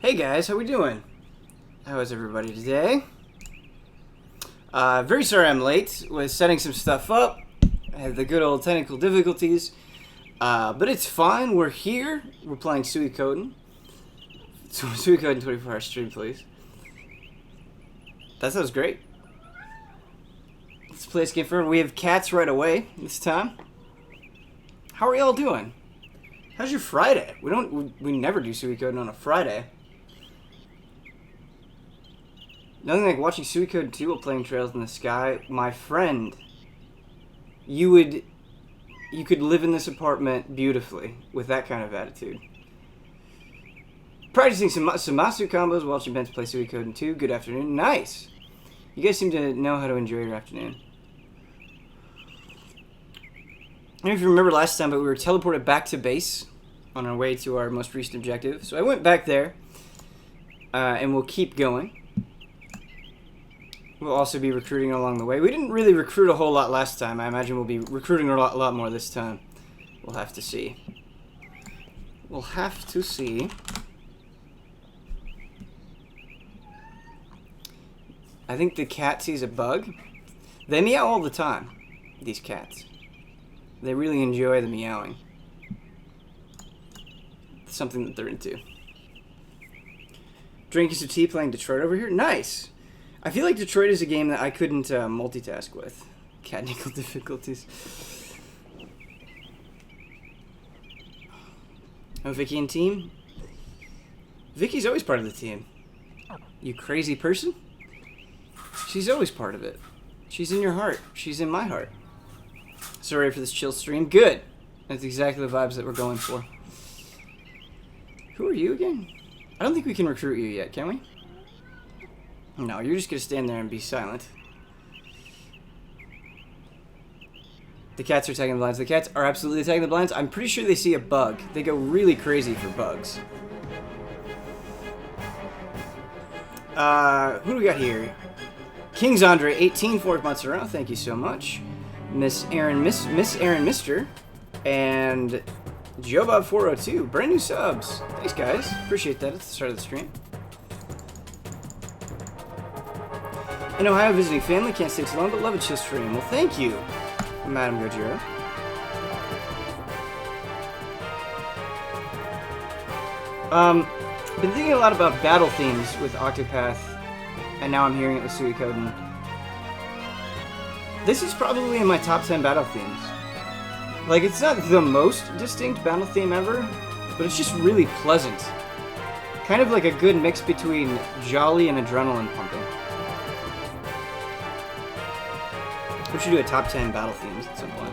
Hey guys, how we doing? How is everybody today? Very sorry I'm late. Was setting some stuff up. I had the good old technical difficulties. But it's fine. We're here. We're playing Suikoden. Suikoden 24-hour stream, please. That sounds great. Let's play this game further. We have cats right away this time. How are y'all doing? How's your Friday? We never do Suikoden on a Friday. Nothing like watching Suikoden II while playing Trails in the Sky. My friend, you could live in this apartment beautifully with that kind of attitude. Practicing some Masu combos, watching Ben play Suikoden 2. Good afternoon. Nice. You guys seem to know how to enjoy your afternoon. I don't know if you remember last time, but we were teleported back to base on our way to our most recent objective. So I went back there, and we'll keep going. We'll also be recruiting along the way. We didn't really recruit a whole lot last time. I imagine we'll be recruiting a lot more this time. We'll have to see. We'll have to see. I think the cat sees a bug. They meow all the time, these cats. They really enjoy the meowing. It's something that they're into. Drinking some tea, playing Detroit over here. Nice! I feel like Detroit is a game that I couldn't multitask with. Technical difficulties. Oh, Vicky and team? Vicky's always part of the team. You crazy person? She's always part of it. She's in your heart. She's in my heart. Sorry for this chill stream. Good. That's exactly the vibes that we're going for. Who are you again? I don't think we can recruit you yet, can we? No, you're just going to stand there and be silent. The cats are attacking the blinds. The cats are absolutely attacking the blinds. I'm pretty sure they see a bug. They go really crazy for bugs. Who do we got here? King's Andre, 18, 4 months around. Thank you so much. Miss Aaron Mister. And Jobob 402. Brand new subs. Thanks, guys. Appreciate that at the start of the stream. In Ohio, visiting family. Can't stay too long, but love a chill stream. Well, thank you, Madam Gojira. Been thinking a lot about battle themes with Octopath, and now I'm hearing it with Suikoden. This is probably in my top 10 battle themes. Like, it's not the most distinct battle theme ever, but it's just really pleasant. Kind of like a good mix between jolly and adrenaline pumping. We should do a top 10 battle themes at some point.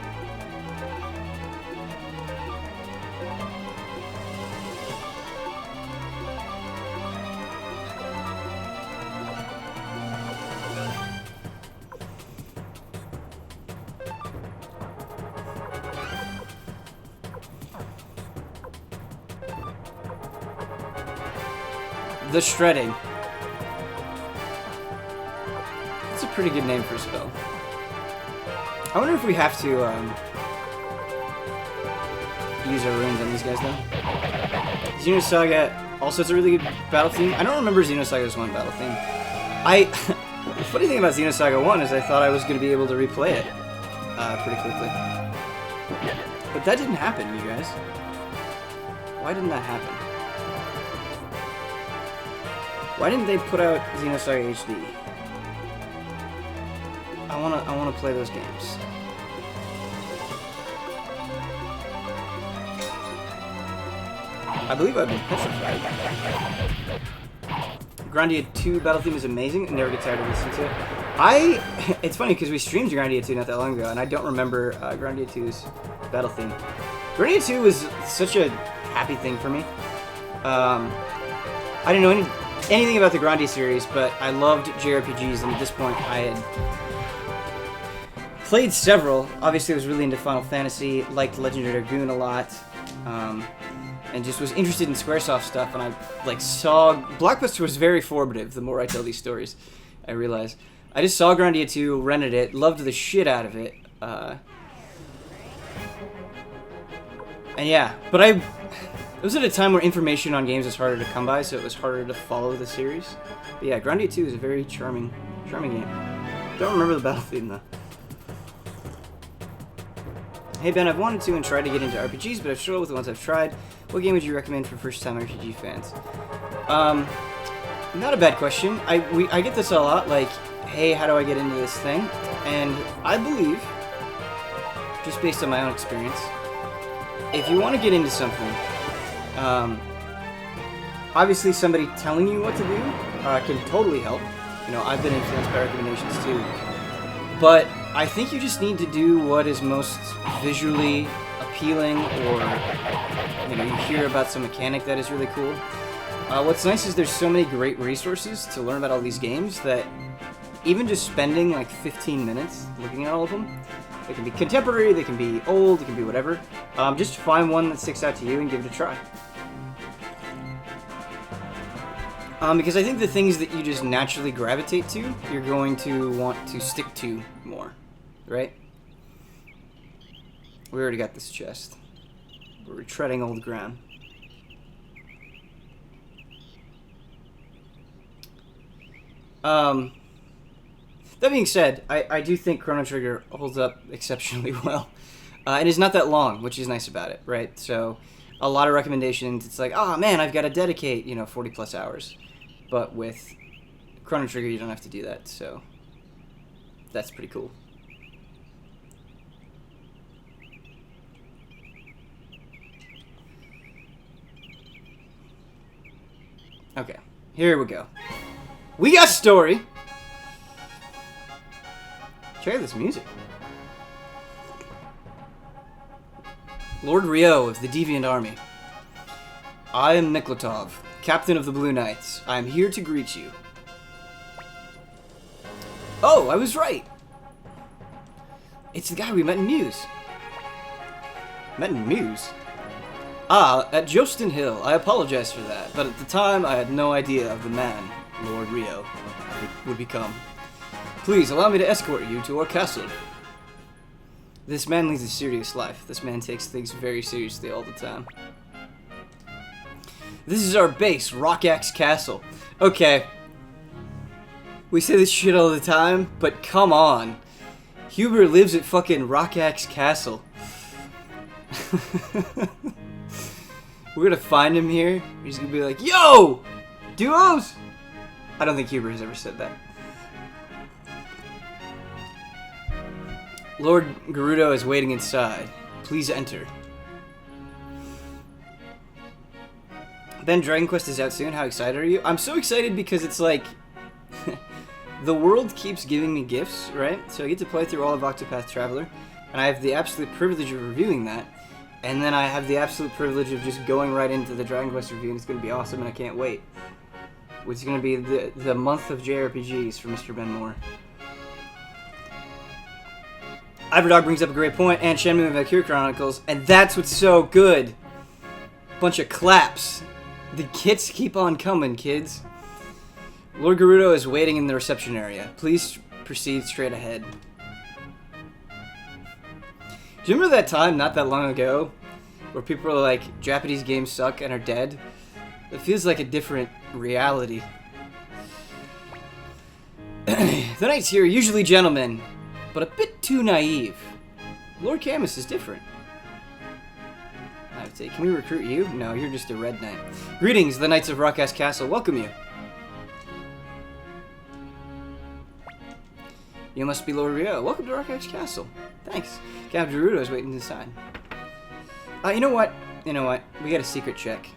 The Shredding. That's a pretty good name for a spell. I wonder if we have to use our runes on these guys though. Xenosaga also has a really good battle theme. I don't remember Xenosaga's 1 battle theme. The funny thing about Xenosaga 1 is I thought I was going to be able to replay it pretty quickly. But that didn't happen, you guys. Why didn't that happen? Why didn't they put out Xenosaga HD? I wanna play those games. I believe I've been petrified. Grandia 2 battle theme is amazing. I never get tired of listening to it. It's funny because we streamed Grandia 2 not that long ago, and I don't remember Grandia 2's battle theme. Grandia 2 was such a happy thing for me. I didn't know anything about the Grandia series, but I loved JRPGs, and at this point I had played several. Obviously I was really into Final Fantasy, liked Legendary Dragoon a lot, and just was interested in Squaresoft stuff, and I saw... Blockbuster was very formative the more I tell these stories, I realize. I just saw Grandia 2, rented it, loved the shit out of it, and yeah, but It was at a time where information on games was harder to come by, so it was harder to follow the series. But yeah, Grandia 2 is a very charming game. Don't remember the battle theme though. Hey Ben, I've wanted to and tried to get into RPGs, but I've struggled with the ones I've tried. What game would you recommend for first-time RPG fans? Not a bad question. I get this a lot, like, hey, how do I get into this thing? And I believe, just based on my own experience, if you want to get into something, obviously somebody telling you what to do can totally help. You know, I've been influenced by recommendations too. But I think you just need to do what is most visually appealing, or, you know, you hear about some mechanic that is really cool. What's nice is there's so many great resources to learn about all these games that even just spending like 15 minutes looking at all of them, they can be contemporary, they can be old, they can be whatever. Just find one that sticks out to you and give it a try. Because I think the things that you just naturally gravitate to, you're going to want to stick to more, right? We already got this chest. We're treading old ground. That being said, I do think Chrono Trigger holds up exceptionally well. And it's not that long, which is nice about it, right? So, a lot of recommendations, it's like, oh man, I've got to dedicate, 40 plus hours. But with Chrono Trigger, you don't have to do that, so that's pretty cool. Okay, here we go. We got story! Check out this music. Lord Ryo of the Deviant Army. I am Miklotov, Captain of the Blue Knights. I am here to greet you. Oh, I was right! It's the guy we met in Muse. Met in Muse? Ah, at Jostin Hill. I apologize for that, but at the time I had no idea of the man Lord Ryo would become. Please allow me to escort you to our castle. This man leads a serious life. This man takes things very seriously all the time. This is our base, Rockaxe Castle. Okay. We say this shit all the time, but come on. Huber lives at fucking Rockaxe Castle. We're gonna find him here. He's gonna be like, yo! Duos! I don't think Huber has ever said that. Lord Gerudo is waiting inside. Please enter. Ben, Dragon Quest is out soon. How excited are you? I'm so excited because it's like... the world keeps giving me gifts, right? So I get to play through all of Octopath Traveler, and I have the absolute privilege of reviewing that. And then I have the absolute privilege of just going right into the Dragon Quest review, and it's going to be awesome, and I can't wait. Which is going to be the month of JRPGs for Mr. Ben Moore. Iverdog brings up a great point, and Shenmue and Valkyrie Chronicles, and that's what's so good. Bunch of claps. The kits keep on coming, kids. Lord Gerudo is waiting in the reception area. Please proceed straight ahead. Do you remember that time, not that long ago, where people were like, Japanese games suck and are dead? It feels like a different reality. The knights here are usually gentlemen, but a bit too naive. Lord Camus is different. I would say, can we recruit you? No, you're just a red knight. Greetings, the Knights of Rockaxe Castle welcome you. You must be Lord Ryo. Welcome to Rockaxe Castle. Thanks. Captain Gerudo is waiting inside. You know what? We got a secret check.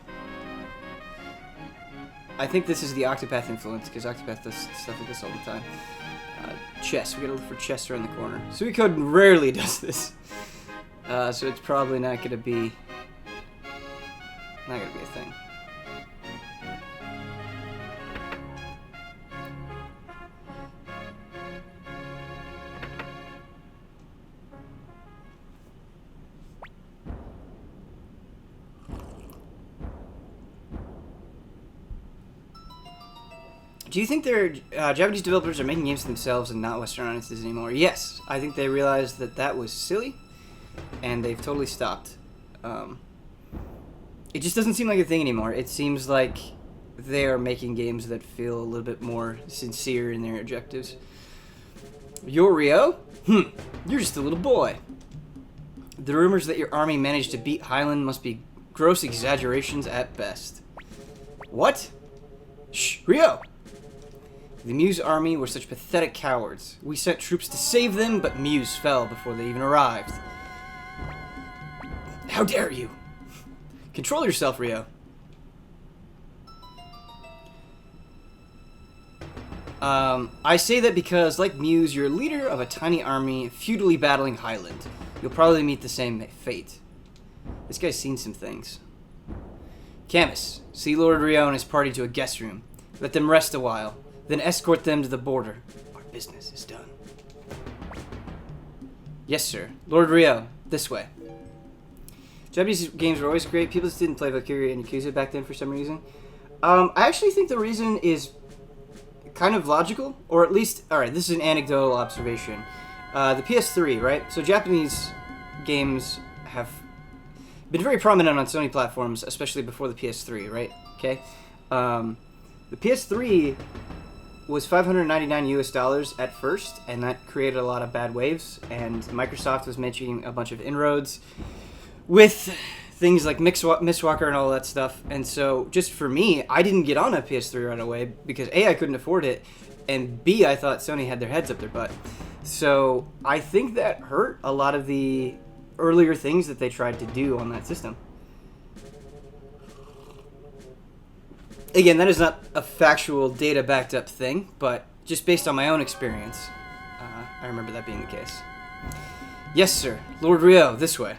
I think this is the Octopath influence, because Octopath does stuff like this all the time. Chest. We gotta look for chests around the corner. Suikoden rarely does this. So it's probably not gonna be a thing. Do you think Japanese developers are making games for themselves and not Western audiences anymore? Yes. I think they realized that was silly, and they've totally stopped. It just doesn't seem like a thing anymore. It seems like they are making games that feel a little bit more sincere in their objectives. You're Rio? You're just a little boy. The rumors that your army managed to beat Highland must be gross exaggerations at best. What? Shh, Rio! The Muse army were such pathetic cowards. We sent troops to save them, but Muse fell before they even arrived. How dare you! Control yourself, Rio. I say that because, like Muse, you're a leader of a tiny army feudally battling Highland. You'll probably meet the same fate. This guy's seen some things. Camus, see Lord Rio and his party to a guest room. Let them rest a while, then escort them to the border. Our business is done. Yes, sir. Lord Rio, this way. Japanese games were always great. People just didn't play Valkyria and Yakuza back then for some reason. I actually think the reason is kind of logical, or at least, alright, this is an anecdotal observation. The PS3, right? So Japanese games have been very prominent on Sony platforms, especially before the PS3, right? Okay? The PS3 was $599 US at first, and that created a lot of bad waves, and Microsoft was making a bunch of inroads with things like Mistwalker and all that stuff. And so, just for me, I didn't get on a PS3 right away because A, I couldn't afford it, and B, I thought Sony had their heads up their butt. So, I think that hurt a lot of the earlier things that they tried to do on that system. Again, that is not a factual, data-backed up thing, but just based on my own experience, I remember that being the case. Yes, sir. Lord Rio, this way.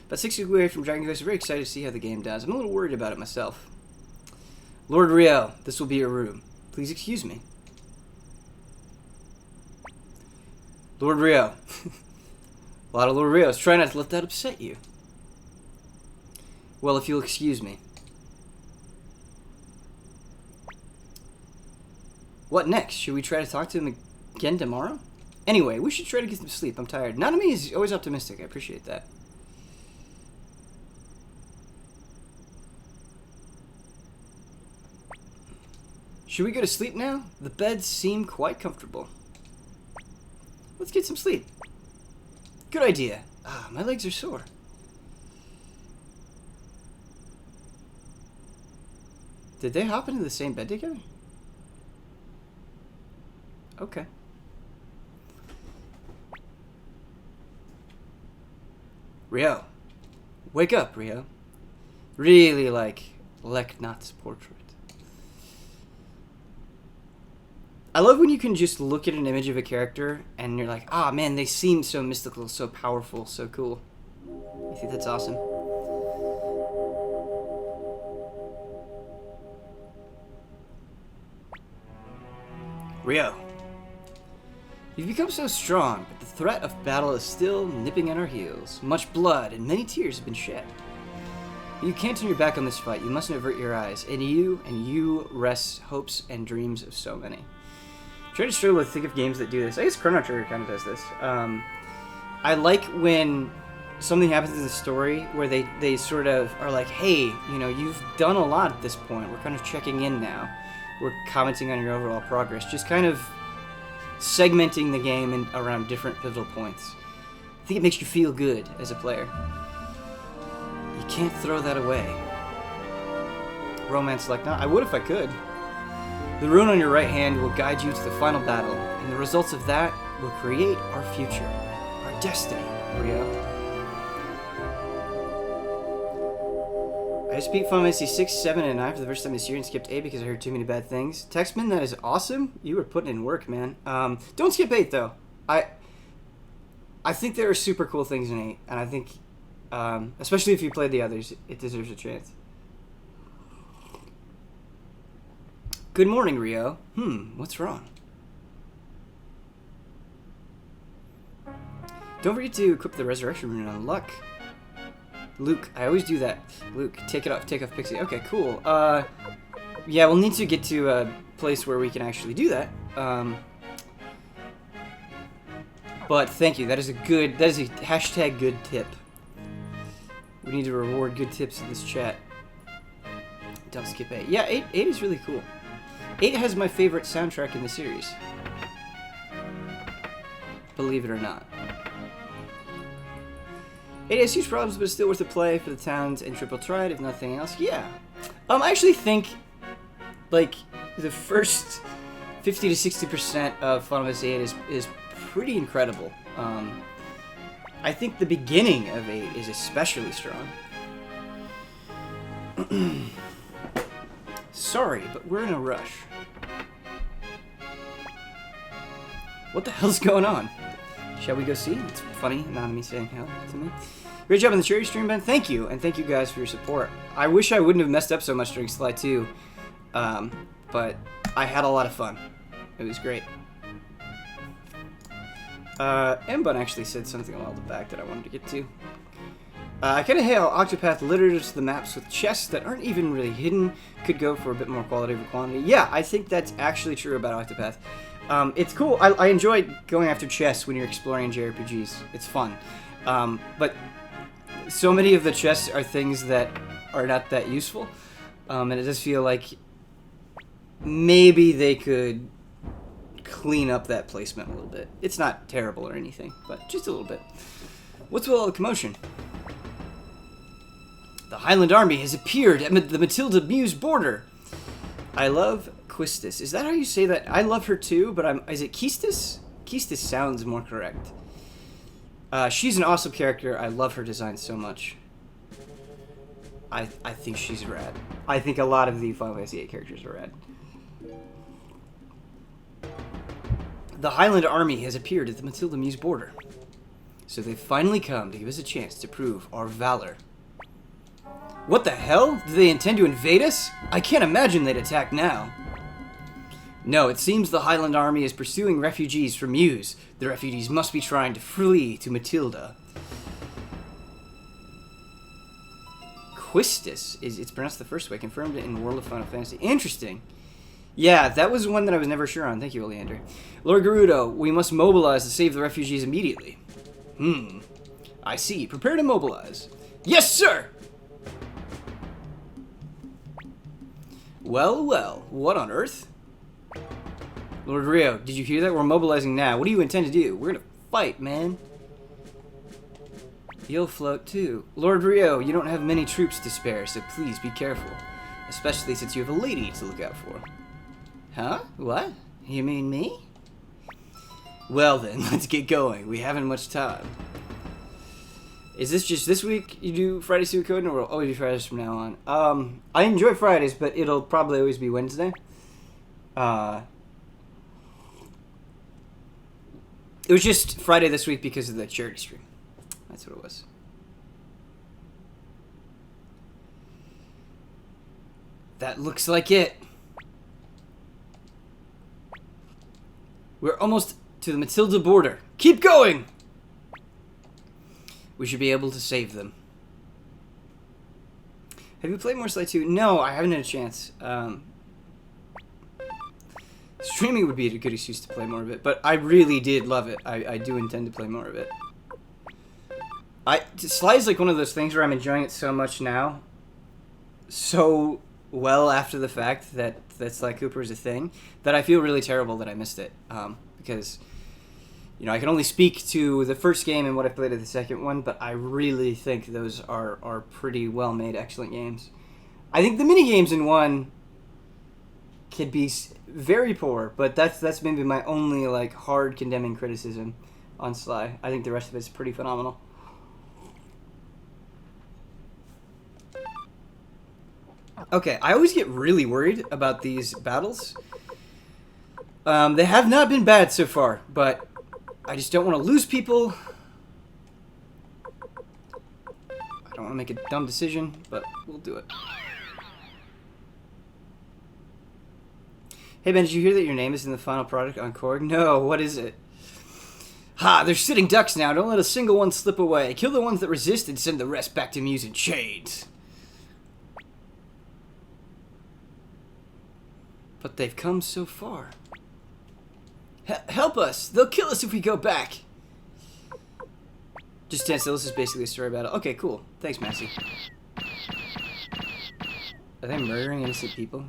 About 6 weeks away from Dragon Quest, I'm very excited to see how the game does. I'm a little worried about it myself. Lord Rio, this will be your room. Please excuse me. Lord Rio. A lot of Lord Rios. Try not to let that upset you. Well, if you'll excuse me. What next? Should we try to talk to him again tomorrow? Anyway, we should try to get some sleep. I'm tired. Nanami is always optimistic. I appreciate that. Should we go to sleep now? The beds seem quite comfortable. Let's get some sleep. Good idea. Ah, my legs are sore. Did they hop into the same bed together? Okay. Rio. Wake up, Rio. Really like Leknath's portrait. I love when you can just look at an image of a character and you're like, ah, man, they seem so mystical, so powerful, so cool. I think that's awesome. Rio. You've become so strong, but the threat of battle is still nipping at our heels. Much blood and many tears have been shed. But you can't turn your back on this fight. You mustn't avert your eyes. In you rests hopes and dreams of so many. I'm trying to struggle to think of games that do this. I guess Chrono Trigger kind of does this. I like when something happens in the story where they sort of are like, hey, you know, you've done a lot at this point. We're kind of checking in now. We're commenting on your overall progress. Just kind of segmenting the game in, around different pivotal points. I think it makes you feel good as a player. You can't throw that away. Romance like not. I would if I could. The rune on your right hand will guide you to the final battle, and the results of that will create our future, our destiny, Rio. I just beat Final Fantasy 6, 7, and 9 for the first time this year and skipped 8 because I heard too many bad things. Textman, that is awesome. You were putting in work, man. Don't skip 8, though. I think there are super cool things in 8, and I think, especially if you played the others, it deserves a chance. Good morning, Rio. What's wrong? Don't forget to equip the resurrection rune on Luck. Luke, I always do that. Luke, take off Pixie. Okay, cool. Yeah, we'll need to get to a place where we can actually do that. But thank you. That is a hashtag good tip. We need to reward good tips in this chat. Don't skip 8. Yeah, 8 is really cool. 8 has my favorite soundtrack in the series. Believe it or not. 8 has huge problems, but it's still worth a play for the towns and triple tried, if nothing else. Yeah. I actually think, like, the first 50 to 60% of Final Fantasy 8 is pretty incredible. I think the beginning of 8 is especially strong. Sorry, but we're in a rush. What the hell's going on? Shall we go see? It's funny, not me saying hell to me. Great job on the charity stream, Ben. Thank you, and thank you guys for your support. I wish I wouldn't have messed up so much during Sly 2, but I had a lot of fun. It was great. Mbun actually said something a while back that I wanted to get to. I kind of hate how Octopath litters the maps with chests that aren't even really hidden. Could go for a bit more quality over quantity. Yeah, I think that's actually true about Octopath. It's cool. I enjoy going after chests when you're exploring JRPGs. It's fun. But so many of the chests are things that are not that useful. And it does feel like maybe they could clean up that placement a little bit. It's not terrible or anything, but just a little bit. What's with all the commotion? The Highland Army has appeared at the Matilda Muse border. I love Quistis. Is that how you say that? I love her too, but is it Quistis? Quistis sounds more correct. She's an awesome character. I love her design so much. I think she's rad. I think a lot of the Final Fantasy VIII characters are rad. The Highland Army has appeared at the Matilda Muse border. So they've finally come to give us a chance to prove our valor. What the hell? Do they intend to invade us? I can't imagine they'd attack now. No, it seems the Highland Army is pursuing refugees from Muse. The refugees must be trying to flee to Matilda. Quistis, it's pronounced the first way, confirmed it in World of Final Fantasy. Interesting. Yeah, that was one that I was never sure on. Thank you, Oleander. Lord Gerudo, we must mobilize to save the refugees immediately. I see. Prepare to mobilize. Yes, sir! Well, well, what on earth? Lord Rio, did you hear that? We're mobilizing now. What do you intend to do? We're gonna fight, man. You'll float too. Lord Rio, you don't have many troops to spare, so please be careful. Especially since you have a lady to look out for. Huh? What? You mean me? Well then, let's get going. We haven't much time. Is this just this week you do Friday Suikoden, or will always be Fridays from now on? I enjoy Fridays, but it'll probably always be Wednesday. It was just Friday this week because of the charity stream. That's what it was. That looks like it. We're almost to the Matilda border. Keep going! We should be able to save them. Have you played more Sly 2? No, I haven't had a chance. Streaming would be a good excuse to play more of it, but I really did love it. I do intend to play more of it. Sly is like one of those things where I'm enjoying it so much now, so well after the fact that Sly Cooper is a thing, that I feel really terrible that I missed it. Because, you know, I can only speak to the first game and what I played of the second one, but I really think those are pretty well-made, excellent games. I think the mini-games in one could be very poor, but that's maybe my only, like, hard condemning criticism on Sly. I think the rest of it's pretty phenomenal. Okay, I always get really worried about these battles. They have not been bad so far, but I just don't want to lose people. I don't want to make a dumb decision, but we'll do it. Hey Ben, did you hear that your name is in the final product on Korg? No, what is it? Ha, they're sitting ducks now. Don't let a single one slip away. Kill the ones that resist and send the rest back to Muse in chains. But they've come so far. Help us! They'll kill us if we go back! Just Stand Still. This is basically a story about it. Okay, cool. Thanks, Massey. Are they murdering innocent people?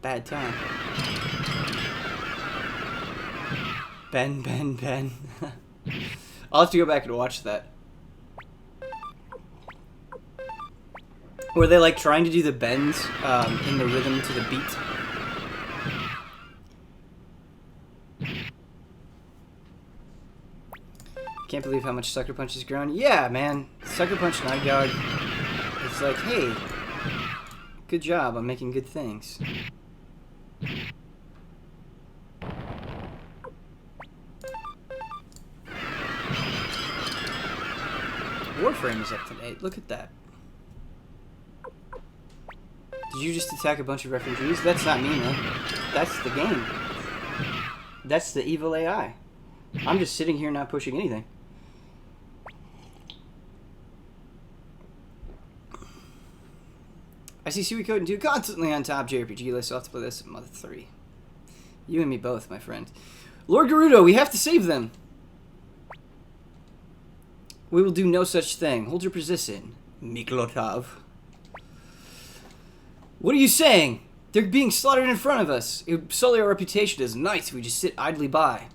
Bad time. Ben. I'll have to go back and watch that. Were they like trying to do the bends in the rhythm to the beat? Can't believe how much Sucker Punch has grown. Yeah, man. Sucker Punch Night Dog. It's like, hey, good job. I'm making good things. Warframe is up to date. Look at that. Did you just attack a bunch of refugees? That's not me, man. That's the game. That's the evil AI. I'm just sitting here not pushing anything. I see Suikoden II constantly on top JRPG list. I'll have to play this at Mother 3. You and me both, my friend. Lord Gerudo, we have to save them. We will do no such thing. Hold your position, Miklotov. What are you saying? They're being slaughtered in front of us. It would sully our reputation as knights if we just sit idly by.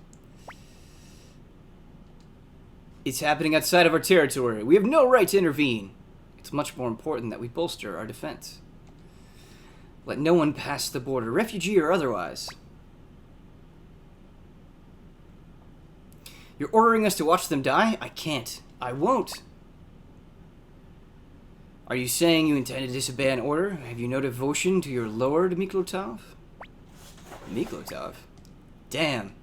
It's happening outside of our territory. We have no right to intervene. It's much more important that we bolster our defense. Let no one pass the border, refugee or otherwise. You're ordering us to watch them die? I can't. I won't. Are you saying you intend to disobey an order? Have you no devotion to your lord, Miklotov? Miklotov? Damn.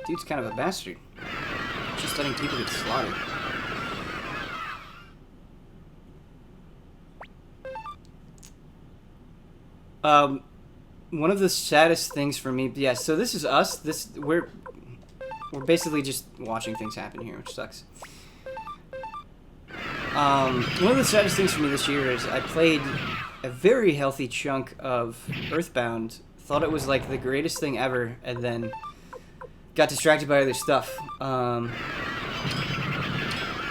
Dude's kind of a bastard. Just letting people get slaughtered. One of the saddest things for me, yeah, so this is us. We're basically just watching things happen here, which sucks. One of the saddest things for me this year is I played a very healthy chunk of Earthbound, thought it was like the greatest thing ever, and then got distracted by other stuff. But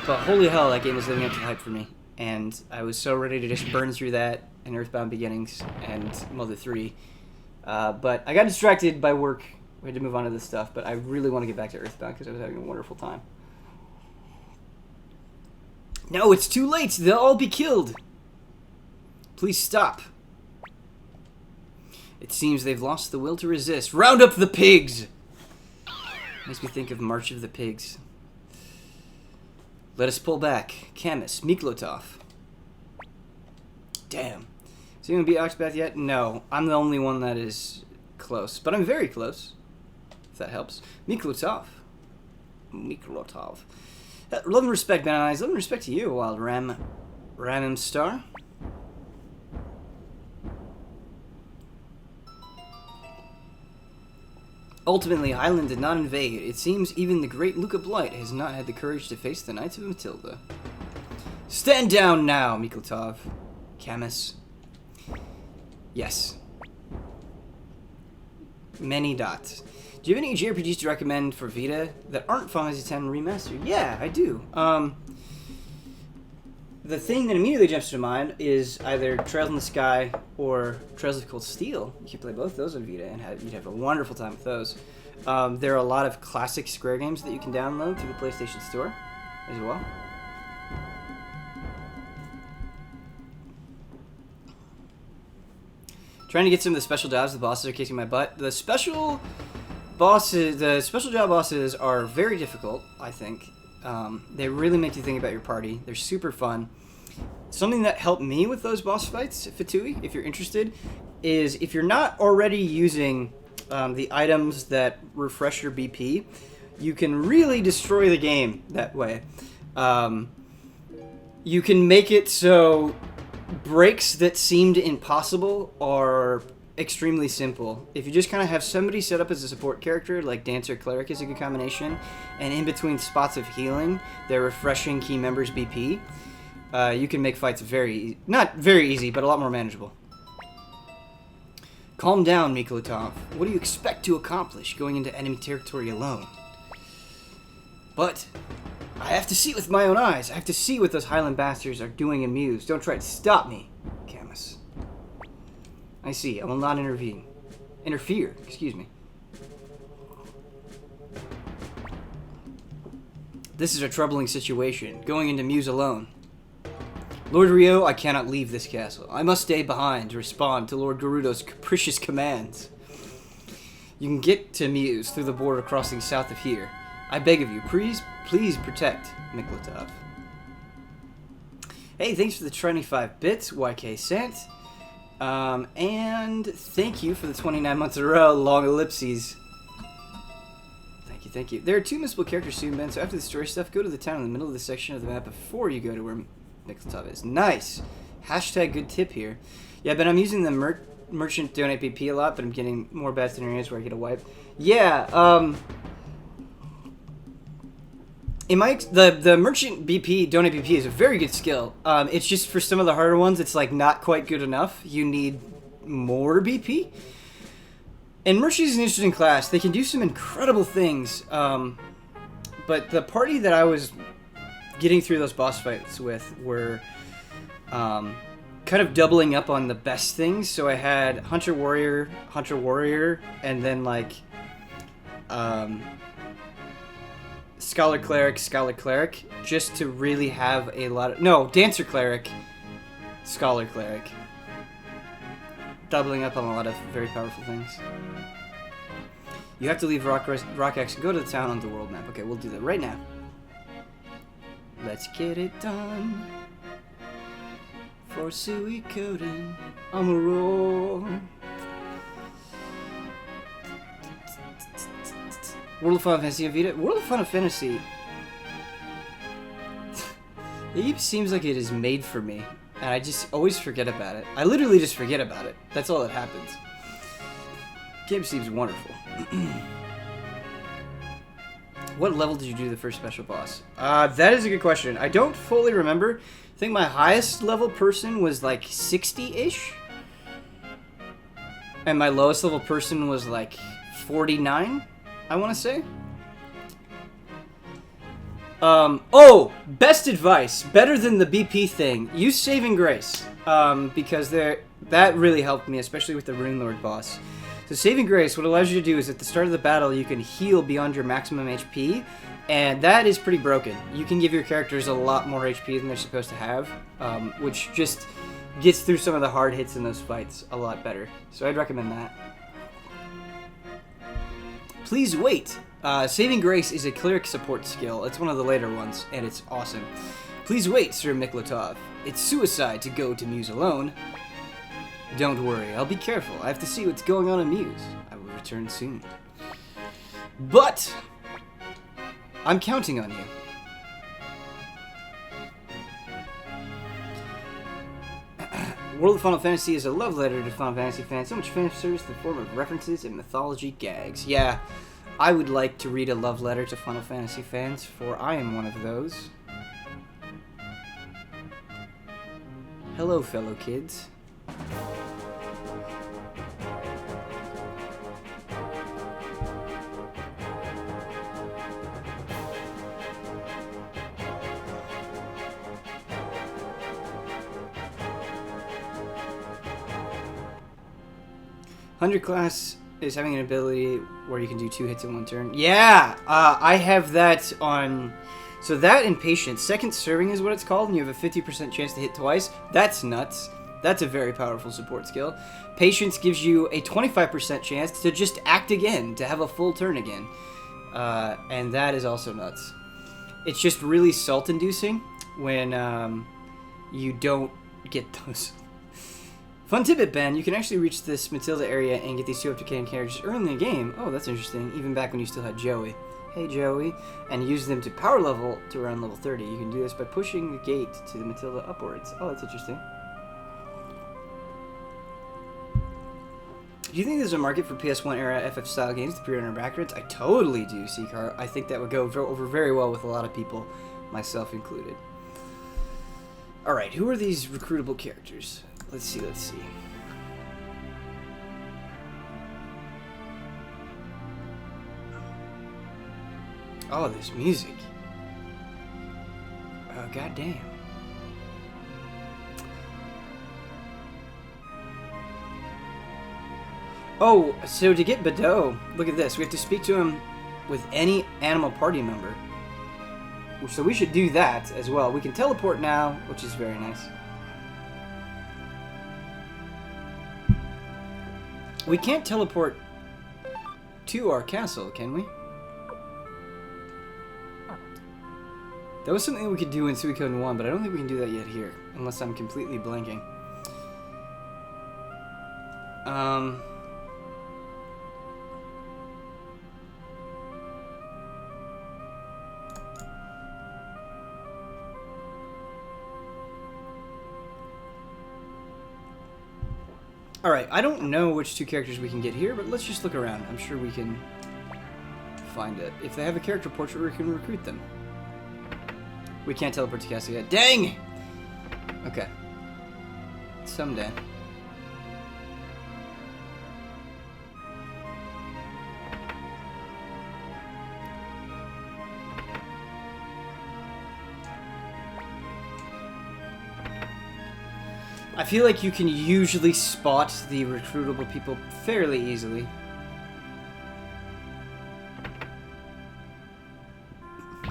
holy hell, that game was living up to the hype for me. And I was so ready to just burn through that and Earthbound Beginnings and Mother 3. But I got distracted by work. We had to move on to this stuff. But I really want to get back to Earthbound because I was having a wonderful time. No, it's too late. They'll all be killed. Please stop. It seems they've lost the will to resist. Round up the pigs! Makes me think of March of the Pigs. Let us pull back. Camus, Miklotov. Damn. Is anyone beat Oxpath yet? No. I'm the only one that is close. But I'm very close. If that helps. Miklotov. Miklotov. Love and respect, Ben Eyes. Love and respect to you, Wild Ramim Star. Ultimately, Highland did not invade. It seems even the great Luca Blight has not had the courage to face the Knights of Matilda. Stand down now, Miklotov. Camus. Yes. Many dots. Do you have any JRPGs to recommend for Vita that aren't Final Fantasy X Remastered? Yeah, I do. The thing that immediately jumps to mind is either Trails in the Sky or Trails of Cold Steel. You could play both those on Vita and you'd have a wonderful time with those. There are a lot of classic Square games that you can download through the PlayStation Store as well. Trying to get some of the special jobs. The bosses are kicking my butt. The special job bosses are very difficult, I think. They really make you think about your party. They're super fun. Something that helped me with those boss fights, Fatui, if you're interested, is if you're not already using the items that refresh your BP, you can really destroy the game that way. You can make it so breaks that seemed impossible are extremely simple. If you just kind of have somebody set up as a support character, like Dancer Cleric is a good combination, and in between spots of healing, they're refreshing key members' BP, you can make fights not very easy, but a lot more manageable. Calm down, Mikolotov. What do you expect to accomplish going into enemy territory alone? But I have to see with my own eyes. I have to see what those Highland bastards are doing in Muse. Don't try to stop me, Camus. I see. I will not intervene. Interfere, excuse me. This is a troubling situation, going into Muse alone. Lord Ryo, I cannot leave this castle. I must stay behind to respond to Lord Gerudo's capricious commands. You can get to Muse through the border crossing south of here. I beg of you, please protect Mikolotov. Hey, thanks for the 25 bits, YK sent. And thank you for the 29 months in a row, long ellipses. Thank you. There are 2 missable characters soon, Ben, so after the story stuff, go to the town in the middle of the section of the map before you go to where Mikolotov is. Nice! Hashtag good tip here. Yeah, Ben, I'm using the merchant donate BP a lot, but I'm getting more bad scenarios where I get a wipe. Yeah, the merchant BP, donate BP is a very good skill. It's just for some of the harder ones, it's like not quite good enough. You need more BP. And merchant is an interesting class. They can do some incredible things. But the party that I was getting through those boss fights with were kind of doubling up on the best things. So I had Hunter Warrior, and then like Scholar Cleric, just to really have a lot of... No, Dancer Cleric, Scholar Cleric. Doubling up on a lot of very powerful things. You have to leave Rock X and go to the town on the world map. Okay, we'll do that right now. Let's get it done. For Suikoden, I'm a roll. World of Final Fantasy Vita. World of Final Fantasy. It seems like it is made for me. And I just always forget about it. I literally just forget about it. That's all that happens. Game seems wonderful. What level did you do the first special boss? That is a good question. I don't fully remember. I think my highest level person was like 60-ish. And my lowest level person was like 49, I want to say. Oh, best advice, better than the BP thing. Use Saving Grace, because that really helped me, especially with the Rune Lord boss. So Saving Grace, what it allows you to do is at the start of the battle, you can heal beyond your maximum HP, and that is pretty broken. You can give your characters a lot more HP than they're supposed to have, which just gets through some of the hard hits in those fights a lot better. So I'd recommend that. Please wait. Saving Grace is a cleric support skill. It's one of the later ones, and it's awesome. Please wait, Sir Mikolotov. It's suicide to go to Muse alone. Don't worry, I'll be careful. I have to see what's going on in Muse. I will return soon. But I'm counting on you. World of Final Fantasy is a love letter to Final Fantasy fans. So much fan service in the form of references and mythology gags. Yeah. I would like to read a love letter to Final Fantasy fans, for I am one of those. Hello, fellow kids. Hunter class is having an ability where you can do 2 hits in 1 turn. Yeah! I have that on... So that and Patience. Second Serving is what it's called, and you have a 50% chance to hit twice. That's nuts. That's a very powerful support skill. Patience gives you a 25% chance to just act again, to have a full turn again. And that is also nuts. It's just really salt-inducing when you don't get those... Fun tidbit, Ben. You can actually reach this Matilda area and get these 2 up-to-cane characters early in the game. Oh, that's interesting. Even back when you still had Joey. Hey, Joey. And use them to power level to around level 30. You can do this by pushing the gate to the Matilda upwards. Oh, that's interesting. Do you think there's a market for PS1 era FF-style games to pre-order backwards? I totally do, Seacar. I think that would go over very well with a lot of people, myself included. Alright, who are these recruitable characters? Let's see. Oh, this music. Oh, goddamn. Oh, so to get Bedeau, look at this. We have to speak to him with any animal party member. So we should do that as well. We can teleport now, which is very nice. We can't teleport to our castle, can we? That was something we could do in Suikoden 1, but I don't think we can do that yet here, unless I'm completely blanking. Alright, I don't know which two characters we can get here, but let's just look around. I'm sure we can find it. If they have a character portrait, we can recruit them. We can't teleport to castle yet. Dang! Okay. Someday. I feel like you can usually spot the recruitable people fairly easily.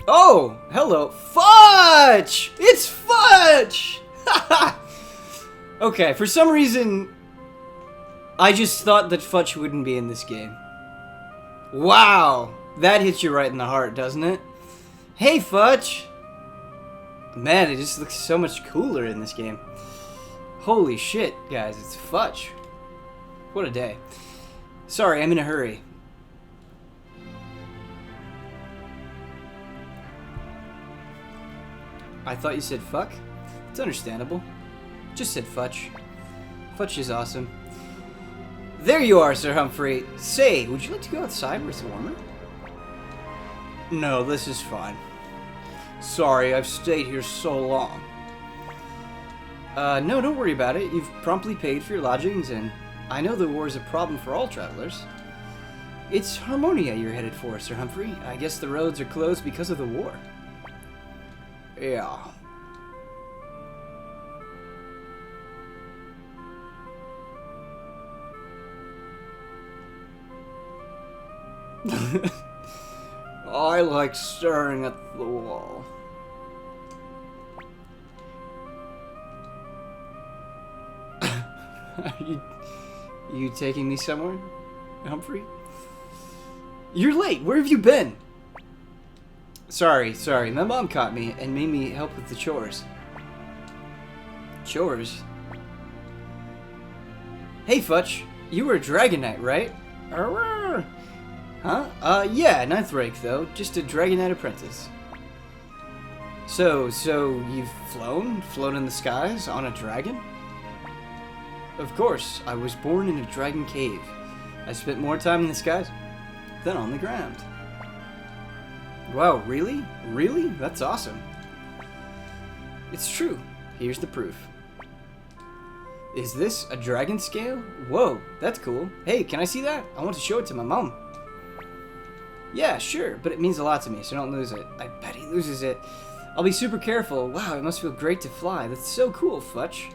Oh! Hello. Fudge! It's Fudge! Okay, for some reason, I just thought that Fudge wouldn't be in this game. Wow! That hits you right in the heart, doesn't it? Hey, Fudge! Man, it just looks so much cooler in this game. Holy shit, guys, it's Fudge. What a day. Sorry, I'm in a hurry. I thought you said fuck? It's understandable. Just said Fudge. Fudge is awesome. There you are, Sir Humphrey. Say, would you like to go outside where it's warmer? No, this is fine. Sorry, I've stayed here so long. No, don't worry about it. You've promptly paid for your lodgings, and I know the war is a problem for all travelers. It's Harmonia you're headed for, Sir Humphrey. I guess the roads are closed because of the war. Yeah. I like staring at the wall. Are you taking me somewhere, Humphrey? You're late. Where have you been? Sorry. My mom caught me and made me help with the chores. Chores? Hey, Fudge. You were a Dragon Knight, right? Huh? Yeah, 9th rank, though. Just a Dragon Knight apprentice. So you've flown? Flown in the skies on a dragon? Of course, I was born in a dragon cave. I spent more time in the skies than on the ground. Wow, really? Really? That's awesome. It's true. Here's the proof. Is this a dragon scale? Whoa, that's cool. Hey, can I see that? I want to show it to my mom. Yeah, sure, but it means a lot to me, so don't lose it. I bet he loses it. I'll be super careful. Wow, it must feel great to fly. That's so cool, Fudge.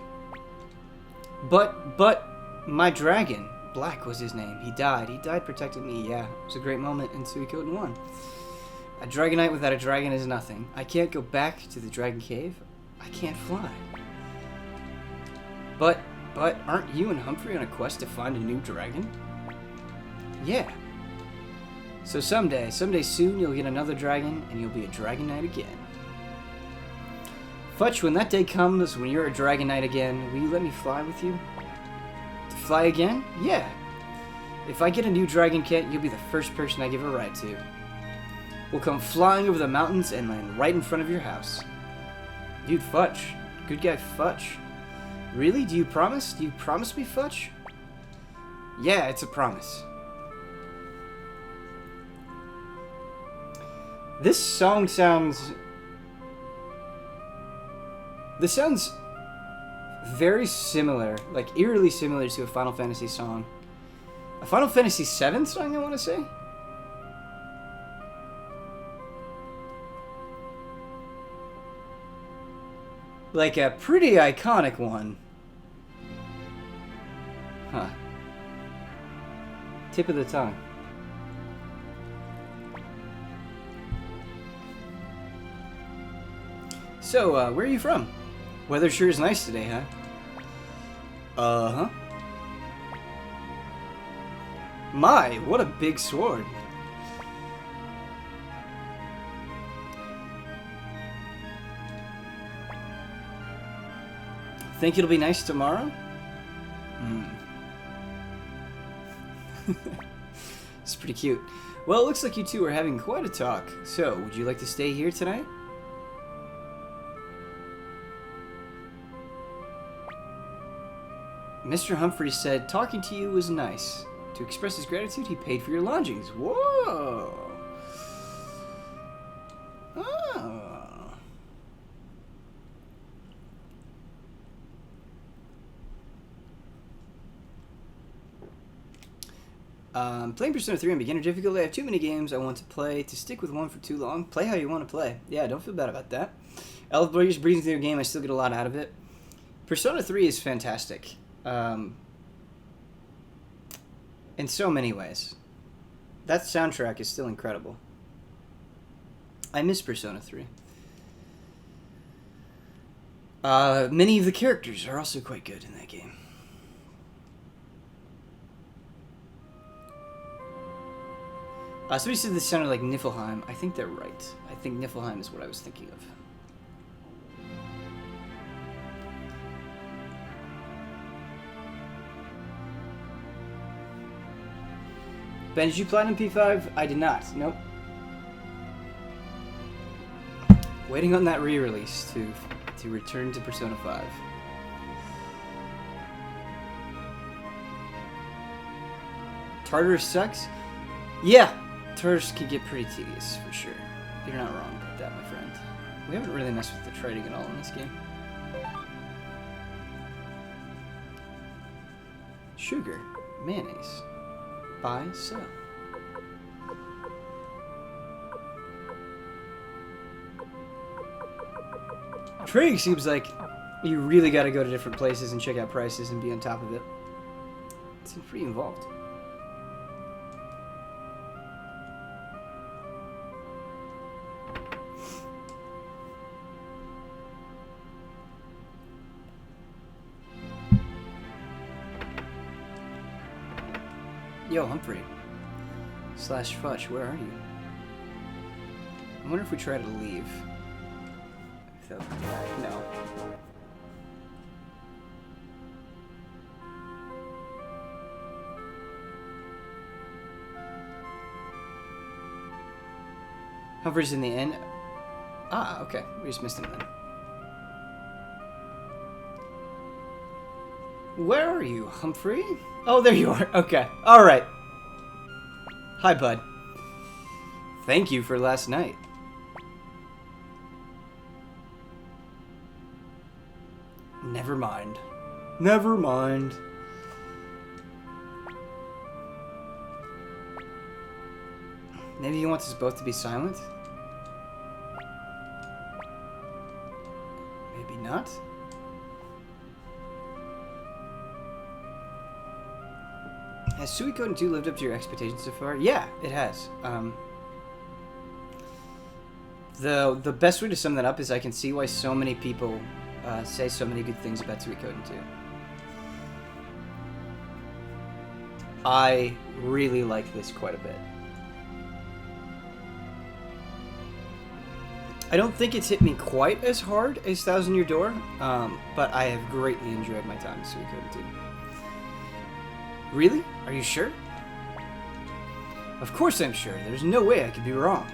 But, my dragon, Black was his name. He died. He died protecting me, yeah. It was a great moment in Suikoden 1. A Dragon Knight without a dragon is nothing. I can't go back to the Dragon Cave. I can't fly. But aren't you and Humphrey on a quest to find a new dragon? Yeah. So someday soon, you'll get another dragon, and you'll be a Dragon Knight again. Fudge, when that day comes, when you're a Dragon Knight again, will you let me fly with you? To fly again? Yeah. If I get a new dragon kit, you'll be the first person I give a ride to. We'll come flying over the mountains and land right in front of your house. Dude, Fudge. Good guy, Fudge. Really? Do you promise? Do you promise me, Fudge? Yeah, it's a promise. This song sounds... This sounds very similar, like eerily similar to a Final Fantasy song. A Final Fantasy VII song, I want to say? Like a pretty iconic one. Huh. Tip of the tongue. So, where are you from? Weather sure is nice today, huh? Uh-huh. My, what a big sword. Think it'll be nice tomorrow? It's pretty cute. Well, it looks like you two are having quite a talk. So, would you like to stay here tonight? Mr. Humphrey said talking to you was nice. To express his gratitude, he paid for your lodgings. Whoa! Oh. Playing Persona 3 on beginner difficulty. I have too many games I want to play. To stick with one for too long, play how you want to play. Yeah, don't feel bad about that. Elf Boy's breathing through the game, I still get a lot out of it. Persona 3 is fantastic. In so many ways. That soundtrack is still incredible. I miss Persona 3. Many of the characters are also quite good in that game. Somebody said this sounded like Niflheim. I think they're right. I think Niflheim is what I was thinking of. Ben, did you platinum P5? I did not. Nope. Waiting on that re-release to return to Persona 5. Tartarus sucks? Yeah, Tartarus can get pretty tedious, for sure. You're not wrong about that, my friend. We haven't really messed with the trading at all in this game. Sugar. Mayonnaise. Buy, sell. Trading seems like you really got to go to different places and check out prices and be on top of it. It seems pretty involved. Yo, Humphrey. Slash Fudge, where are you? I wonder if we try to leave. So, no. Humphrey's in the inn. Ah, okay. We just missed him then. Where are you, Humphrey? Oh, there you are. Okay. All right. Hi, bud. Thank you for last night. Never mind. Never mind. Maybe he wants us both to be silent? Maybe not? Has Suikoden II lived up to your expectations so far? Yeah, it has. The best way to sum that up is I can see why so many people say so many good things about Suikoden II. I really like this quite a bit. I don't think it's hit me quite as hard as Thousand Year Door, but I have greatly enjoyed my time with Suikoden II. Really? Are you sure? Of course I'm sure. There's no way I could be wrong.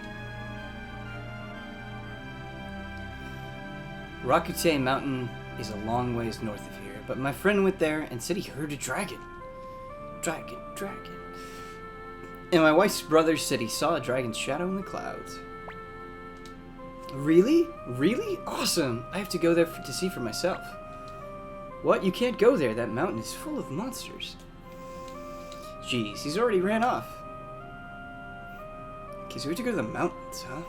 Rakute Mountain is a long ways north of here, but my friend went there and said he heard a dragon. Dragon. And my wife's brother said he saw a dragon's shadow in the clouds. Really? Really? Awesome! I have to go there to see for myself. What? You can't go there. That mountain is full of monsters. Jeez, he's already ran off. Okay, so we have to go to the mountains, huh?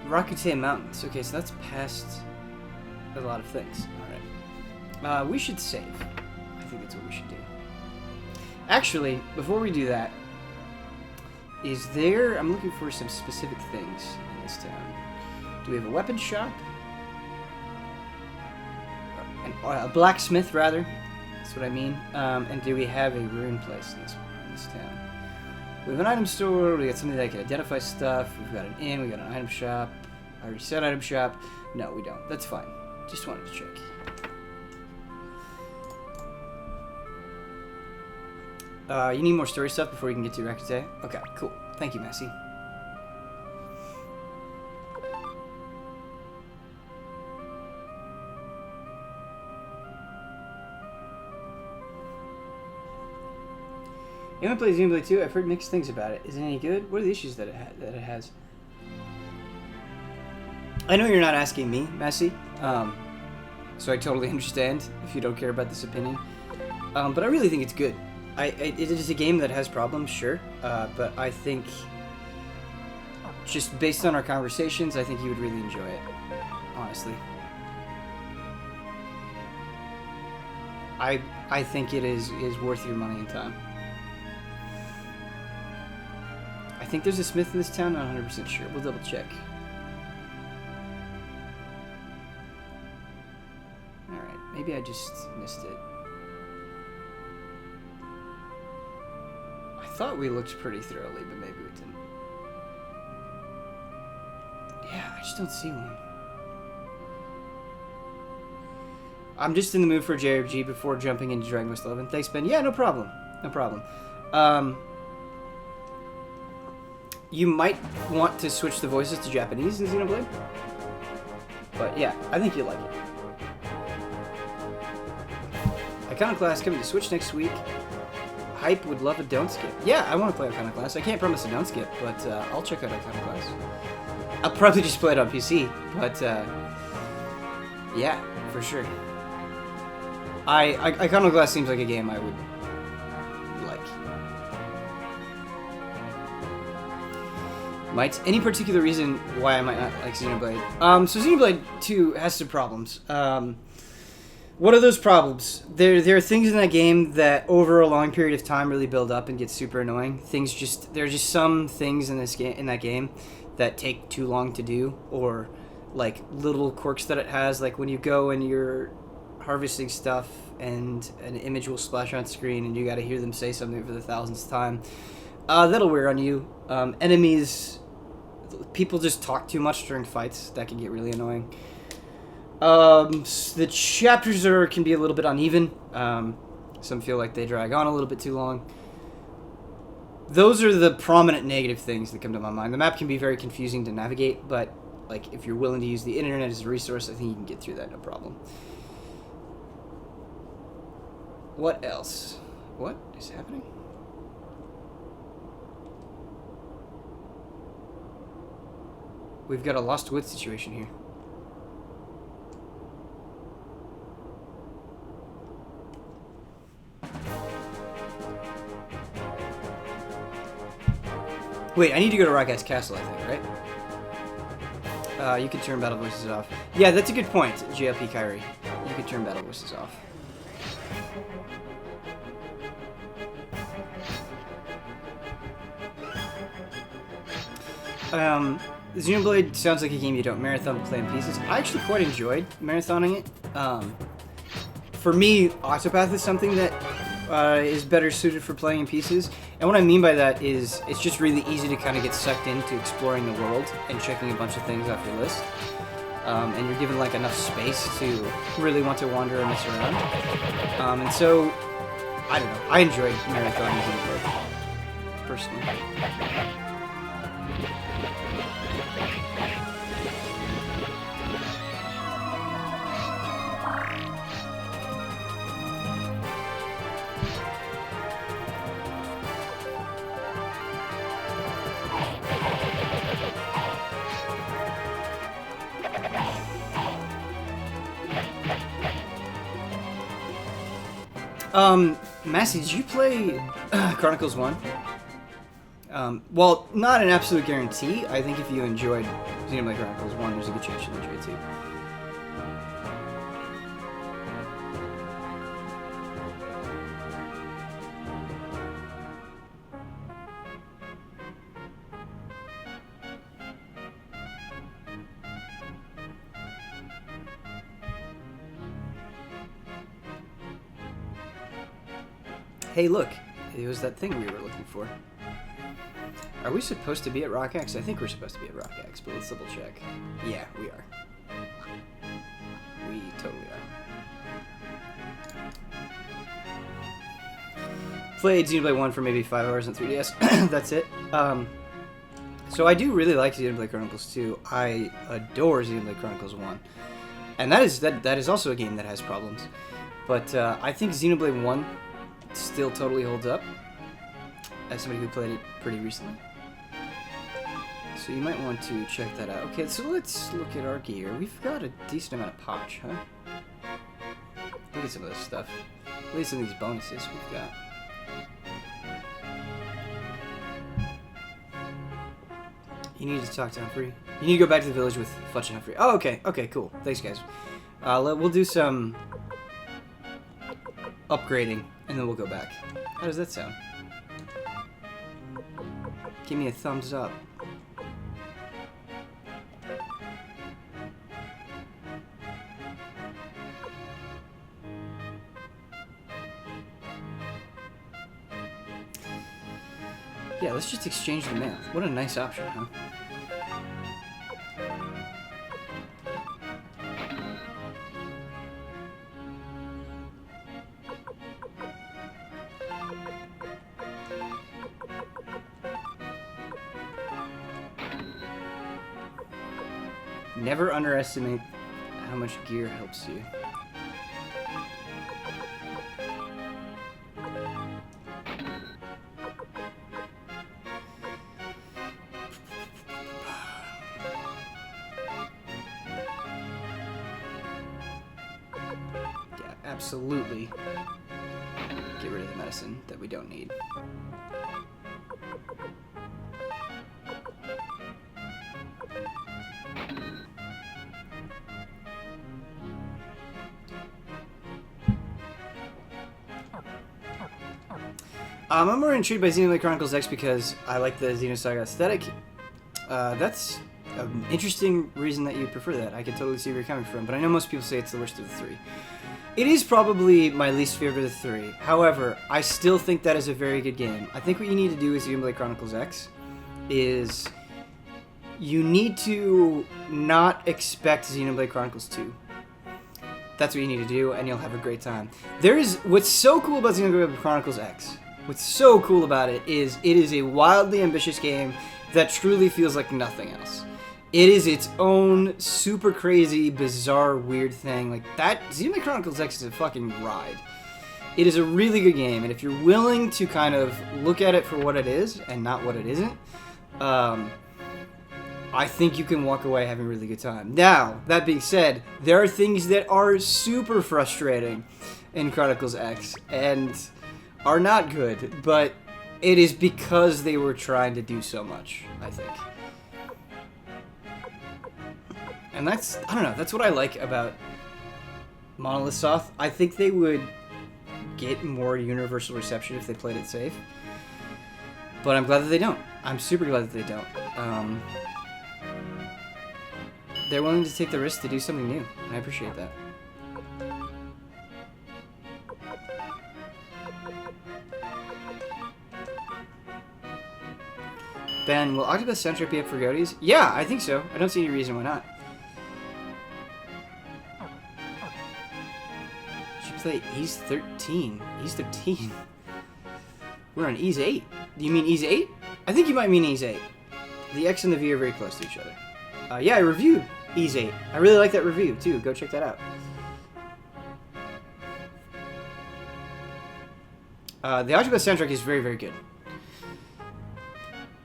Rakuten Mountains. Okay, so that's past a lot of things. Alright. We should save. I think that's what we should do. Actually, before we do that, is there... I'm looking for some specific things in this town. Do we have a weapon shop? A blacksmith, rather. That's what I mean. And do we have a rune place in this town? We have an item store. We got something that can identify stuff. We've got an inn. We got an item shop. I already said item shop. No, we don't. That's fine. Just wanted to check. You need more story stuff before you can get to Rakute? Okay, cool. Thank you, Massey. You haven't played Xenoblade 2? I've heard mixed things about it. Is it any good? What are the issues that it has? I know you're not asking me, Massey, so I totally understand if you don't care about this opinion. But I really think it's good. It is a game that has problems, sure, but I think, just based on our conversations, I think you would really enjoy it, honestly. I think it is worth your money and time. I think there's a smith in this town, not 100% sure. We'll double check. Alright, maybe I just missed it. I thought we looked pretty thoroughly, but maybe we didn't. Yeah, I just don't see one. I'm just in the mood for a JRPG before jumping into Dragon Quest XI. Thanks, Ben. Yeah, no problem. No problem. You might want to switch the voices to Japanese in Xenoblade. But yeah, I think you'll like it. Iconoclast coming to Switch next week. Hype would love a don't skip. Yeah, I want to play Iconoclast. I can't promise a don't skip, but I'll check out Iconoclast. I'll probably just play it on PC, but yeah, for sure. Iconoclast seems like a game I would like. Any particular reason why I might not like Xenoblade? So Xenoblade 2 has some problems. What are those problems? There are things in that game that over a long period of time really build up and get super annoying. There are just some things in that game that take too long to do, or like little quirks that it has, like when you go and you're harvesting stuff and an image will splash on screen and you got to hear them say something for the thousandth time. That'll wear on you. Enemies, people just talk too much during fights. That can get really annoying. The chapters can be a little bit uneven. Some feel like they drag on a little bit too long. Those are the prominent negative things that come to my mind. The map can be very confusing to navigate, but like if you're willing to use the internet as a resource, I think you can get through that no problem. What else? What is happening? We've got a lost woods situation here. Wait, I need to go to Ragaz Castle, I think, right? You can turn battle voices off. Yeah, that's a good point, JLP Kyrie. You can turn battle voices off. Xenoblade sounds like a game you don't marathon but play in pieces. I actually quite enjoyed marathoning it. For me, Octopath is something that is better suited for playing in pieces. And what I mean by that is it's just really easy to kind of get sucked into exploring the world and checking a bunch of things off your list. And you're given like enough space to really want to wander and mess around. And so, I don't know, I enjoyed marathoning Xenoblade, personally. Massey, did you play Chronicles 1? Well, not an absolute guarantee. I think if you enjoyed Xenoblade Chronicles 1, there's a good chance you'll enjoy it too. Hey, look. It was that thing we were looking for. Are we supposed to be at Rock X? I think we're supposed to be at Rock X, but let's double check. Yeah, we are. We totally are. Played Xenoblade 1 for maybe 5 hours on 3DS. That's it. So I do really like Xenoblade Chronicles 2. I adore Xenoblade Chronicles 1. And that is also a game that has problems. But I think Xenoblade 1 still totally holds up, as somebody who played it pretty recently. So you might want to check that out. Okay, so let's look at our gear. We've got a decent amount of potch, huh? Look at some of this stuff. Look at some of these bonuses we've got. You need to talk to Humphrey. You need to go back to the village with Fletch and Humphrey. Oh, okay. Okay, cool. Thanks, guys. We'll do some upgrading, and then we'll go back. How does that sound? Give me a thumbs up. Yeah, let's just exchange the mail. What a nice option, huh? Never underestimate how much gear helps you. Yeah, absolutely. Get rid of the medicine that we don't need. I'm more intrigued by Xenoblade Chronicles X because I like the Xenosaga aesthetic. That's an interesting reason that you prefer that. I can totally see where you're coming from, but I know most people say it's the worst of the three. It is probably my least favorite of the three. However, I still think that is a very good game. I think what you need to do with Xenoblade Chronicles X is you need to not expect Xenoblade Chronicles 2. That's what you need to do, and you'll have a great time. What's so cool about Xenoblade Chronicles X, what's so cool about it is a wildly ambitious game that truly feels like nothing else. It is its own super crazy, bizarre, weird thing. Like that, Xenoblade Chronicles X is a fucking ride. It is a really good game, and if you're willing to kind of look at it for what it is and not what it isn't, I think you can walk away having a really good time. Now, that being said, there are things that are super frustrating in Chronicles X and are not good, but it is because they were trying to do so much, I think. And that's, I don't know, that's what I like about Monolith Soft. I think they would get more universal reception if they played it safe. But I'm glad that they don't. I'm super glad that they don't. They're willing to take the risk to do something new, and I appreciate that. Ben, will Octopus Soundtrack be up for Goaties? Yeah, I think so. I don't see any reason why not. Should play Ease 13. Ease 13? We're on Ease 8. Do you mean Ease 8? I think you might mean Ease 8. The X and the V are very close to each other. Yeah, I reviewed Ease 8. I really like that review, too. Go check that out. The Octopus soundtrack is very, very good.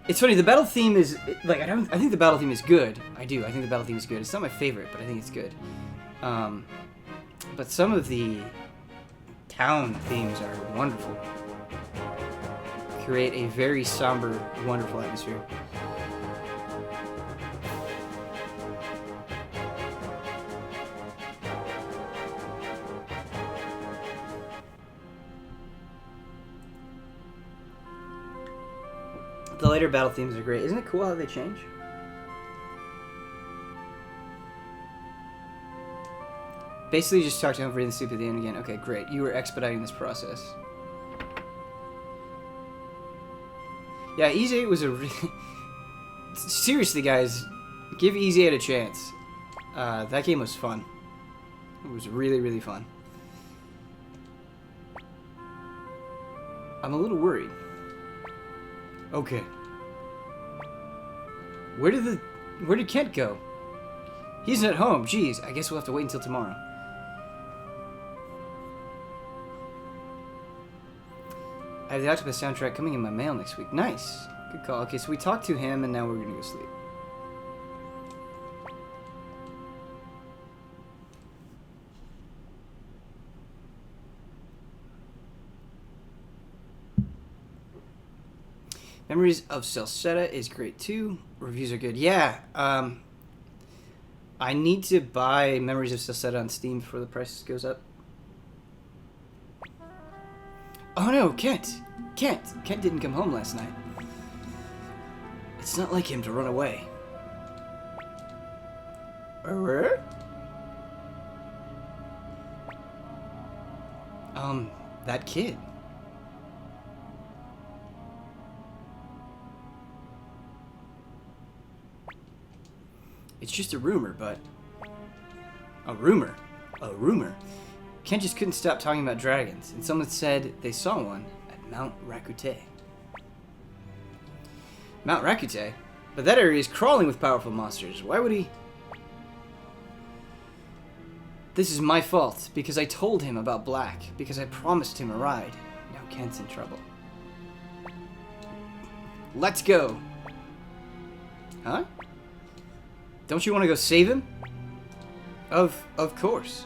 It's funny, the battle theme is, like, I think the battle theme is good. I do. I think the battle theme is good. It's not my favorite, but I think it's good. But some of the town themes are wonderful. create a very somber, wonderful atmosphere. The later battle themes are great. Isn't it cool how they change? Basically, just talk to Humphrey and sleep at the end again. Okay, great. You were expediting this process. Yeah, Easy 8 was a really... Seriously, guys, give Easy 8 a chance. That game was fun. It was really, really fun. I'm a little worried. Okay. Where did Kent go? He's not home. Jeez, I guess we'll have to wait until tomorrow. I have the Octopus soundtrack coming in my mail next week. Nice. Good call. Okay, so we talked to him, and now we're gonna go sleep. Memories of Celceta is great too. Reviews are good. Yeah, I need to buy Memories of Celceta on Steam before the price goes up. Oh no, Kent! Kent didn't come home last night. It's not like him to run away. That kid. It's just a rumor, but... A rumor? A rumor? Kent just couldn't stop talking about dragons, and someone said they saw one at Mount Rakute. Mount Rakute? But that area is crawling with powerful monsters. Why would he... This is my fault, because I told him about Black, because I promised him a ride. Now Kent's in trouble. Let's go! Huh? Don't you want to go save him? Of course.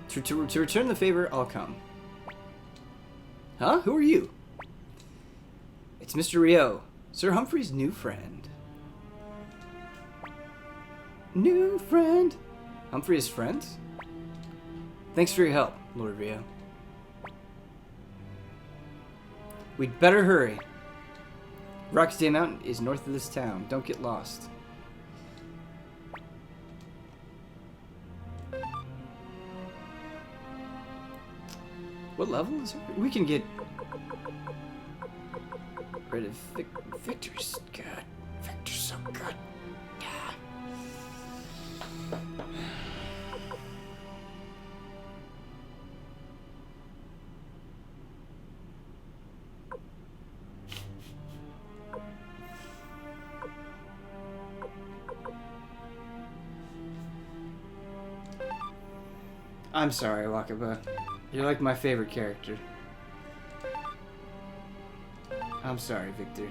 To return the favor, I'll come. Huh? Who are you? It's Mr. Rio, Sir Humphrey's new friend. New friend? Humphrey is friends? Thanks for your help, Lord Rio. We'd better hurry. Rockstay Mountain is north of this town. Don't get lost. What level is it? We can get rid of Victor's good. Victor's so good. Yeah. I'm sorry, Wakaba. You're like my favorite character. I'm sorry, Victor.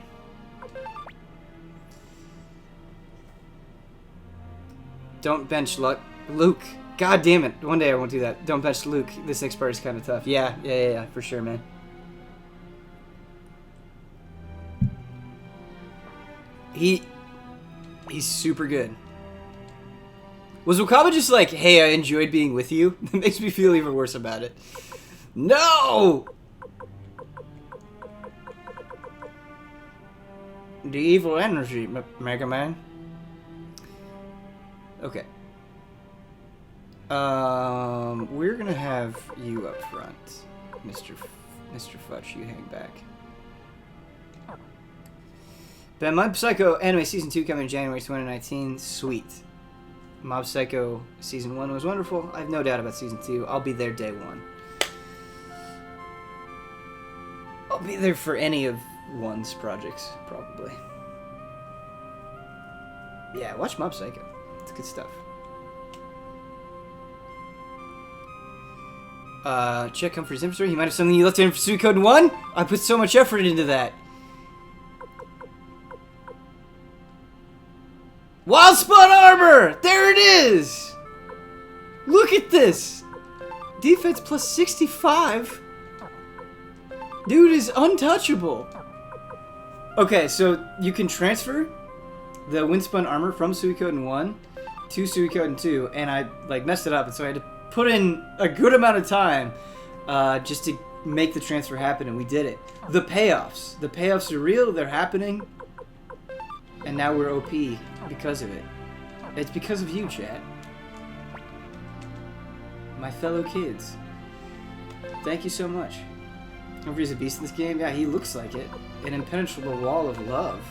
Don't bench Luke. God damn it. One day I won't do that. Don't bench Luke. This next part is kind of tough. Yeah, for sure, man. He's super good. Was Wakaba just like, hey, I enjoyed being with you? That makes me feel even worse about it. No! The evil energy, Mega Man. Okay. We're gonna have you up front, Mr. Fudge. You hang back. But Mob Psycho Anime Season 2 coming in January 2019. Sweet. Mob Psycho Season 1 was wonderful. I have no doubt about Season 2. I'll be there day one. I'll be there for any of one's projects, probably. Yeah, watch Mob Psycho. It's good stuff. Check Humphrey's inventory. He might have something you left in for Suikoden 1? I put so much effort into that. Wild Spot Armor! There it is! Look at this! Defense plus 65? Dude is untouchable. Okay, so you can transfer the Windspun armor from Suikoden 1 to Suikoden 2, and I like messed it up, and so I had to put in a good amount of time just to make the transfer happen, and we did it. The payoffs are real, they're happening, and now we're OP because of it. It's because of you, chat. My fellow kids. Thank you so much. Remember he's a beast in this game? Yeah, he looks like it. An impenetrable wall of love.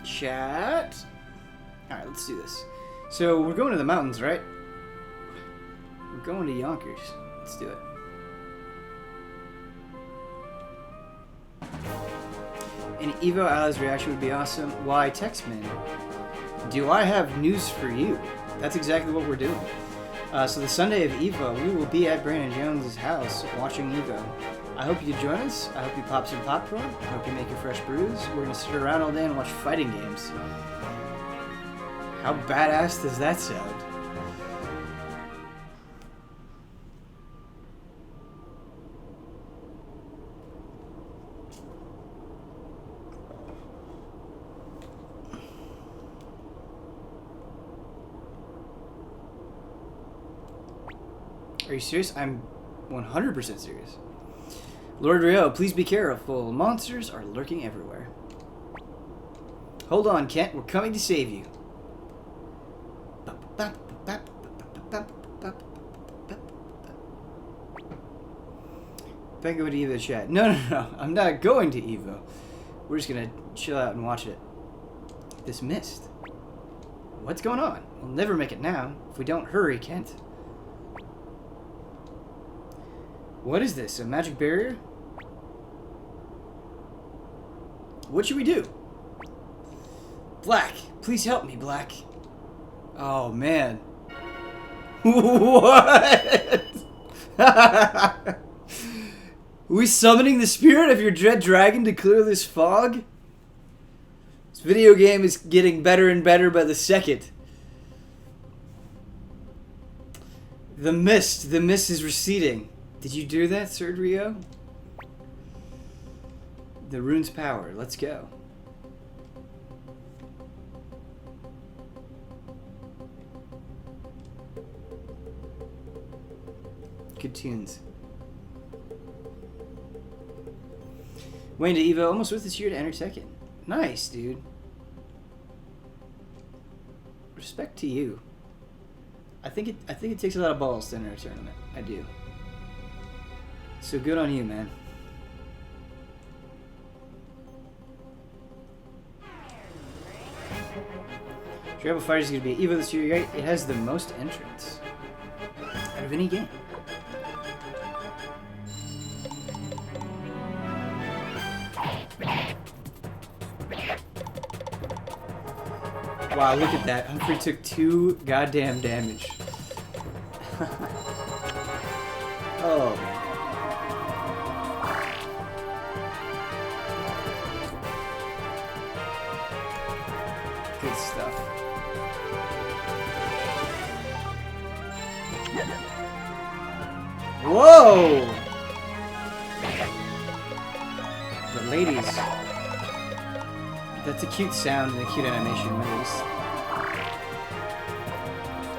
Chat. Alright, let's do this. So, we're going to the mountains, right? We're going to Yonkers. Let's do it. An Evo Allies reaction would be awesome. Why, Texman? Do I have news for you? That's exactly what we're doing. So the Sunday of Evo, we will be at Brandon Jones' house watching Evo. I hope you can join us. I hope you pop some popcorn. I hope you make your fresh brews. We're going to sit around all day and watch fighting games. How badass does that sound? Are you serious? I'm 100% serious. Lord Rio, please be careful. Monsters are lurking everywhere. Hold on, Kent. We're coming to save you. Back over to Evo chat. No. I'm not going to Evo. We're just going to chill out and watch it. This mist. What's going on? We'll never make it now if we don't hurry, Kent. What is this? A magic barrier? What should we do? Black, please help me, Black. Oh, man. What? We summoning the spirit of your dread dragon to clear this fog? This video game is getting better and better by the second. The mist is receding. Did you do that, Sir Rio? The rune's power. Let's go. Good tunes. Wayne to Evo, almost with this year to enter Tekken. Nice, dude. Respect to you. I think it takes a lot of balls to enter a tournament. I do. So good on you, man. Travel Fighters is going to be Evo this year, right? It has the most entrants out of any game. Wow, look at that. Humphrey took 2 goddamn damage. Oh, man. Good stuff. Whoa! But ladies, that's a cute sound and a cute animation. Ladies,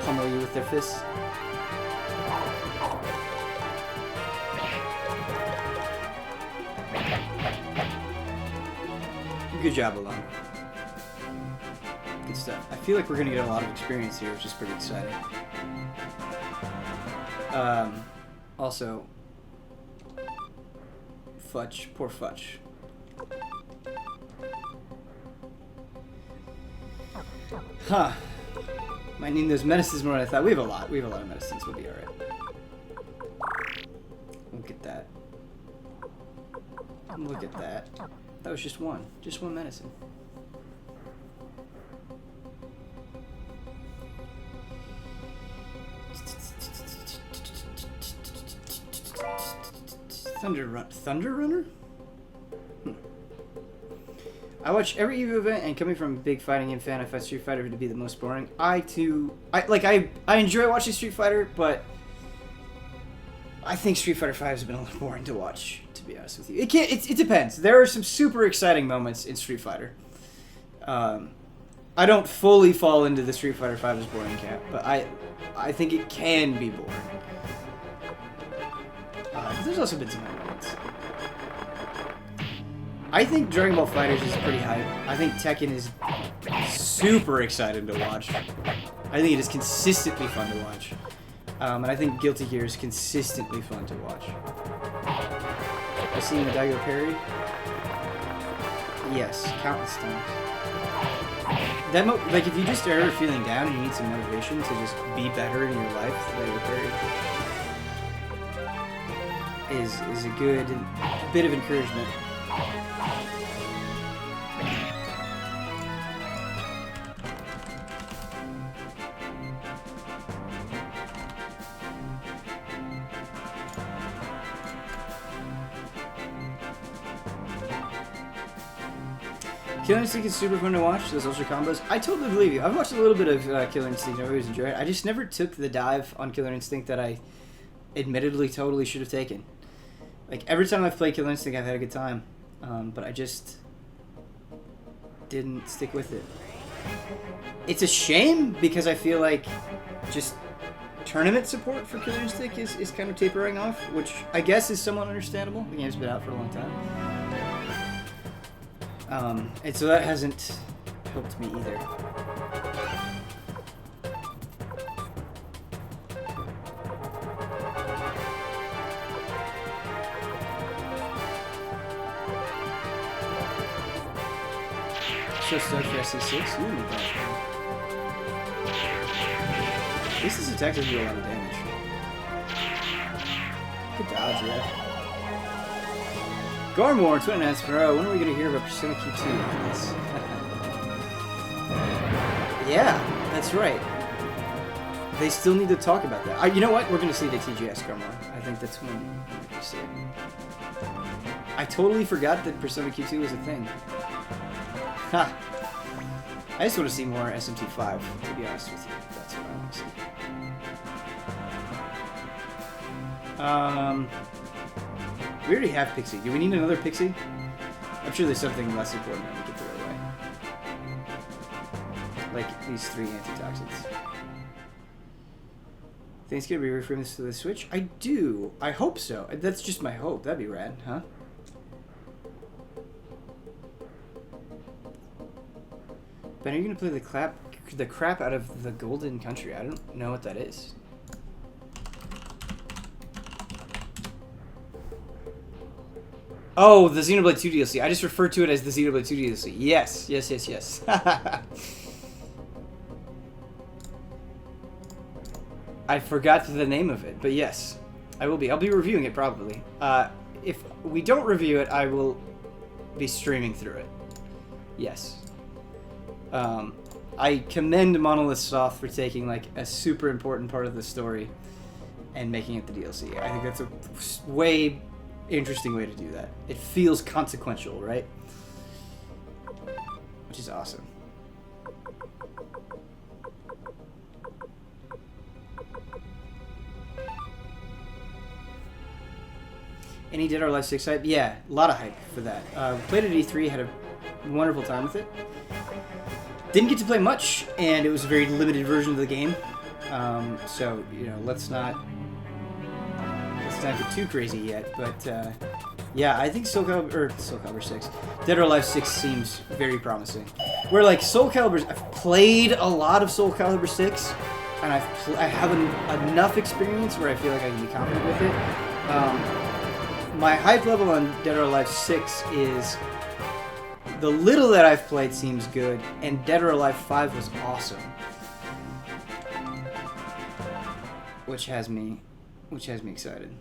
pummel you with their fists. Good job, Alon. Good stuff. I feel like we're gonna get a lot of experience here, which is pretty exciting. Also, Futch, poor Futch. Huh. Might need those medicines more than I thought. We have a lot of medicines. We'll be alright. Look at that. Look at that. That was just one medicine. Thunder Runner? I watch every EVO event, and coming from a big fighting game fan, I find Street Fighter to be the most boring. I enjoy watching Street Fighter, but I think Street Fighter V has been a little boring to watch, to be honest with you. It depends. There are some super exciting moments in Street Fighter. I don't fully fall into the Street Fighter V is boring camp, but I think it can be boring. But there's also been some other moments. I think Dragon Ball FighterZ is pretty hype. I think Tekken is super exciting to watch. I think it is consistently fun to watch. And I think Guilty Gear is consistently fun to watch. I've seen the Daigo parry. Yes, countless times. Like, if you just are ever feeling down and you need some motivation to just be better in your life, the Daigo parry is a good bit of encouragement. Killer Instinct is super fun to watch, those ultra combos. I totally believe you. I've watched a little bit of Killer Instinct, I always enjoy it. I just never took the dive on Killer Instinct that I admittedly totally should have taken. Like, every time I've played Killer Instinct, I've had a good time. But I just didn't stick with it. It's a shame, because I feel like just tournament support for Killer Instinct is kind of tapering off, which I guess is somewhat understandable. The game's been out for a long time. And so that hasn't helped me either. So stoked for SC6. Ooh, gosh. At least this attack does do a lot of damage. Good dodge, yeah. Garmore, 29 for when are we going to hear about Persona Q2 on this? Yeah, that's right. They still need to talk about that. You know what? We're going to see the TGS Garmore. I think that's when we're going to see it. I totally forgot that Persona Q2 was a thing. Ha! I just want to see more SMT5, to be honest with you. That's what I want to see. We already have Pixie. Do we need another Pixie? I'm sure there's something less important that we can throw away. Like these 3 antitoxins. Think it's gonna be reframed to the Switch? I do. I hope so. That's just my hope. That'd be rad, huh? Ben, are you gonna play the crap out of the Golden Country? I don't know what that is. Oh, the Xenoblade 2 DLC. I just referred to it as the Xenoblade 2 DLC. Yes, yes, yes, yes. I forgot the name of it, but yes, I will be. I'll be reviewing it probably. If we don't review it, I will be streaming through it. Yes. I commend Monolith Soft for taking like a super important part of the story and making it the DLC. I think that's a way interesting way to do that. It feels consequential, right? Which is awesome. Any Dead or Alive 6 hype? Yeah, a lot of hype for that. Played at E3, had a wonderful time with it. Didn't get to play much, and it was a very limited version of the game. So, you know, let's not get too crazy yet, but yeah, I think Soul Calibur 6, Dead or Alive 6 seems very promising. Where like Soul Calibur, I've played a lot of Soul Calibur 6, and I have enough experience where I feel like I can be confident with it. My hype level on Dead or Alive 6 is the little that I've played seems good, and Dead or Alive 5 was awesome, which has me excited.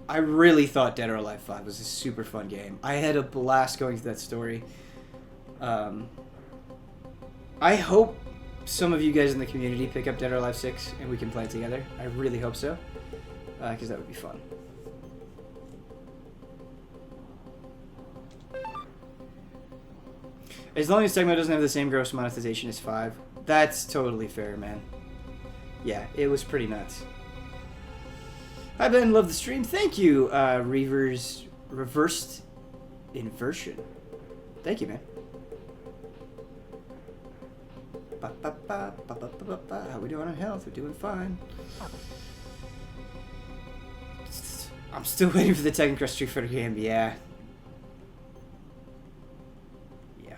I really thought Dead or Alive 5 was a super fun game. I had a blast going through that story. I hope some of you guys in the community pick up Dead or Alive 6 and we can play it together. I really hope so, because that would be fun. As long as Tecmo doesn't have the same gross monetization as 5. That's totally fair, man. Yeah, it was pretty nuts. Hi, Ben. Love the stream. Thank you, Reversed Inversion. Thank you, man. How we doing on health? We're doing fine. I'm still waiting for the Tekken Cross Street Fighter game. Yeah. Yeah.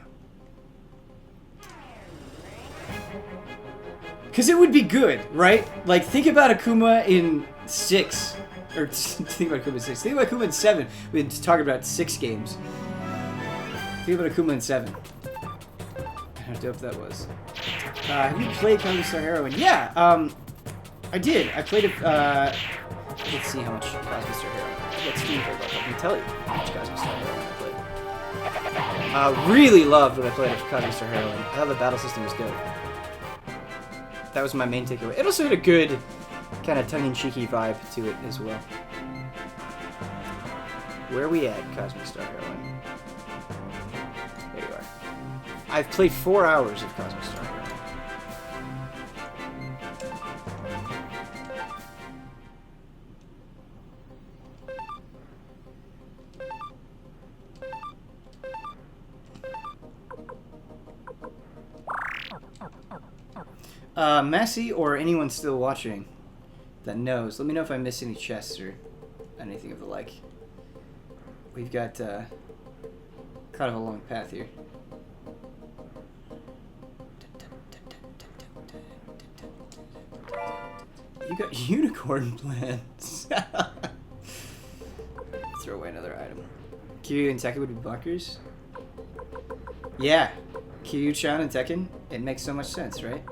Because it would be good, right? Like, think about Akuma in 6. Or, think about Akuma in 6. Think about Akuma in 7. We've been talking about 6 games. Think about Akuma in 7. How dope that was. Have you played Cosmic Star Heroine? Yeah, I did. I played it, let's see how much Cosmic Star Heroine. Let's see if I can tell you how much Cosmic Star Heroine I played. Really loved when I played Cosmic Star Heroine. I thought the battle system was dope. That was my main takeaway. It also had a good kind of tongue-in-cheeky vibe to it as well. Where are we at, Cosmic Star Heroine? There you are. I've played 4 hours of Cosmic Star Heroine. Massey or anyone still watching that knows, let me know if I miss any chests or anything of the like. We've got kind of a long path here. You got unicorn plans. Throw away another item. Kiryu and Tekken would be bunkers? Yeah. Kiryu-chan and Tekken? It makes so much sense, right?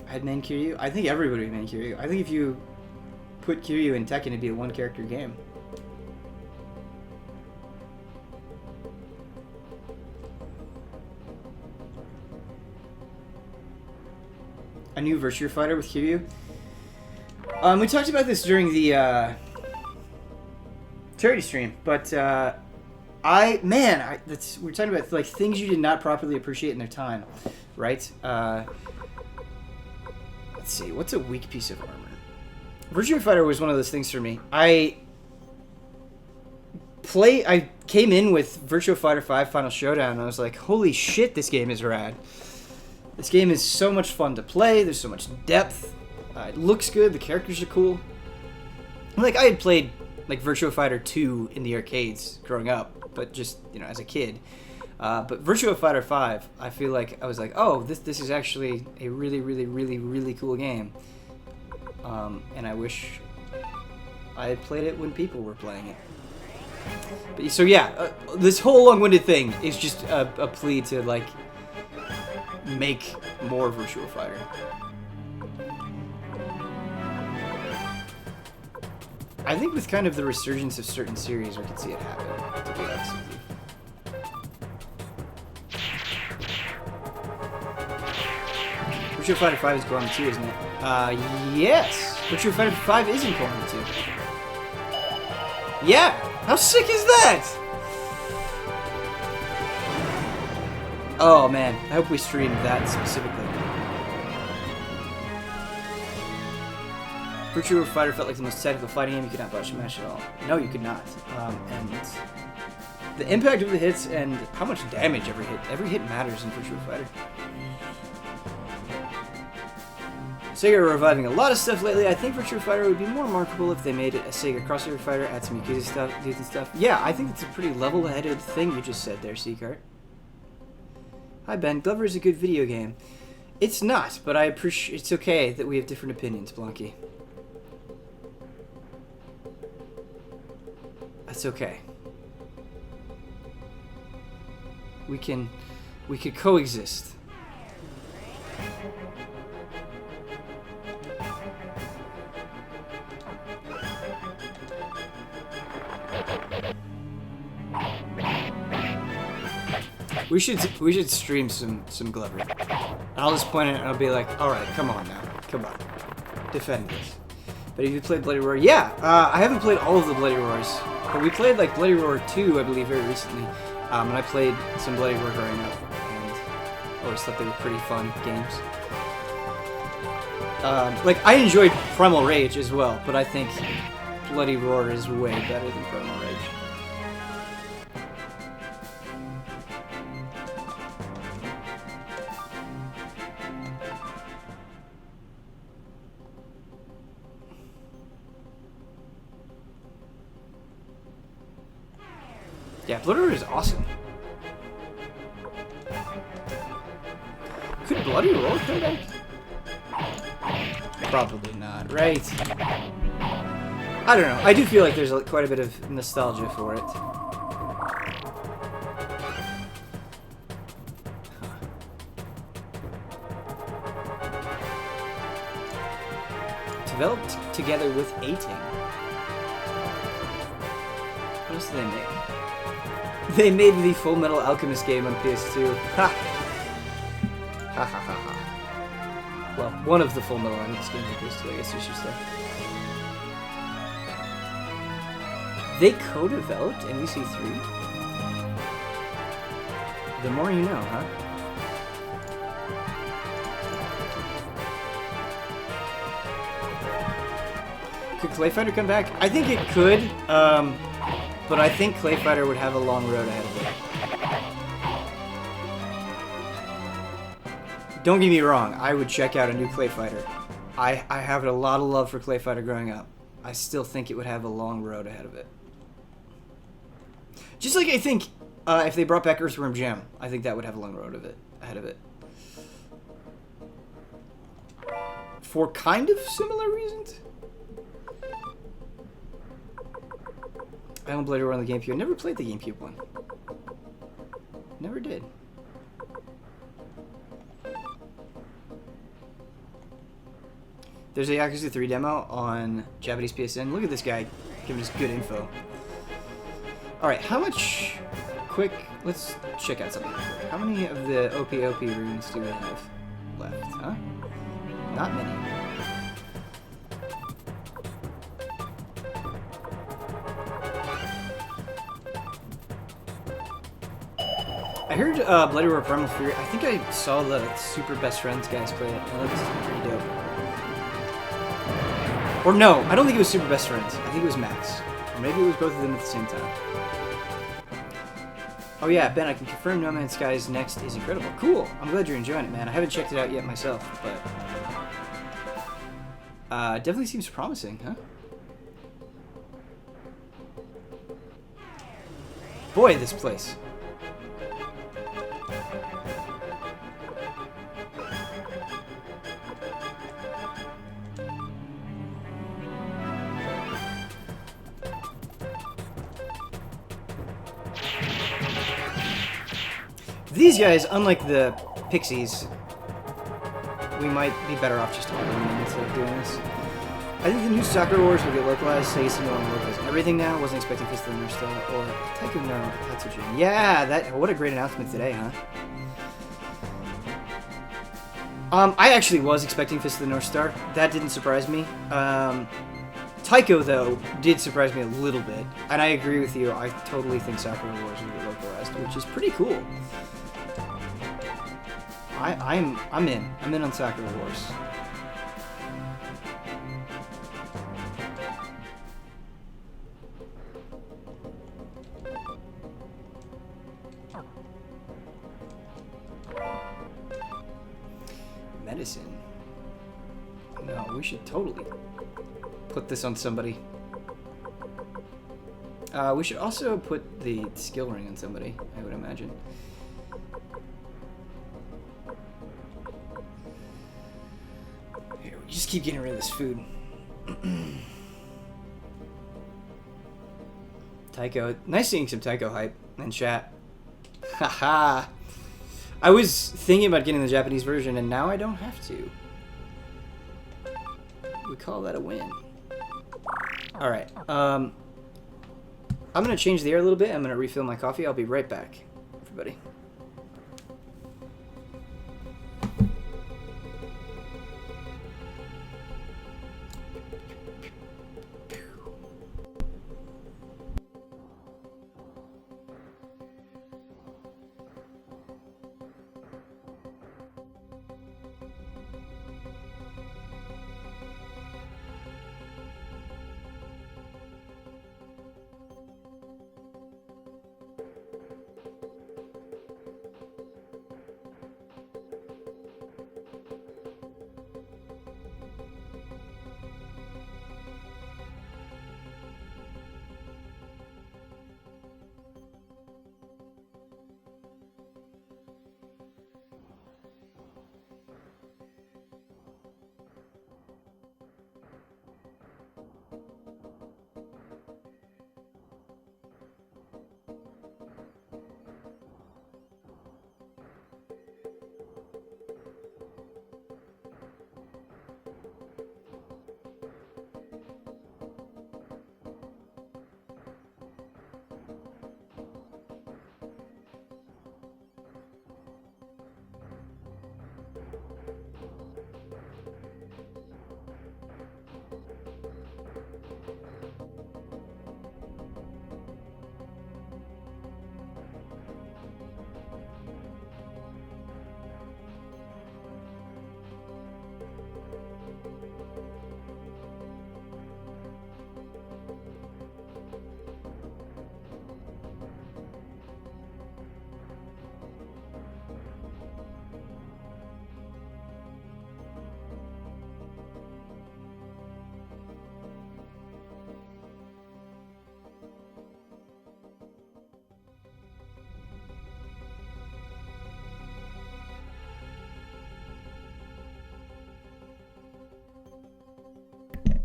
I'd main Kiryu? I think everybody would main Kiryu. I think if you put Kiryu in Tekken, it'd be a one-character game. A new Virtua Fighter with Kiryu? We talked about this during the charity stream, but we're talking about like things you did not properly appreciate in their time, right? Let's see, what's a weak piece of armor? Virtua Fighter was one of those things for me. I came in with Virtua Fighter 5 Final Showdown, and I was like, holy shit, this game is rad. This game is so much fun to play, there's so much depth, it looks good, the characters are cool. Like, I had played, like, Virtua Fighter 2 in the arcades growing up, but just, you know, as a kid. But Virtua Fighter 5, I feel like I was like, oh, this is actually a really, really, really, really cool game. And I wish I had played it when people were playing it. But, so yeah, this whole long-winded thing is just a plea to, like, make more Virtua Fighter. I think with kind of the resurgence of certain series, we could see it happen, to be honest with you. Virtua Fighter 5 is Gorman 2, isn't it? Yes! Virtua Fighter 5 is in Gorman 2. Yeah! How sick is that? Oh man, I hope we streamed that specifically. Virtua Fighter felt like the most technical fighting game. You could not botch a match at all. No, you could not. And the impact of the hits and how much damage every hit matters in Virtua Fighter. Sega are reviving a lot of stuff lately. I think Virtua Fighter would be more remarkable if they made it a Sega crossover fighter, add some Yakuza stuff. Yeah, I think it's a pretty level-headed thing you just said there, Seacart. Hi Ben, Glover is a good video game. It's not, but I appreciate. It's okay that we have different opinions, Blanky. That's okay. We could coexist. We should stream some Glover. I'll just point it and I'll be like, all right, come on now, come on, defend this. But have you played Bloody Roar? Yeah, I haven't played all of the Bloody Roars, but we played like Bloody Roar 2, I believe, very recently. And I played some Bloody Roar growing up, and I always thought they were pretty fun games. Like, I enjoyed Primal Rage as well, but I think Bloody Roar is way better than Primal Rage. Yeah, Bloody Roar is awesome. Could Bloody Roar come back? Probably not, right? I don't know. I do feel like there's quite a bit of nostalgia for it. Developed together with A-Ting. What else did they make? They made the Full Metal Alchemist game on PS2. Ha! Ha ha ha ha. Well, one of the Full Metal Alchemist games on PS2, I guess you should say. They co-developed MVC3? The more you know, huh? Could Clay Fighter come back? I think it could, but I think Clay Fighter would have a long road ahead of it. Don't get me wrong, I would check out a new Clay Fighter. I have a lot of love for Clay Fighter growing up. I still think it would have a long road ahead of it. Just like I think if they brought back Earthworm Jim, I think that would have a long road ahead of it. For kind of similar reasons. I own Bloody Roar on the GameCube. I never played the GameCube one. Never did. There's a Yakuza 3 demo on Japanese PSN. Look at this guy giving us good info. Alright, how much... Quick, let's check out something real quick. How many of the OPOP runes do we have left, huh? Not many. I heard Bloody Roar Primal Fury. I think I saw the Super Best Friends guys play it. That looks pretty dope. Or no, I don't think it was Super Best Friends. I think it was Max. Or maybe it was both of them at the same time. Oh yeah, Ben, I can confirm No Man's Sky's next is incredible. Cool. I'm glad you're enjoying it, man. I haven't checked it out yet myself, but... it definitely seems promising, huh? Boy, this place. These guys, unlike the Pixies, we might be better off just ordering them instead of doing this. I think the new Sakura Wars will get localized, so you see no one localized everything now. Wasn't expecting Fist of the North Star or Taiko no Tatsujin. Yeah, what a great announcement today, huh? I actually was expecting Fist of the North Star. That didn't surprise me. Taiko, though, did surprise me a little bit. And I agree with you. I totally think Sakura Wars will get localized, which is pretty cool. I'm in. I'm in on Sakura Wars. Medicine. No, we should totally put this on somebody. We should also put the skill ring on somebody, I would imagine. Here, we just keep getting rid of this food. Taiko. Nice seeing some Taiko hype in chat. Haha. I was thinking about getting the Japanese version, and now I don't have to. We call that a win. Alright. I'm going to change the air a little bit. I'm going to refill my coffee. I'll be right back, everybody.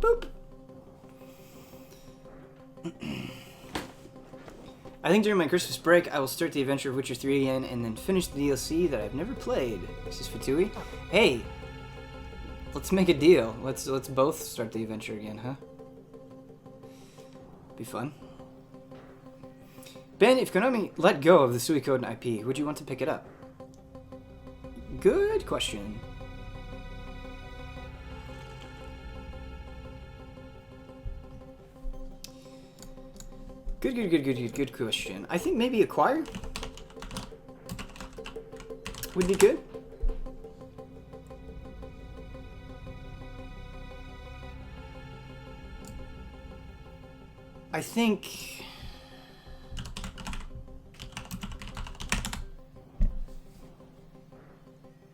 Boop. I think during my Christmas break, I will start the adventure of Witcher 3 again and then finish the DLC that I've never played. This is Fatui. Hey, let's make a deal. Let's both start the adventure again, huh? Be fun. Ben, if Konami let go of the Suikoden IP, would you want to pick it up? Good question. Good question. I think maybe acquire would be good. I think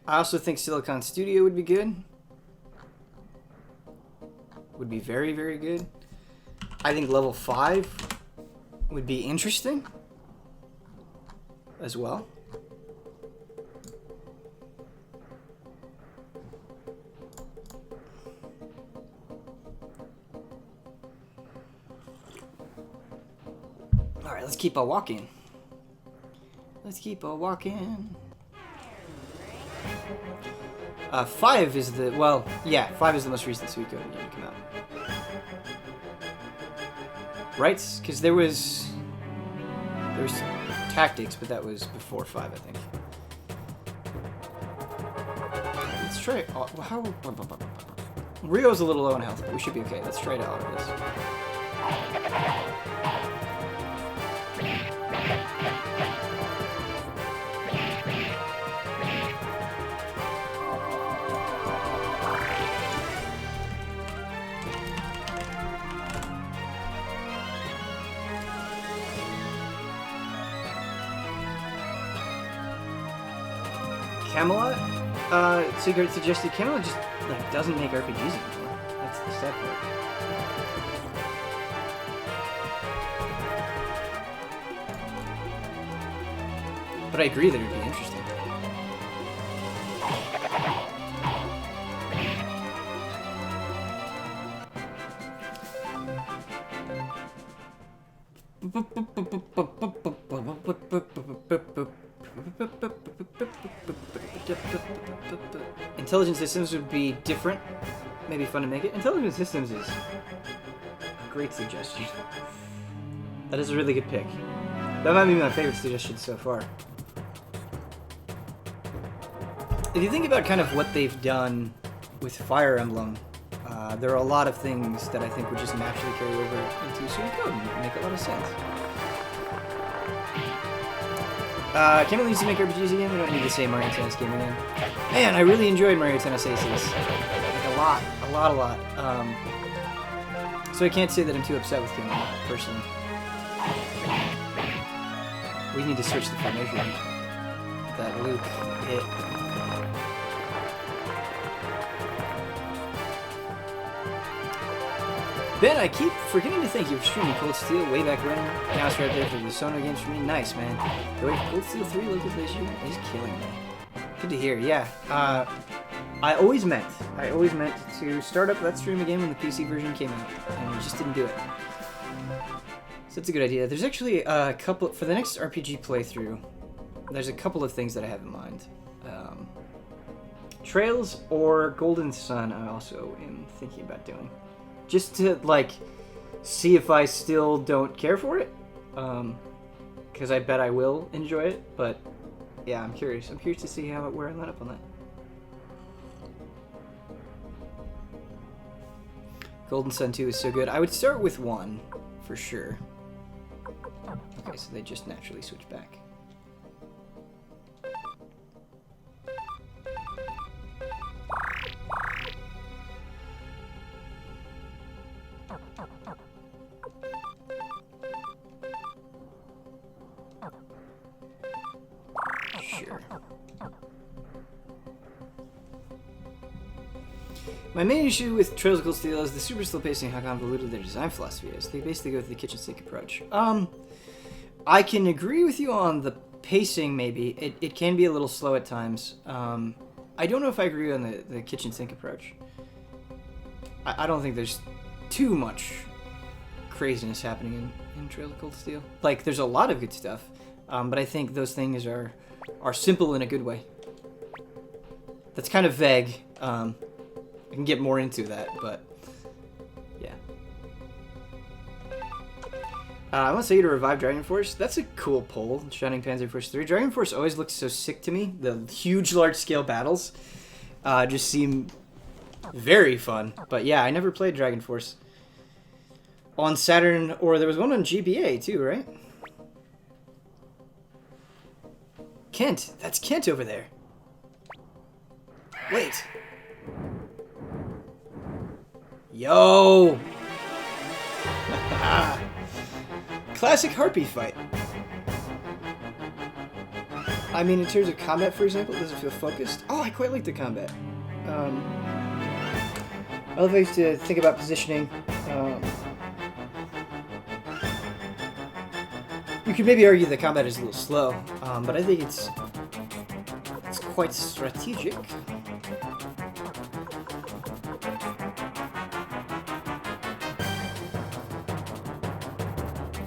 I also think Silicon Studio would be good. Would be very, very good. I think level 5 would be interesting as well. All right, let's keep on walking. Let's keep on walking. 5 is the, well, yeah, 5 is the most recent Suikoden game to come out. Right? Because there was Tactics, but that was before 5, I think. Let's try it. How? Rio's a little low on health, but we should be okay. Let's try to auto this. Camelot? Cigarette suggested Camelot just like doesn't make RPGs anymore. That's the sad part. But I agree that it would be interesting. Intelligent Systems would be different. Maybe fun to make it. Intelligent Systems is a great suggestion. That is a really good pick. That might be my favorite suggestion so far. If you think about kind of what they've done with Fire Emblem, there are a lot of things that I think would just naturally carry over into Suikoden and make a lot of sense. Camelot needs to make RPGs again. We don't need to say Mario Tennis game again. Man, I really enjoyed Mario Tennis Aces. Like a lot. So I can't say that I'm too upset with Camelot, personally. We need to switch the formation. That Luke hit. Ben, I keep forgetting to thank you for streaming Cold Steel way back when. Now it's right there for the Sono games for me. Nice, man. The way Cold Steel 3 localization is killing me. Good to hear. Yeah. I always meant to start up that stream again when the PC version came out, and I just didn't do it. So that's a good idea. There's actually a couple for the next RPG playthrough. There's a couple of things that I have in mind. Trails or Golden Sun I also am thinking about doing. Just to, like, see if I still don't care for it. Because I bet I will enjoy it, but yeah, I'm curious. I'm curious to see where I line up on that. Golden Sun 2 is so good. I would start with 1, for sure. Okay, so they just naturally switch back. Sure. My main issue with Trails of Cold Steel is the super slow pacing and how convoluted their design philosophy is. They basically go with the kitchen sink approach. I can agree with you on the pacing, maybe. It can be a little slow at times. I don't know if I agree on the kitchen sink approach. I don't think there's too much craziness happening in Trails of Cold Steel. Like, there's a lot of good stuff, but I think those things are simple in a good way. That's kind of vague. I can get more into that, but yeah. I want to say to revive Dragon Force. That's a cool pull, Shining Panzer Force 3. Dragon Force always looks so sick to me. The huge, large-scale battles just seem very fun. But yeah, I never played Dragon Force on Saturn, or there was one on GBA too, right? Kent. That's Kent over there. Wait. Yo! Classic Harpy fight. I mean, in terms of combat, for example, does it feel focused? Oh, I quite like the combat. I love how I used to think about positioning. You could maybe argue the combat is a little slow, but I think it's quite strategic.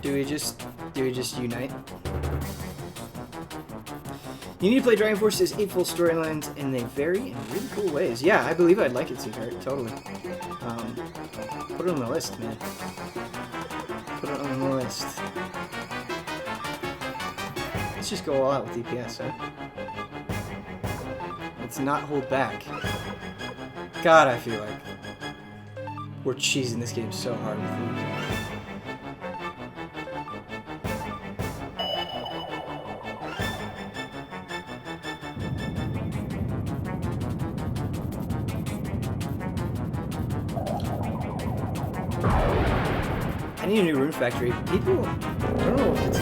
Do we just unite? You need to play Dragon Force's 8 full storylines, and they vary in really cool ways. Yeah, I believe I'd like it, Seacart. Totally. Put it on the list, man. Put it on the list. Let's just go all out with DPS, huh? Let's not hold back. God, I feel like we're cheesing this game so hard with Luke. I need a new Rune Factory. People, I don't know if it's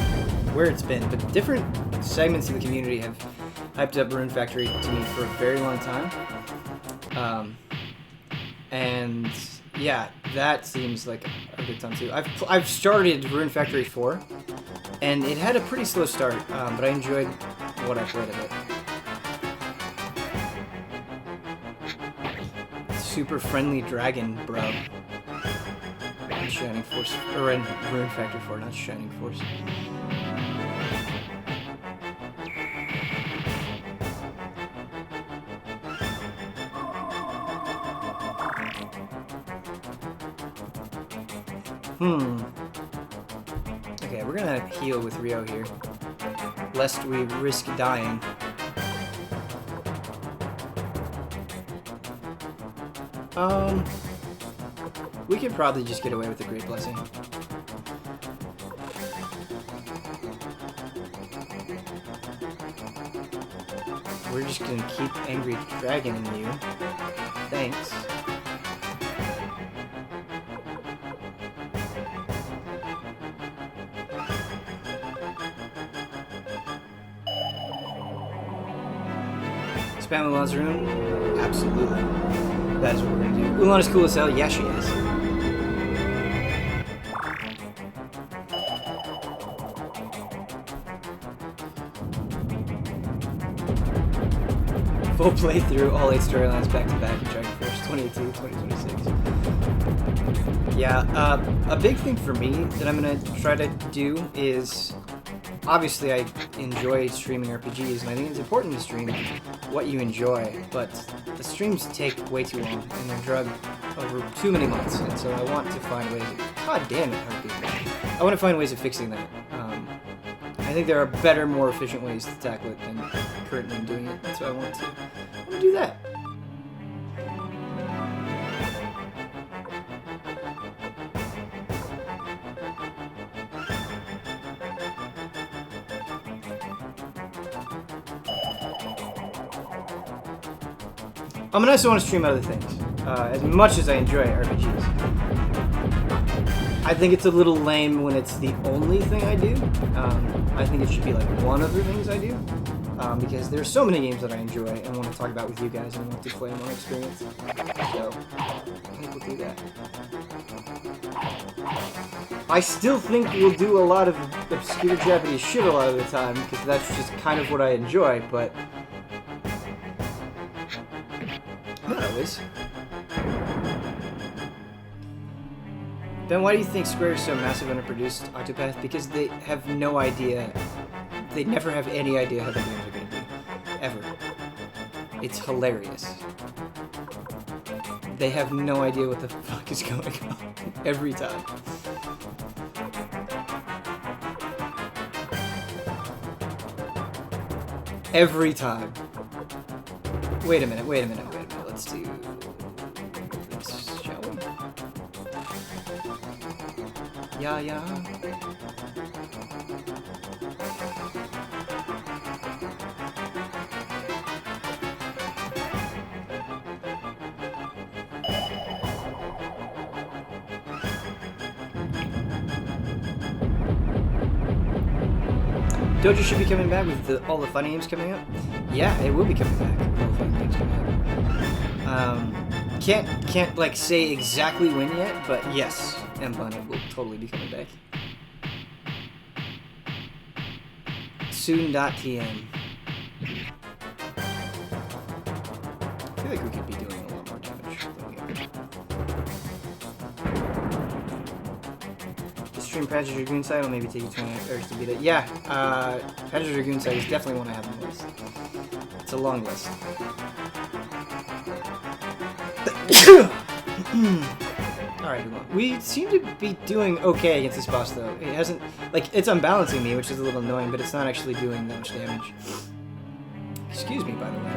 where it's been, but different segments of the community have hyped up Rune Factory to me for a very long time. And yeah, that seems like a good time too. I've started Rune Factory 4, and it had a pretty slow start, but I enjoyed what I played of it. Super friendly dragon, bro. Shining Force, or in Rune Factory 4, not Shining Force. Okay, we're gonna heal with Rio here, lest we risk dying. We could probably just get away with the Great Blessing. We're just gonna keep Angry Dragoning you. Thanks. Spam Ulan's rune? Absolutely. That is what we're gonna do. Ulan is cool as hell. Yeah, she is. Full playthrough, all 8 storylines back to back in Dragon Force 2018, 2026. Yeah, a big thing for me that I'm gonna try to do is obviously I enjoy streaming RPGs, and I think it's important to stream what you enjoy, but the streams take way too long, and they're drug over too many months, and so I want to find ways God damn it, I want to find ways of fixing that. I think there are better, more efficient ways to tackle it than currently doing it, and so I want to do that. And I also want to stream other things. As much as I enjoy RPGs, I think it's a little lame when it's the only thing I do. I think it should be like one of the things I do, because there's so many games that I enjoy and want to talk about with you guys and want to play my experience. So I think we'll do that. I still think we'll do a lot of obscure Japanese shit a lot of the time because that's just kind of what I enjoy, but not always. Ben, why do you think Square is so massive and underproduced Octopath? Because they have no idea. They never have any idea how the games are going to be. Ever. It's hilarious. They have no idea what the fuck is going on. Every time. Every time. Wait a minute. Let's do this, shall we? Yeah. Dojo should be coming back with all the funny games coming up. Yeah, it will be coming back with all the funny games coming up. Can't like say exactly when yet, but yes, M-Bun will totally be coming back. Soon.tm. I feel like we could be doing a lot more damage than we are. The stream Patches Dragoon side will maybe take you 20 hours to beat it. Yeah, Patches Dragoon side is definitely one I have on the list. It's a long list. Alright, we seem to be doing okay against this boss, though. It hasn't, like, it's unbalancing me, which is a little annoying, but it's not actually doing that much damage. Excuse me, by the way.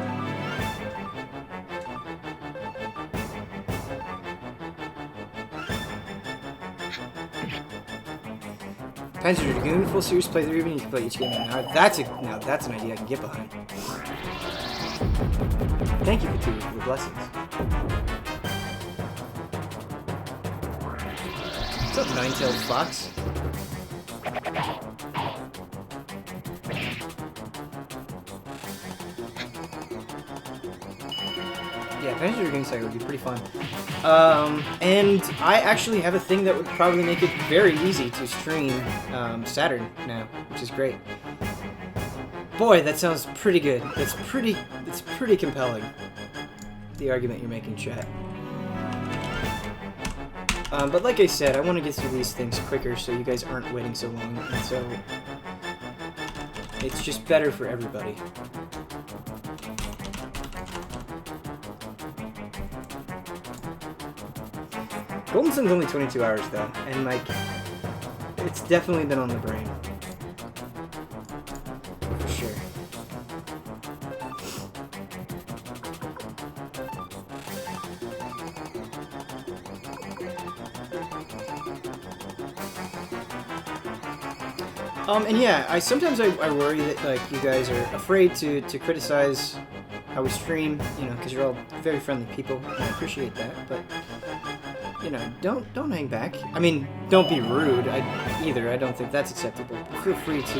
Panzer Dragoon, full series playthrough, even you can play each game now. That's an idea I can get behind. Thank you, Katu, for the blessings. What's up, Nine-Tailed Fox? Yeah, Panzer Dragoon Saga would be pretty fun. And I actually have a thing that would probably make it very easy to stream Saturn now, which is great. Boy, that sounds pretty good. It's pretty compelling, the argument you're making, chat. But like I said, I want to get through these things quicker so you guys aren't waiting so long, and so it's just better for everybody. Golden Sun's only 22 hours though, and like, it's definitely been on the brain. For sure. And yeah, sometimes I worry that like you guys are afraid to criticize how we stream, you know, because you're all very friendly people, and I appreciate that, but you know, don't hang back. I mean, don't be rude either. I don't think that's acceptable. Feel free to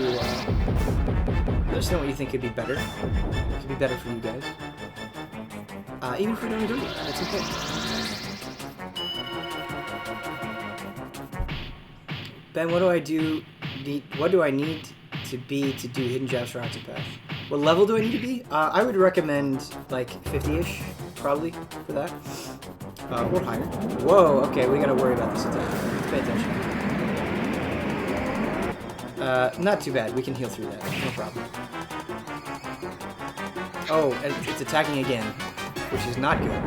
let us know what you think could be better. It could be better for you guys. Even if we don't agree, that's okay. Ben, what do I need to be to do hidden jabs for Octopath? What level do I need to be? I would recommend like 50-ish, probably, for that. Or higher. Whoa, okay, we gotta worry about this attack. Let's pay attention. Not too bad. We can heal through that. No problem. Oh, and it's attacking again, which is not good.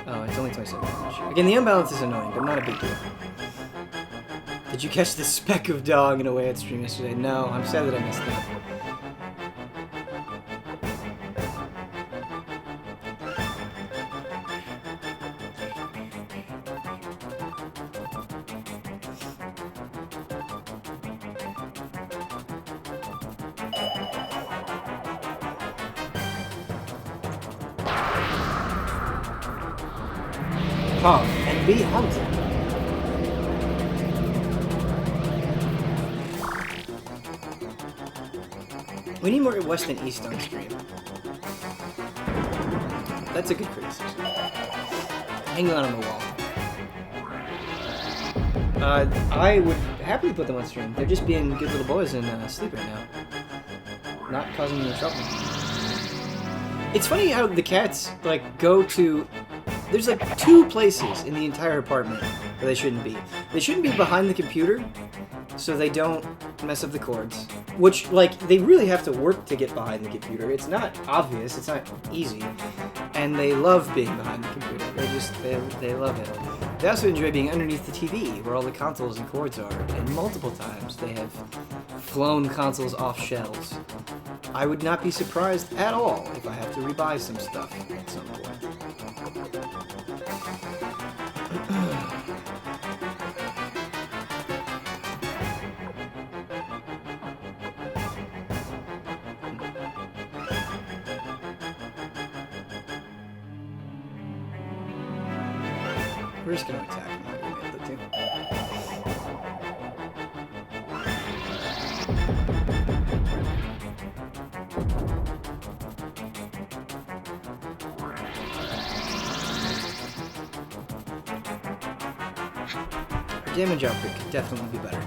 Oh, it's only 27 damage. Again, the imbalance is annoying, but not a big deal. Did you catch the speck of dog in a way at stream yesterday? No, I'm sad that I missed that. Come and be hunted. We need more west and east on screen. That's a good criticism. Hang on the wall. I would happily put them on stream. They're just being good little boys and asleep right now. Not causing any trouble. It's funny how the cats, like, go to... There's, like, 2 places in the entire apartment where they shouldn't be. They shouldn't be behind the computer, so they don't mess up the cords. Which, like, they really have to work to get behind the computer. It's not obvious. It's not easy. And they love being behind the computer. They love it. They also enjoy being underneath the TV, where all the consoles and cords are. And multiple times they have flown consoles off shelves. I would not be surprised at all if I have to rebuy some stuff at some point. We're just gonna attack him. I'm gonna be able to. Our damage output could definitely be better.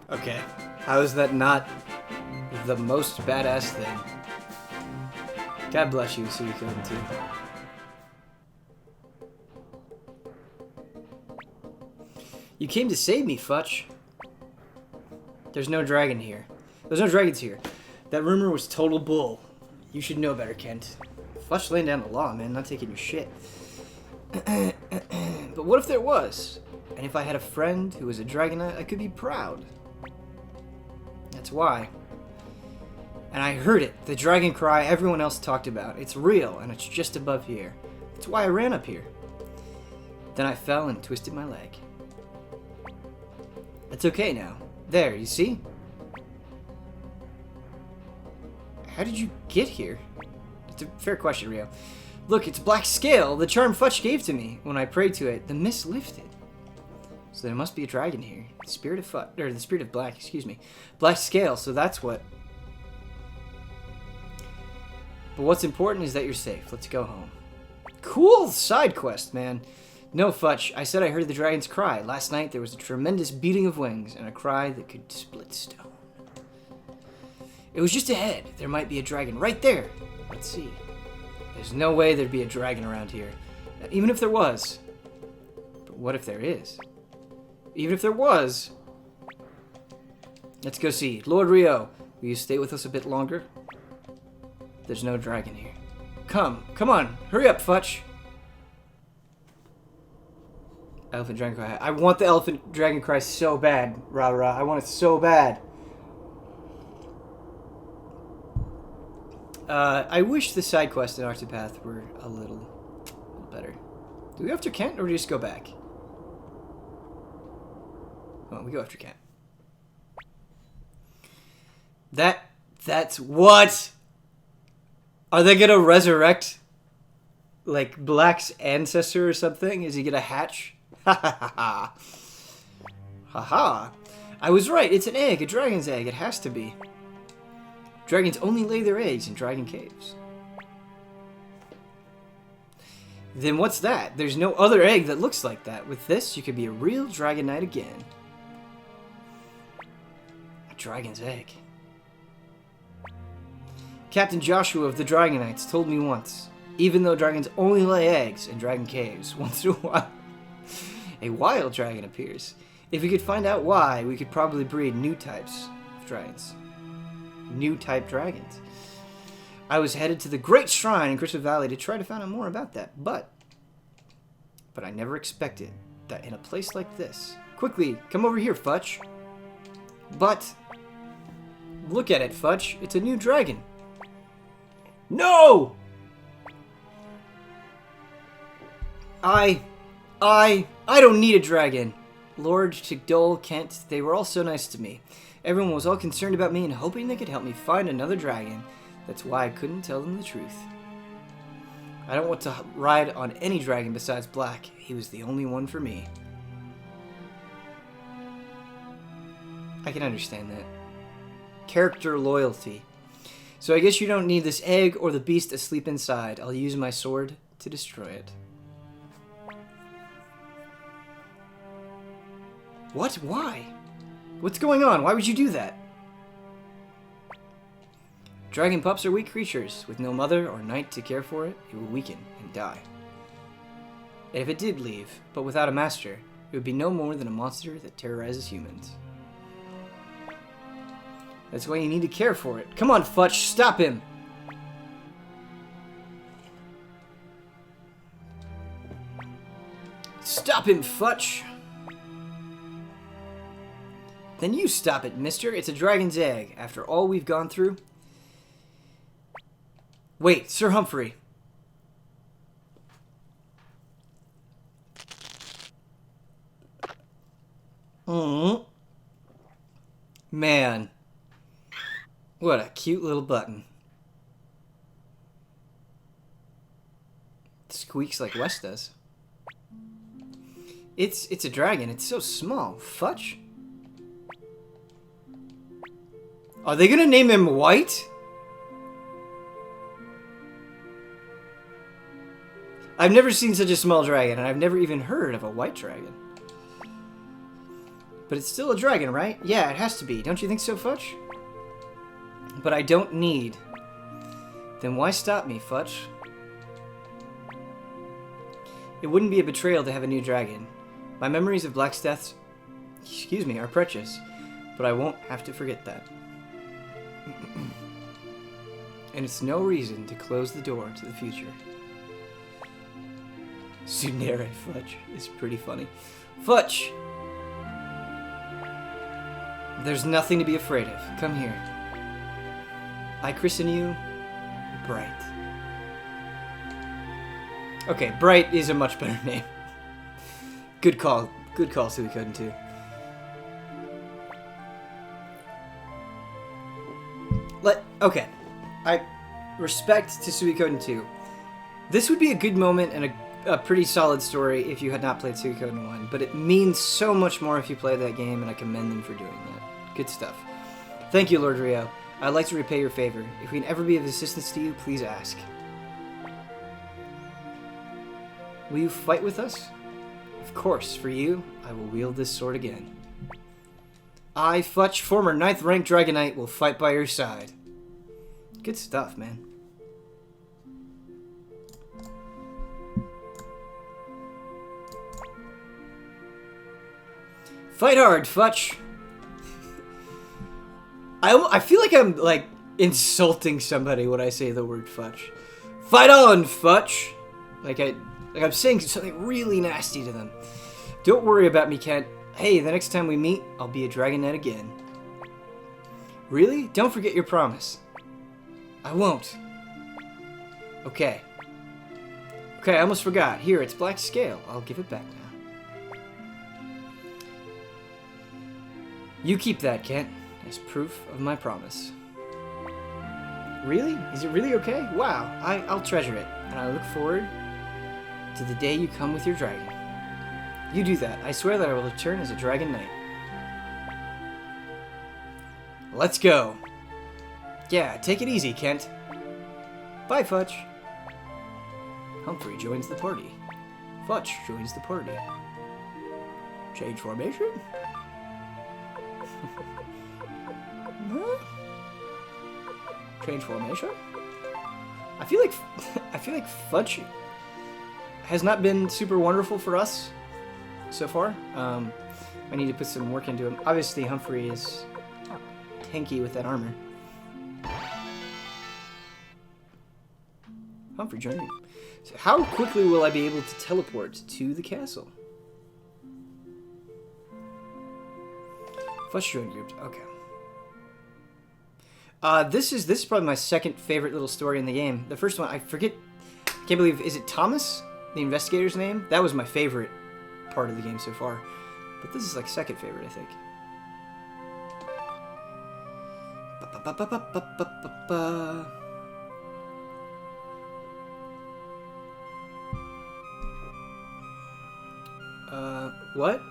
Okay. How is that not the most badass thing? God bless you, Suikoden II. You came to save me, Futch. There's no dragon here. There's no dragons here. That rumor was total bull. You should know better, Kent. Futch laying down the law, man, not taking your shit. But what if there was? And if I had a friend who was a dragonite, I could be proud. That's why. And I heard it, the dragon cry everyone else talked about. It's real, and it's just above here. That's why I ran up here. Then I fell and twisted my leg. It's okay now. There, you see? How did you get here? It's a fair question, Rio. Look, it's black scale, the charm Futch gave to me. When I prayed to it, the mist lifted. So there must be a dragon here. The spirit of Futch, or the spirit of black, excuse me. Black scale, so that's what. But what's important is that you're safe. Let's go home. Cool side quest, man. No, Futch, I said I heard the dragon's cry. Last night there was a tremendous beating of wings and a cry that could split stone. It was just ahead. There might be a dragon right there. Let's see. There's no way there'd be a dragon around here. Even if there was. But what if there is? Even if there was. Let's go see. Lord Rio, will you stay with us a bit longer? There's no dragon here. Come on, hurry up, Futch. Elephant Dragon Cry. I want the Elephant Dragon Cry so bad, rah rah. I want it so bad. I wish the side quest in Octopath were a little better. Do we go after Kent or do we just go back? Oh, we go after Kent. That's what? Are they gonna resurrect, like, Black's ancestor or something? Is he gonna hatch? Ha ha ha ha. Ha ha. I was right, it's an egg, a dragon's egg, it has to be. Dragons only lay their eggs in dragon caves. Then what's that? There's no other egg that looks like that. With this, you could be a real dragon knight again. A dragon's egg. Captain Joshua of the Dragon Knights told me once, Even though dragons only lay eggs in dragon caves, once in a while, a wild dragon appears. If we could find out why, we could probably breed new types of dragons. New type dragons. I was headed to the Great Shrine in Crystal Valley to try to find out more about that, but I never expected that in a place like this. Quickly, come over here, Futch. But look at it, Futch. It's a new dragon. No! I don't need a dragon. Lord Chigdol, Kent, they were all so nice to me. Everyone was all concerned about me and hoping they could help me find another dragon. That's why I couldn't tell them the truth. I don't want to ride on any dragon besides Black. He was the only one for me. I can understand that. Character loyalty. So I guess you don't need this egg or the beast asleep inside. I'll use my sword to destroy it. What? Why? What's going on? Why would you do that? Dragon pups are weak creatures. With no mother or knight to care for it, it will weaken and die. And if it did leave, but without a master, it would be no more than a monster that terrorizes humans. That's why you need to care for it. Come on, Futch, stop him! Stop him, Futch! Then you stop it, mister. It's a dragon's egg. After all we've gone through... Wait, Sir Humphrey. Man. What a cute little button. It squeaks like Wes does. It's a dragon. It's so small. Futch? Are they gonna name him White? I've never seen such a small dragon, and I've never even heard of a white dragon. But it's still a dragon, right? Yeah, it has to be. Don't you think so, Futch? But I don't need. Then why stop me, Futch? It wouldn't be a betrayal to have a new dragon. My memories of Blacksteth's, are precious, but I won't have to forget that. And it's no reason to close the door to the future. Tsunere Futch is pretty funny. Futch! There's nothing to be afraid of. Come here. I christen you Bright. Okay, Bright is a much better name. Good call. Good call, Suikoden II. Okay. I respect to Suikoden II. This would be a good moment and a pretty solid story if you had not played Suikoden 1, but it means so much more if you play that game, and I commend them for doing that. Good stuff. Thank you, Lord Rio. I'd like to repay your favor. If we can ever be of assistance to you, please ask. Will you fight with us? Of course, for you, I will wield this sword again. I, Futch, former 9th rank Dragonite, will fight by your side. Good stuff, man. Fight hard, Futch. I feel like I'm like insulting somebody when I say the word Futch. Fight on, Futch. Like I'm saying something really nasty to them. Don't worry about me, Kent. Hey, the next time we meet, I'll be a Dragonite again. Really? Don't forget your promise. I won't. Okay. Okay, I almost forgot. Here, it's black scale. I'll give it back now. You keep that, Kent, as proof of my promise. Really? Is it really okay? Wow, I'll treasure it, and I look forward to the day you come with your dragon. You do that. I swear that I will return as a Dragon Knight. Let's go. Yeah, take it easy, Kent. Bye, Futch. Humphrey joins the party. Futch joins the party. Change formation? Huh? Change formation? I feel like I feel like Fudge has not been super wonderful for us so far. I need to put some work into him. Obviously, Humphrey is tanky with that armor. Humphrey, join me. So how quickly will I be able to teleport to the castle? Fudge joined group. Okay. This is probably my second favorite little story in the game. The first one, I forget. I can't believe. Is it Thomas, the investigator's name? That was my favorite part of the game so far. But this is like second favorite, I think. What?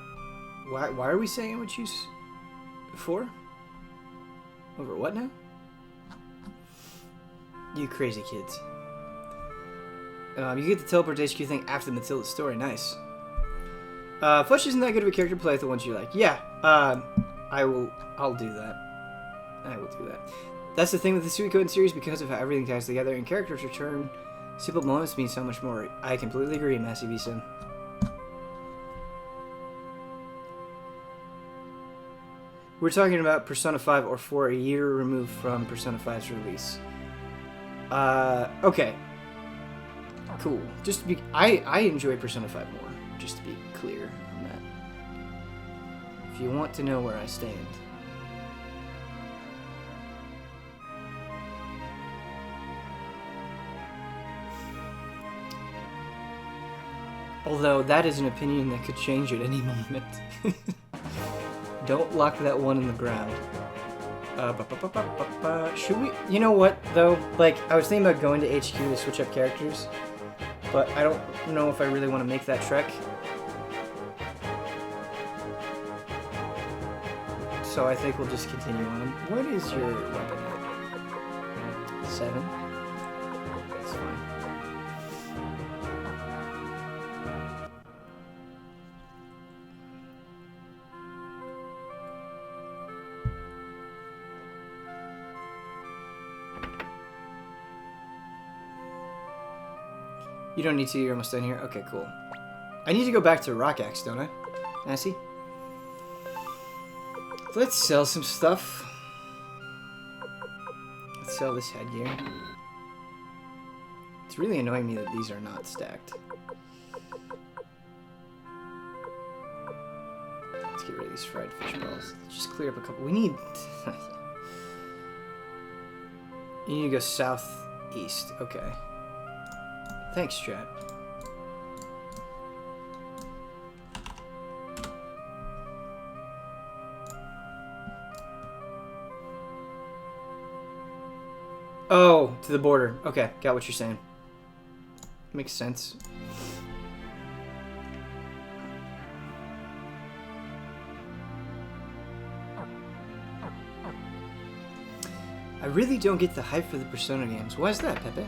Why are we saying I would choose 4? Over what now? You crazy kids. You get the teleport HQ thing after Matilda's story. Nice. Fudge isn't that good of a character. Play with the ones you like. Yeah. I'll do that. I will do that. That's the thing with the Suikoden series, because of how everything ties together and characters return. Simple moments mean so much more. I completely agree, Massey Sim. We're talking about Persona 5 or 4 a year removed from Persona 5's release. Okay. Cool. Just to be... I enjoy Persona 5 more, just to be clear on that. If you want to know where I stand. Although, that is an opinion that could change at any moment. Don't lock that one in the ground. Should we... You know what, though? Like, I was thinking about going to HQ to switch up characters, but I don't know if I really want to make that trek. So I think we'll just continue on. What is your weapon at? 7? That's fine. You don't need to, you're almost done here? Okay, cool. I need to go back to Rock Axe, don't I? Nancy? Let's sell some stuff. Let's sell this headgear. It's really annoying me that these are not stacked. Let's get rid of these fried fish balls. Let's just clear up a couple. We need... You need to go southeast. Okay. Thanks, chat. Oh, to the border. Okay, got what you're saying. Makes sense. I really don't get the hype for the Persona games. Why is that, Pepe?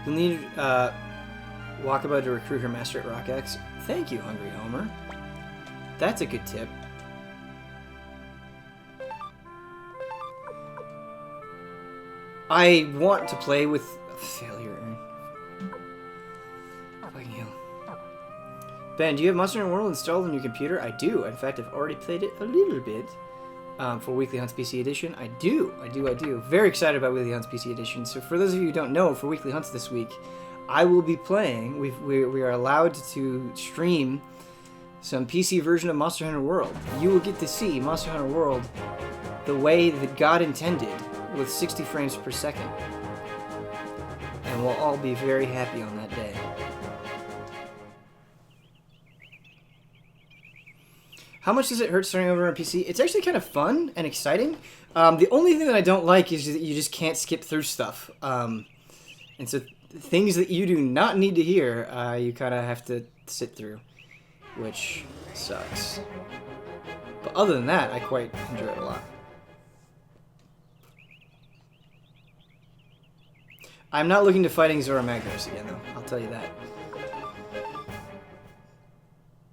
You'll need Wakaba to recruit her master at Rock Axe. Thank you, Hungry Homer. That's a good tip. I want to play with failure. Fucking hell. Ben, do you have Monster Hunter World installed on your computer? I do. In fact, I've already played it a little bit. For Weekly Hunts PC Edition. I do. Very excited about Weekly Hunts PC Edition. So for those of you who don't know, for Weekly Hunts this week, I will be playing, we are allowed to stream some PC version of Monster Hunter World. You will get to see Monster Hunter World the way that God intended, with 60 frames per second. And we'll all be very happy on that day. How much does it hurt starting over on PC? It's actually kind of fun and exciting. The only thing that I don't like is that you just can't skip through stuff. And so things that you do not need to hear, you kind of have to sit through, which sucks. But other than that, I quite enjoy it a lot. I'm not looking to fighting Zora Magdaros again, though. I'll tell you that.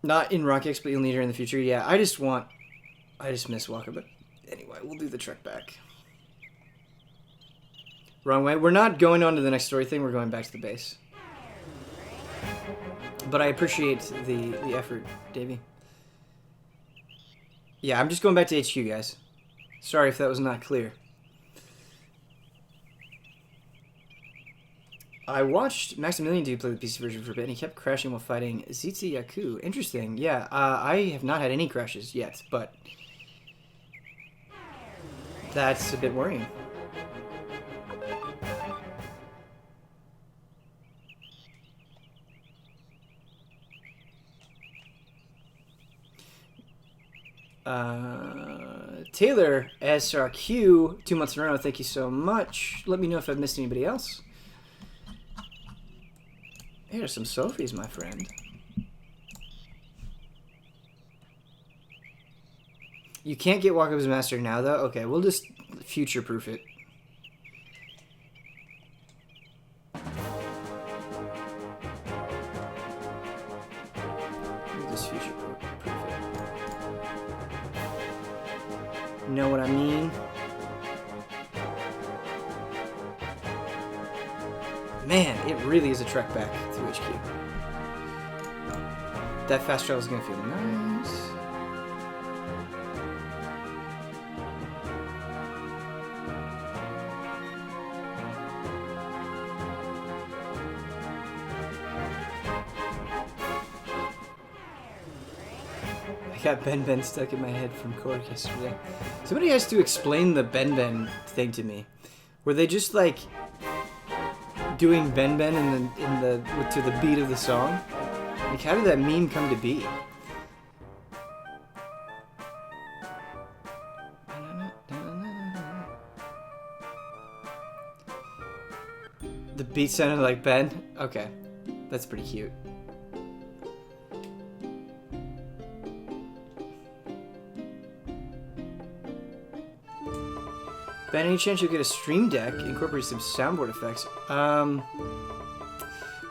Not in Rock X, but you'll need her in the future. Yeah, I just miss Waka, but anyway, we'll do the trek back. Wrong way. We're not going on to the next story thing. We're going back to the base. But I appreciate the effort, Davey. Yeah, I'm just going back to HQ, guys. Sorry if that was not clear. I watched Maximilian Dude play the PC version for a bit, and he kept crashing while fighting Zitsu Yaku. Interesting. Yeah, I have not had any crashes yet, but that's a bit worrying. Taylor SRQ, 2 months in a row. Thank you so much. Let me know if I've missed anybody else. Here's some Sophies, my friend. You can't get Walk-Up's Master now, though? Okay, we'll just future-proof it. We'll just future-proof it. Know what I mean? Man, it really is a trek back to HQ. That fast travel is going to feel nice. I got Ben Ben stuck in my head from Korg yesterday. Somebody has to explain the Ben Ben thing to me. Were they just like doing Ben Ben to the beat of the song? Like, how did that meme come to be? The beat sounded like Ben? Okay. That's pretty cute. Ben, any chance you'll get a Stream Deck, incorporate some soundboard effects?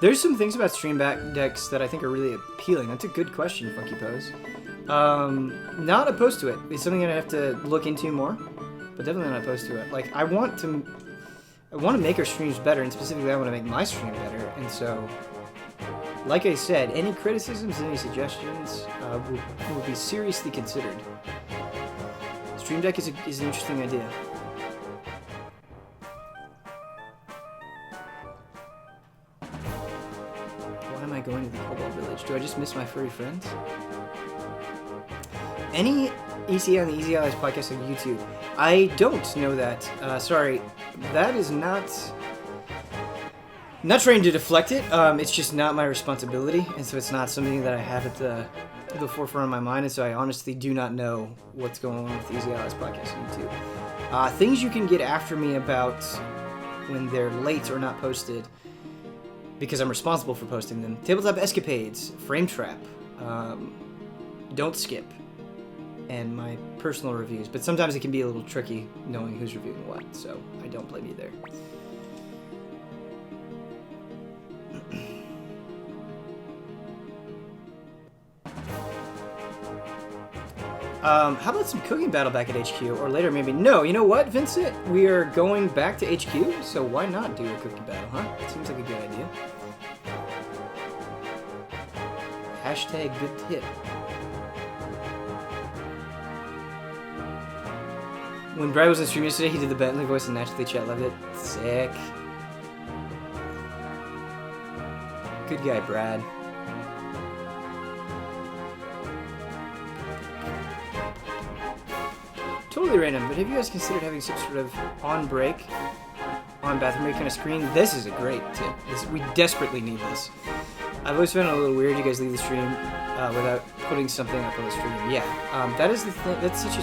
There's some things about Stream Decks that I think are really appealing. That's a good question, Funky Pose. Not opposed to it. It's something that I have to look into more, but definitely not opposed to it. Like, I want to make our streams better, and specifically I want to make my stream better, and so, like I said, any criticisms, any suggestions will be seriously considered. Stream Deck is an interesting idea. Going to the Cobalt Village. Do I just miss my furry friends? Any EC on the Easy Allies podcast on YouTube? I don't know that. Sorry, that is not trying to deflect it. It's just not my responsibility, and so it's not something that I have at the forefront of my mind, and so I honestly do not know what's going on with the Easy Allies podcast on YouTube. Things you can get after me about when they're late or not posted, because I'm responsible for posting them. Tabletop Escapades, Frame Trap, Don't Skip, and my personal reviews. But sometimes it can be a little tricky knowing who's reviewing what, so I don't blame you there. How about some cooking battle back at HQ, or later maybe? No, you know what, Vincent? We are going back to HQ, so why not do a cooking battle, huh? Seems like a good idea. Hashtag good tip. When Brad was in stream yesterday, he did the Bentley voice and naturally chat loved it. Sick. Good guy, Brad. Totally random, but have you guys considered having some sort of on bathroom break kind of screen? This is a great tip. We desperately need this. I've always found it a little weird you guys leave the stream without putting something up on the stream. Yeah, that is the thing. That's such a...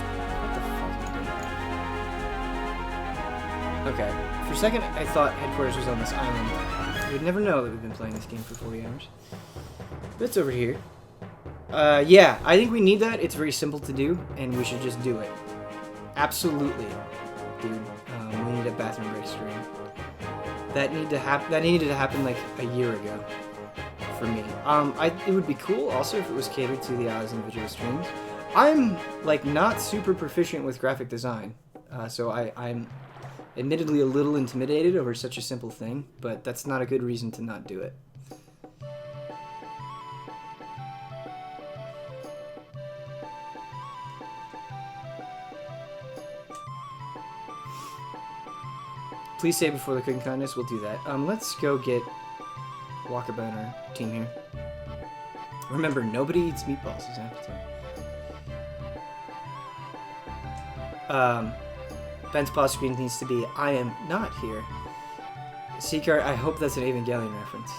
What the fuck? Okay. For a second, I thought headquarters was on this island. You'd never know that we've been playing this game for 40 hours. But it's over here. Yeah, I think we need that. It's very simple to do, and we should just do it. Absolutely, dude. We need a bathroom break stream. That needed to happen like a year ago for me. It would be cool also if it was catered to the Oz individual streams. I'm like not super proficient with graphic design, so I'm admittedly a little intimidated over such a simple thing, but that's not a good reason to not do it. Please say before the cooking contest, we'll do that. Let's go get Wakaba in our team here. Remember, nobody eats meatballs, as I have to tell. Ben's pause screen needs to be, I am not here. Seeker, I hope that's an Evangelion reference,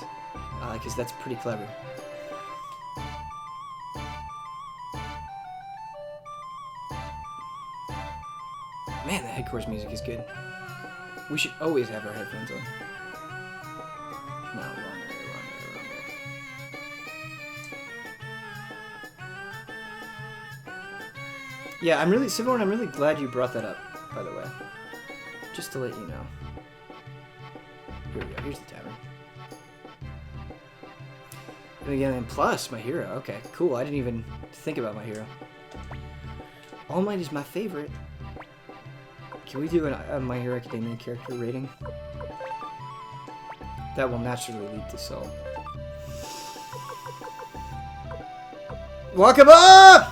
because that's pretty clever. Man, the headquarters music is good. We should always have our headphones on. No, wrong area. Yeah, I'm really, Civilorn, I'm really glad you brought that up, by the way. Just to let you know. Here we go, here's the tavern. And again, plus my hero. Okay, cool, I didn't even think about my hero. All Might is my favorite. Can we do a My Hero Academia character rating? That will naturally lead to Soul. Wakaba!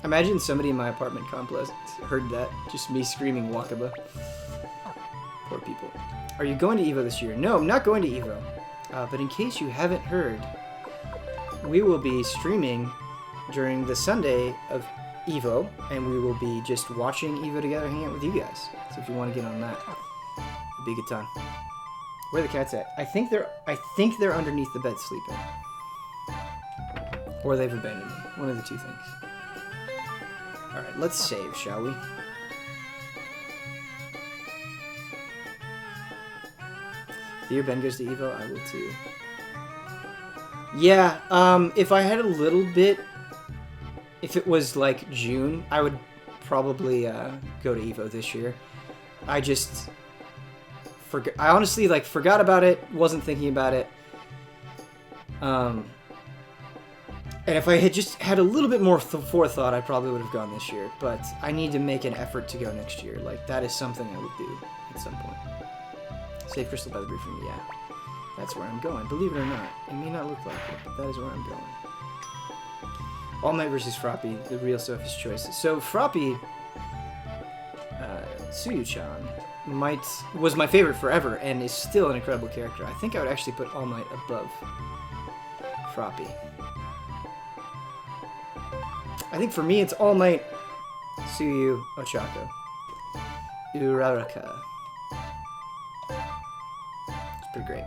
Imagine somebody in my apartment complex heard that. Just me screaming Wakaba. Poor people. Are you going to EVO this year? No, I'm not going to EVO. But in case you haven't heard, we will be streaming during the Sunday of EVO, and we will be just watching EVO together, hanging out with you guys. So if you want to get on that, it'll be a good time. Where are the cats at? I think they're underneath the bed sleeping, or they've abandoned me. One of the two things. All right, let's save, shall we? The year Ben goes to EVO, I will too. Yeah, if I had a little bit. If it was like June, I would probably go to EVO this year. I just I honestly like forgot about it, wasn't thinking about it. And if I had just had a little bit more forethought, I probably would have gone this year. But I need to make an effort to go next year. Like that is something I would do at some point. Save Crystal by the briefing, yeah. That's where I'm going. Believe it or not, it may not look like it, but that is where I'm going. All Might versus Froppy, the real Sophie's choice. So Froppy, Suyu-chan, was my favorite forever and is still an incredible character. I think I would actually put All Might above Froppy. I think for me it's All Might, Suyu, Ochako, Uraraka. It's pretty great.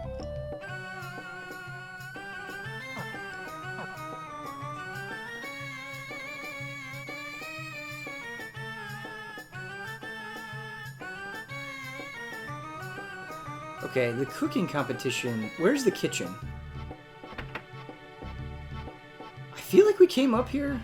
Okay, the cooking competition. Where's the kitchen? I feel like we came up here.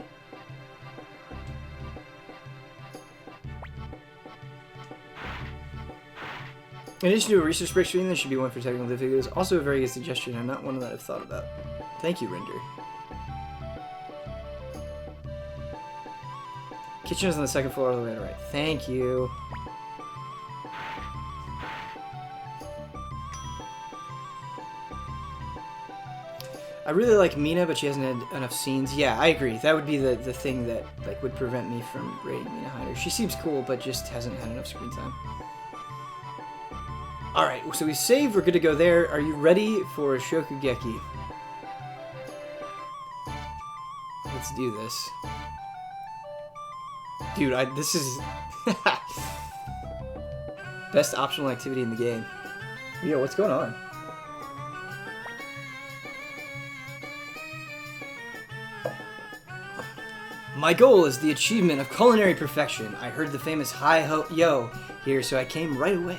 In addition to a research break stream, there should be one for technical difficulties. Also a very good suggestion, and not one that I've thought about. Thank you, Render. Kitchen is on the second floor all the way to the right. Thank you. I really like Mina, but she hasn't had enough scenes. Yeah, I agree. That would be the thing that like would prevent me from rating Mina higher. She seems cool, but just hasn't had enough screen time. Alright, so we saved. We're good to go there. Are you ready for Shokugeki? Let's do this. Dude, this is... best optional activity in the game. Yo, what's going on? My goal is the achievement of culinary perfection. I heard the famous hi-ho-yo here, so I came right away.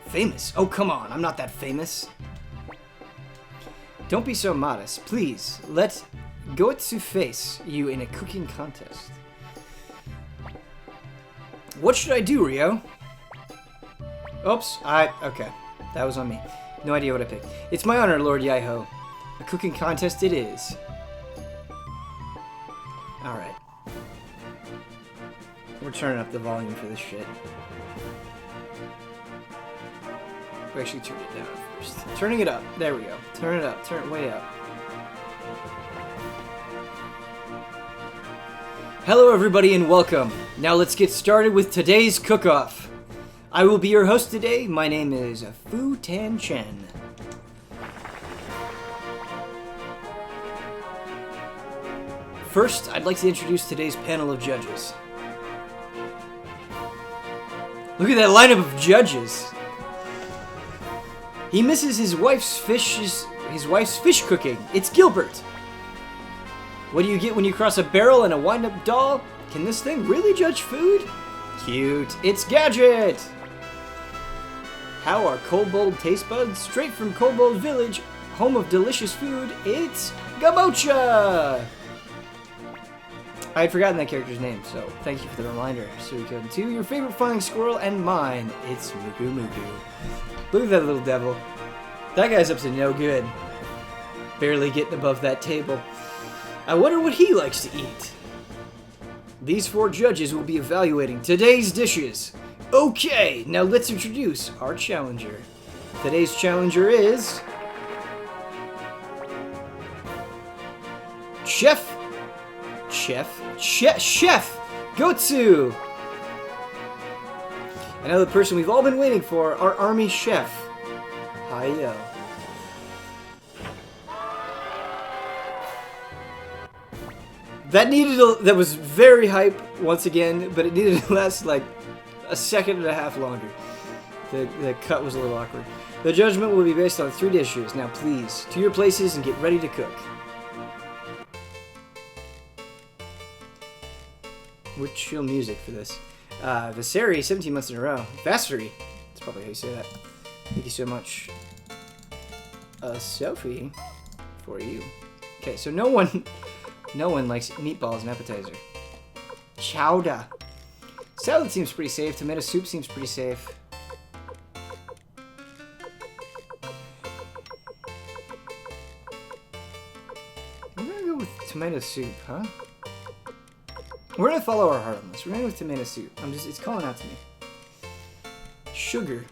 Famous? Oh, come on. I'm not that famous. Don't be so modest. Please, let Goetsu face you in a cooking contest. What should I do, Rio? Oops, okay. That was on me. No idea what I picked. It's my honor, Lord Yaiho. A cooking contest it is. Alright. We're turning up the volume for this shit. We actually turned it down first. Turning it up. There we go. Turn it up. Turn it way up. Hello everybody and welcome. Now let's get started with today's cook-off. I will be your host today. My name is Fu Tan Chen. First, I'd like to introduce today's panel of judges. Look at that lineup of judges. He misses his wife's fish cooking. It's Gilbert. What do you get when you cross a barrel and a wind-up doll? Can this thing really judge food? Cute. It's Gadget. How are Kobold taste buds? Straight from Kobold Village, home of delicious food, it's Gabocha. I had forgotten that character's name, so thank you for the reminder. Suikoden II, your favorite flying squirrel, and mine, it's Mugu Mugu. Look at that little devil. That guy's up to no good. Barely getting above that table. I wonder what he likes to eat. These 4 judges will be evaluating today's dishes. Okay, now let's introduce our challenger. Today's challenger is... Chef Gotsu! Another person we've all been waiting for, our army chef, Hayo. That was very hype once again, but it needed to last like a second and a half longer. The cut was a little awkward. The judgment will be based on 3 dishes. Now please, to your places and get ready to cook. What chill music for this. Visery, 17 months in a row. Vasery. That's probably how you say that. Thank you so much. Sophie, for you. Okay, so no one likes meatballs as an appetizer. Chowder. Salad seems pretty safe. Tomato soup seems pretty safe. We're gonna go with tomato soup, huh? We're gonna follow our heart on this. We're gonna go with tomato soup. It's calling out to me. Sugar.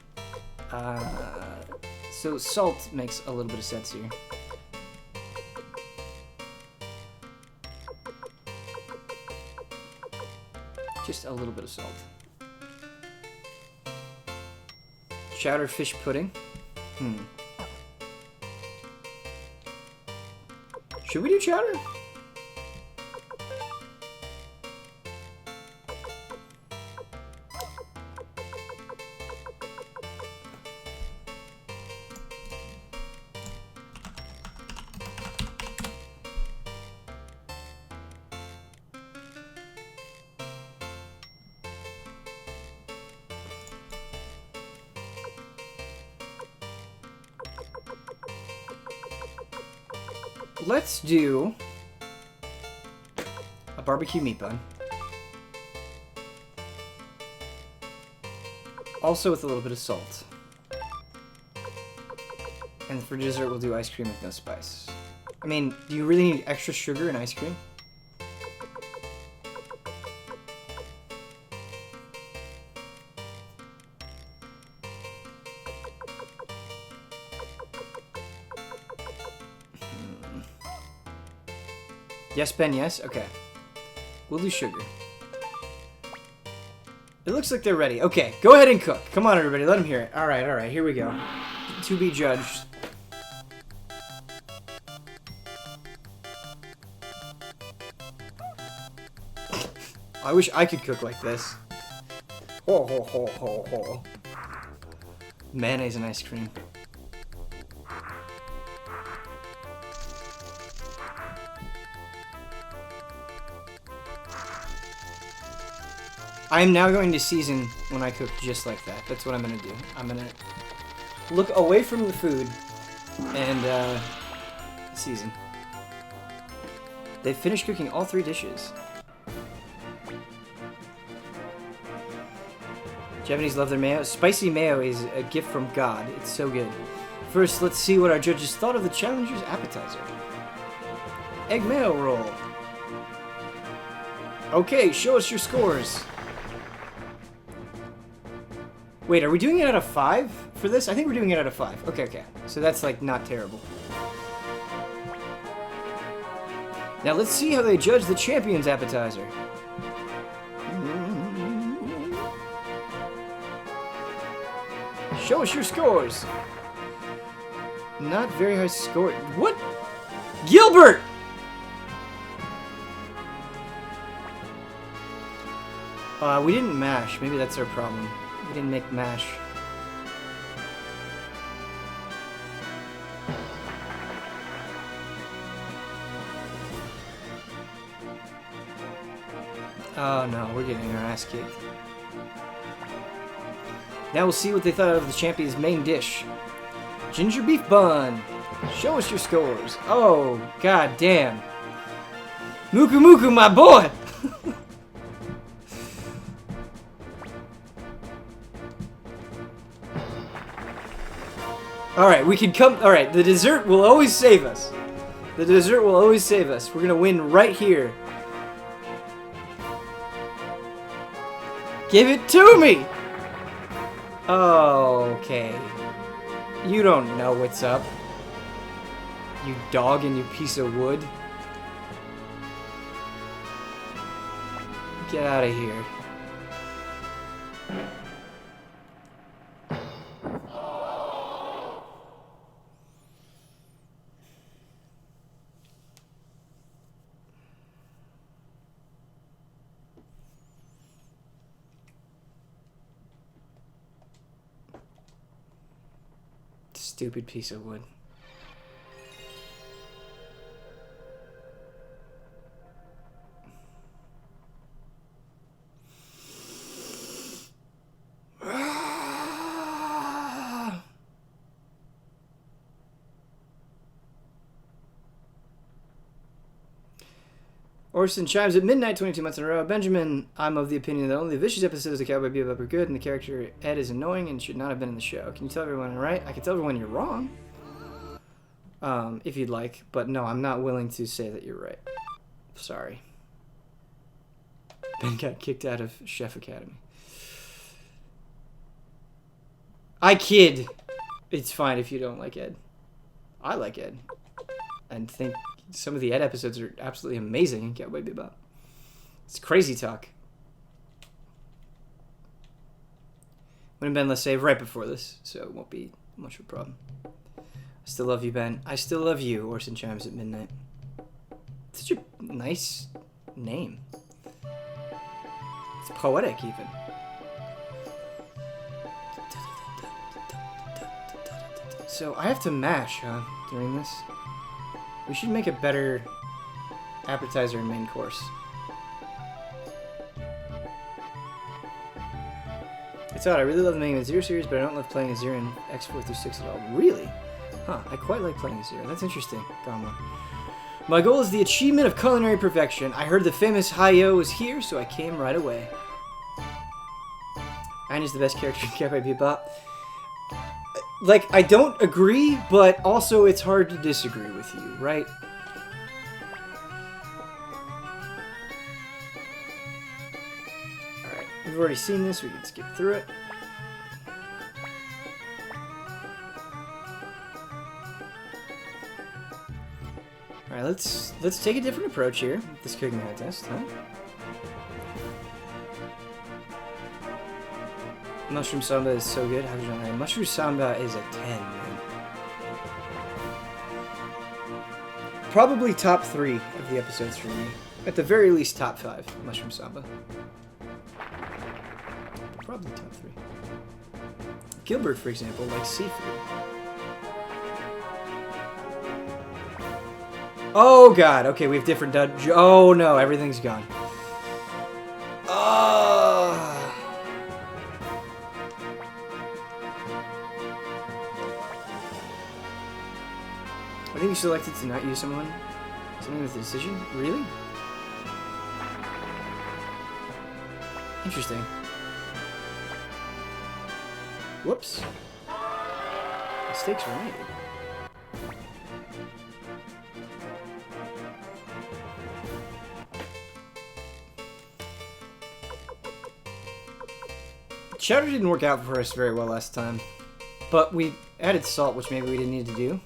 So salt makes a little bit of sense here. Just a little bit of salt. Chowder fish pudding. Should we do chowder? Let's do a barbecue meat bun. Also with a little bit of salt. And for dessert, we'll do ice cream with no spice. I mean, do you really need extra sugar in ice cream? Yes, Ben, yes? Okay. We'll do sugar. It looks like they're ready. Okay, go ahead and cook. Come on, everybody. Let them hear it. Alright, here we go. To be judged. I wish I could cook like this. Ho, ho, ho, ho, ho. Mayonnaise and ice cream. I am now going to season when I cook just like that. That's what I'm going to do. I'm going to look away from the food and season. They've finished cooking all 3 dishes. Japanese love their mayo. Spicy mayo is a gift from God. It's so good. First, let's see what our judges thought of the challenger's appetizer. Egg mayo roll. Okay, show us your scores. Wait, are we doing it out of 5 for this? I think we're doing it out of 5. Okay, okay. So that's, like, not terrible. Now let's see how they judge the champion's appetizer. Show us your scores. Not very high score. What? Gilbert! We didn't mash. Maybe that's our problem. We didn't make mash. Oh no, we're getting our ass kicked. Now we'll see what they thought of the champion's main dish. Ginger beef bun. Show us your scores. Oh, god damn. Muku Muku, my boy! Alright, we can come... Alright, the dessert will always save us. The dessert will always save us. We're gonna win right here. Give it to me! Okay. You don't know what's up. You dog and you piece of wood. Get out of here. Stupid piece of wood. Orson chimes at midnight 22 months in a row. Benjamin, I'm of the opinion that only the vicious episodes of Cowboy Bebop are good, and the character Ed is annoying and should not have been in the show. Can you tell everyone I'm right? I can tell everyone you're wrong. If you'd like. But no, I'm not willing to say that you're right. Sorry. Ben got kicked out of Chef Academy. I kid. It's fine if you don't like Ed. I like Ed. And think some of the Ed episodes are absolutely amazing in Cowboy Bebop. It's crazy talk. Would have been, let's say, right before this, so it won't be much of a problem. I still love you, Ben. I still love you, Orson chimes at midnight. Such a nice name. It's poetic, even. So, I have to mash, huh, during this? We should make a better appetizer and main course. It's odd, I really love making the Zero series, but I don't love playing a Zero in X4 through 6 at all. Really? Huh, I quite like playing a Zero. That's interesting. Gamma. My goal is the achievement of culinary perfection. I heard the famous Hi-Yo was here, so I came right away. Anya's the best character in Cowboy Bebop. Like, I don't agree, but also it's hard to disagree with you, right? Alright, we've already seen this, we can skip through it. Alright, let's take a different approach here with this cooking contest, huh? Mushroom Samba is so good. How did you know that? Mushroom Samba is a 10, man. Probably top 3 of the episodes for me. At the very least, top 5. Mushroom Samba. Probably top 3. Gilbert, for example, likes seafood. Oh god, okay, we have different oh no, everything's gone. I think you selected to not use something with the decision? Really? Interesting. Whoops. Mistakes were made. Chowder didn't work out for us very well last time, but we added salt, which maybe we didn't need to do.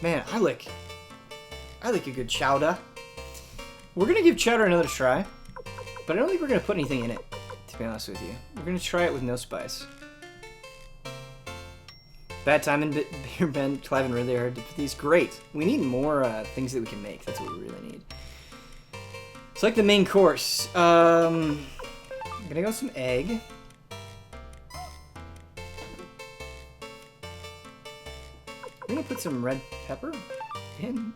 Man, I like a good chowder. We're gonna give chowder another try, but I don't think we're gonna put anything in it, to be honest with you. We're gonna try it with no spice. Bad timing, Beer Ben, Clive, and really hard to put these. Great. We need more things that we can make. That's what we really need. It's like the main course. I'm gonna go with some egg. We're gonna put some red pepper in.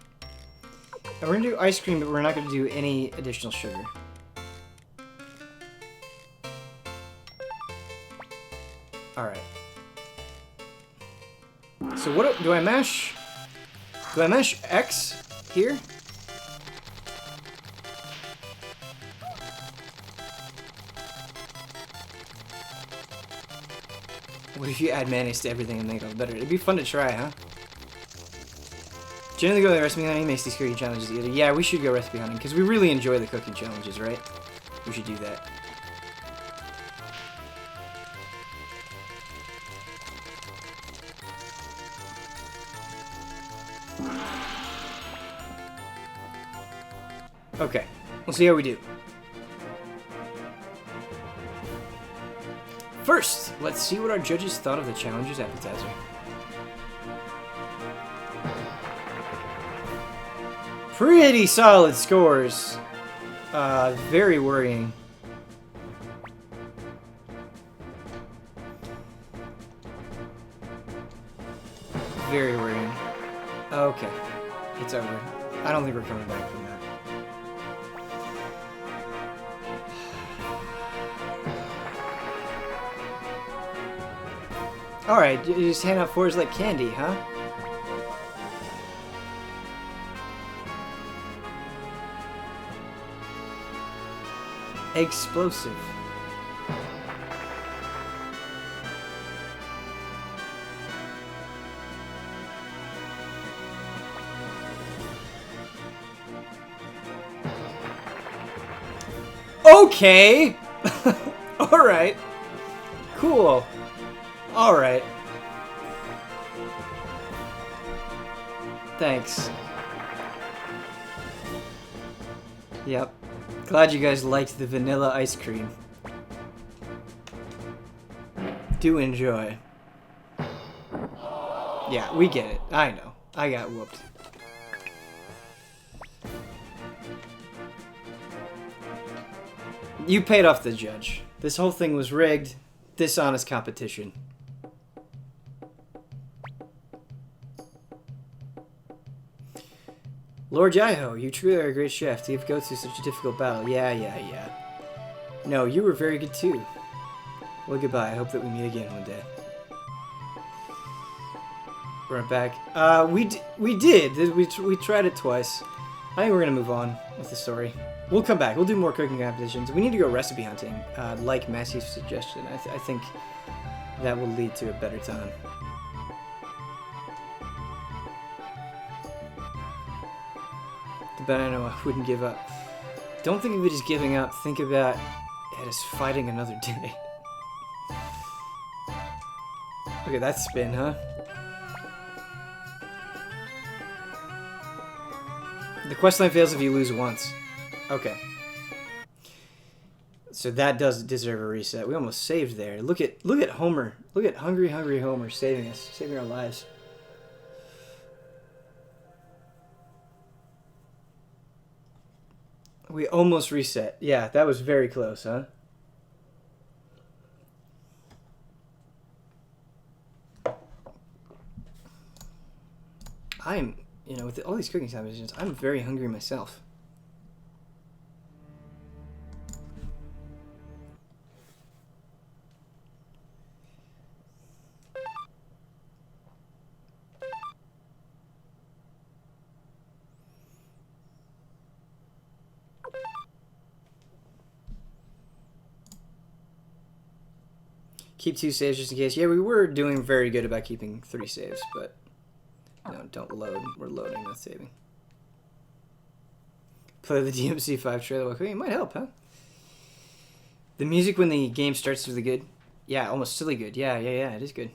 And we're gonna do ice cream, but we're not gonna do any additional sugar. Alright. So what do I mash? Do I mash X here? What if you add mayonnaise to everything and make it all better? It'd be fun to try, huh? Generally go the recipe hunting, makes these cooking challenges easier. Yeah, we should go recipe hunting, because we really enjoy the cooking challenges, right? We should do that. Okay, we'll see how we do. First, let's see what our judges thought of the challenge's appetizer. Pretty solid scores. Very worrying. Very worrying. Okay, it's over. I don't think we're coming back from that. Alright, you just hand out fours like candy, huh? Explosive. Okay! Alright. Cool. Alright. Thanks. Yep. Glad you guys liked the vanilla ice cream. Do enjoy. Yeah, we get it. I know. I got whooped. You paid off the judge. This whole thing was rigged. Dishonest competition. Lord Jaiho, you truly are a great chef to go through such a difficult battle. Yeah. No, you were very good too. Well, goodbye. I hope that we meet again one day. We're back. We did. We tried it twice. I think we're gonna move on with the story. We'll come back. We'll do more cooking competitions. We need to go recipe hunting, like Massey's suggestion. I think that will lead to a better time. But I know I wouldn't give up. Don't think of it as giving up. Think about it as fighting another day. Look at that spin, huh? The questline fails if you lose once. Okay. So that does deserve a reset. We almost saved there. Look at Homer. Look at hungry Homer saving us, saving our lives. We almost reset. Yeah, that was very close, huh? I'm, with all these cooking competitions, I'm very hungry myself. Keep 2 saves just in case. Yeah, we were doing very good about keeping 3 saves, but no, don't load. We're loading, not saving. Play the DMC 5 trailer. Okay, it might help, huh? The music when the game starts is really good. Yeah, almost silly good. Yeah, it is good.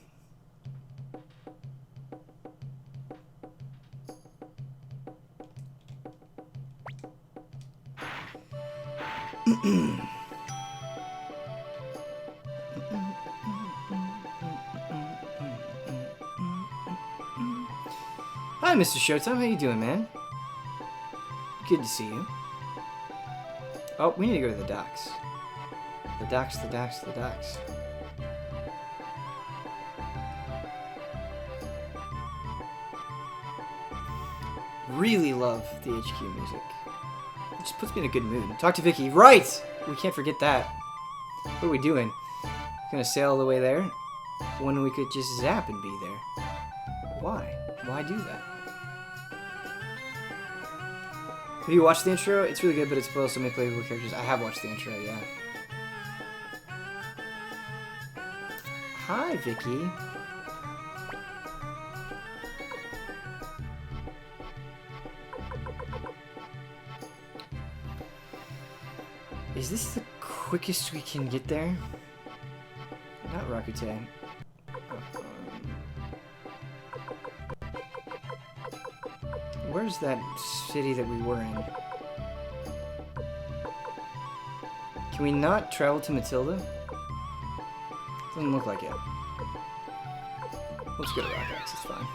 Hi, Mr. Showtime. How you doing, man? Good to see you. Oh, we need to go to the docks. The docks. Really love the HQ music. It just puts me in a good mood. Talk to Vicky. Right! We can't forget that. What are we doing? Gonna sail all the way there? When we could just zap and be there. Why? Why do that? Have you watched the intro? It's really good, but it spoils so many playable characters. I have watched the intro, yeah. Hi, Vicky. Is this the quickest we can get there? Not Rakuten. Where's that city that we were in? Can we not travel to Matilda? Doesn't look like it. Let's go to Rockax, it's fine.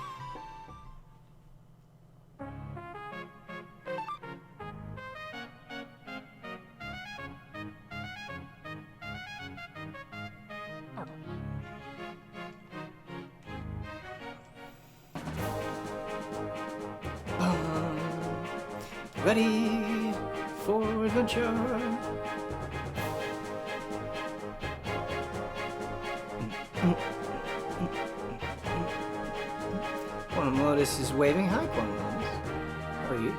Ready for adventure. Quantum Lotus is waving. Hi, Quantum Lotus. How are you?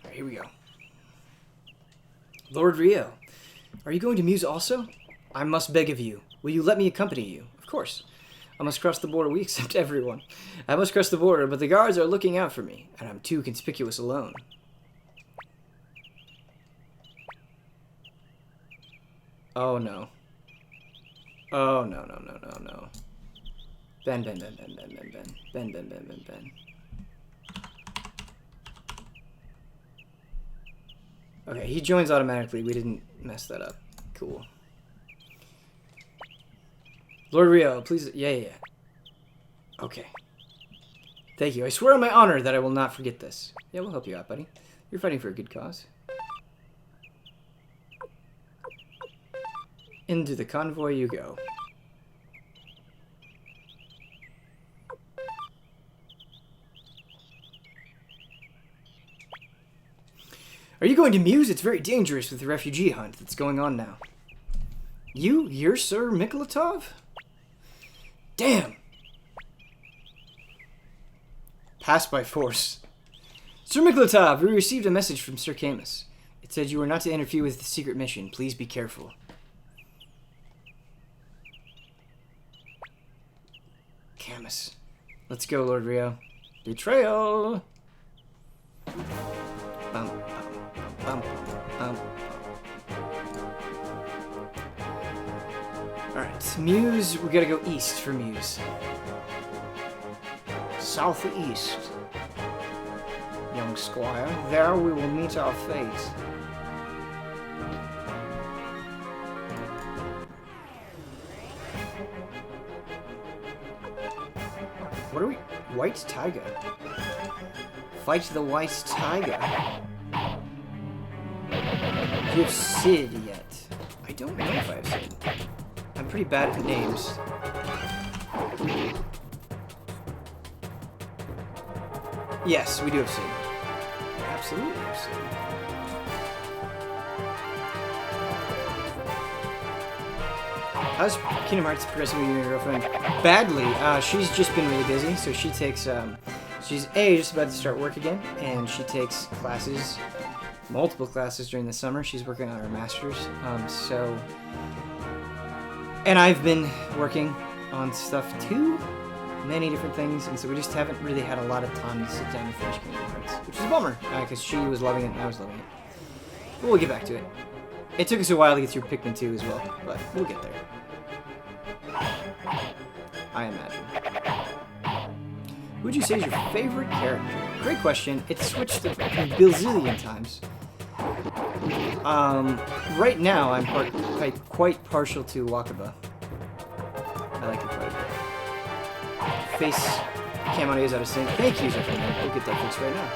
Alright, here we go. Lord Rio, are you going to Muse also? I must beg of you. Will you let me accompany you? Of course. I must cross the border. We accept everyone. I must cross the border, but the guards are looking out for me, and I'm too conspicuous alone. Oh no. Oh no. Ben. Okay, he joins automatically. We didn't mess that up. Cool. Lord Rio, please. Yeah. Okay. Thank you. I swear on my honor that I will not forget this. Yeah, we'll help you out, buddy. You're fighting for a good cause. Into the convoy you go. Are you going to Muse? It's very dangerous with the refugee hunt that's going on now. You're Sir Mikolatov? Damn! Pass by force. Sir Mikolatov, we received a message from Sir Camus. It said you were not to interfere with the secret mission. Please be careful. Camus. Let's go, Lord Rio. Betrayal! Alright, Muse, we gotta go east for Muse. Southeast. Young squire, there we will meet our fate. What are we? White Tiger. Fight the White Tiger. Do you have Sid yet? I don't know if I have Sid. I'm pretty bad at names. Yes, we do have Sid. Absolutely have Sid. How's Kingdom Hearts progressing with you and your girlfriend? Badly. She's just been really busy, so she takes, she's just about to start work again, and she takes classes, multiple classes during the summer. She's working on her master's, and I've been working on stuff too, many different things, and so we just haven't really had a lot of time to sit down and finish Kingdom Hearts, which is a bummer, because she was loving it and I was loving it. But we'll get back to it. It took us a while to get through Pikmin 2 as well, but we'll get there. I imagine. Who would you say is your favorite character? Great question. It's switched a bazillion times. Right now, I'm quite partial to Wakaba. I like it quite a bit. Face cam audio is out of sync. Thank you, Zephyr. We'll get that fixed right now.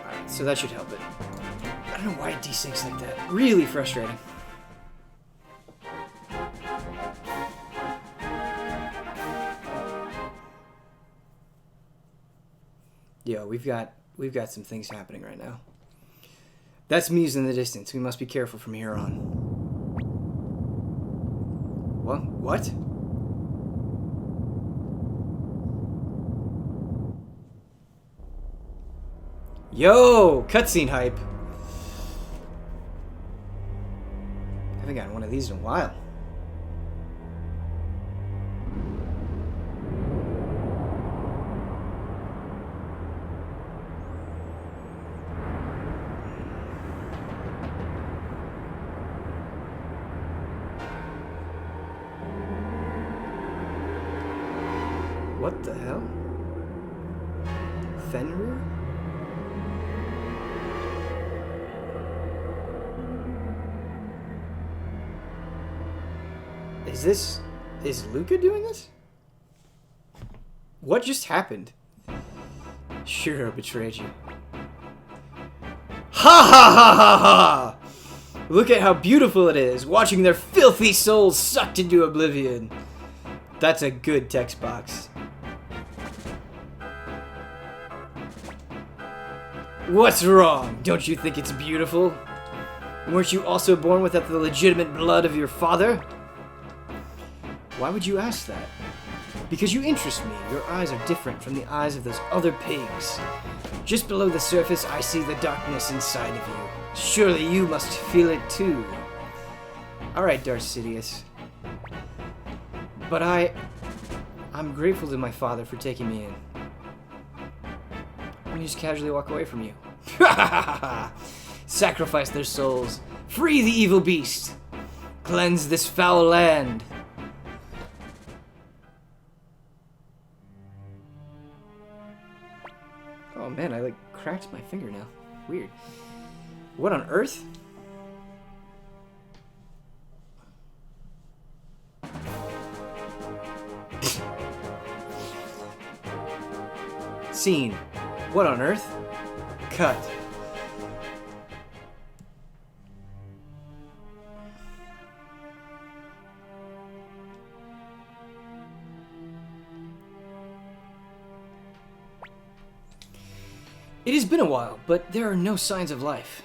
Alright, so that should help it. I don't know why it desyncs like that. Really frustrating. Yo, we've got some things happening right now. That's Muse in the distance. We must be careful from here on. What? Yo, cutscene hype. I haven't gotten one of these in a while. What the hell? Fenrir? Is Luca doing this? What just happened? Shiro betrayed you. Ha ha ha ha ha! Look at how beautiful it is, watching their filthy souls sucked into oblivion. That's a good text box. What's wrong? Don't you think it's beautiful? Weren't you also born without the legitimate blood of your father? Why would you ask that? Because you interest me. Your eyes are different from the eyes of those other pigs. Just below the surface, I see the darkness inside of you. Surely you must feel it too. Alright, Darth Sidious. But I'm grateful to my father for taking me in. Let me just casually walk away from you. Sacrifice their souls. Free the evil beast. Cleanse this foul land. Oh man, I cracked my finger now. Weird. What on earth? Scene. What on earth? Cut. It has been a while, but there are no signs of life.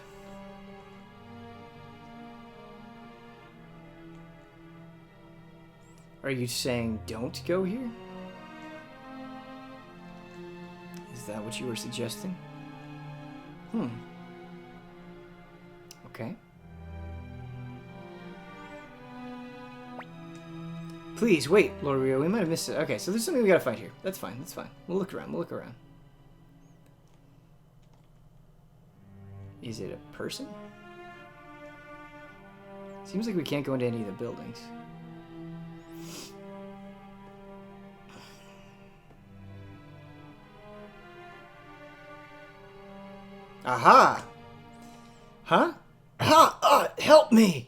Are you saying don't go here? Is that what you were suggesting? Okay. Please, wait, Lord Rio, we might have missed it. Okay, so there's something we gotta find here. That's fine, that's fine. We'll look around, Is it a person? Seems like we can't go into any of the buildings. Aha! Huh? Ha! Help me!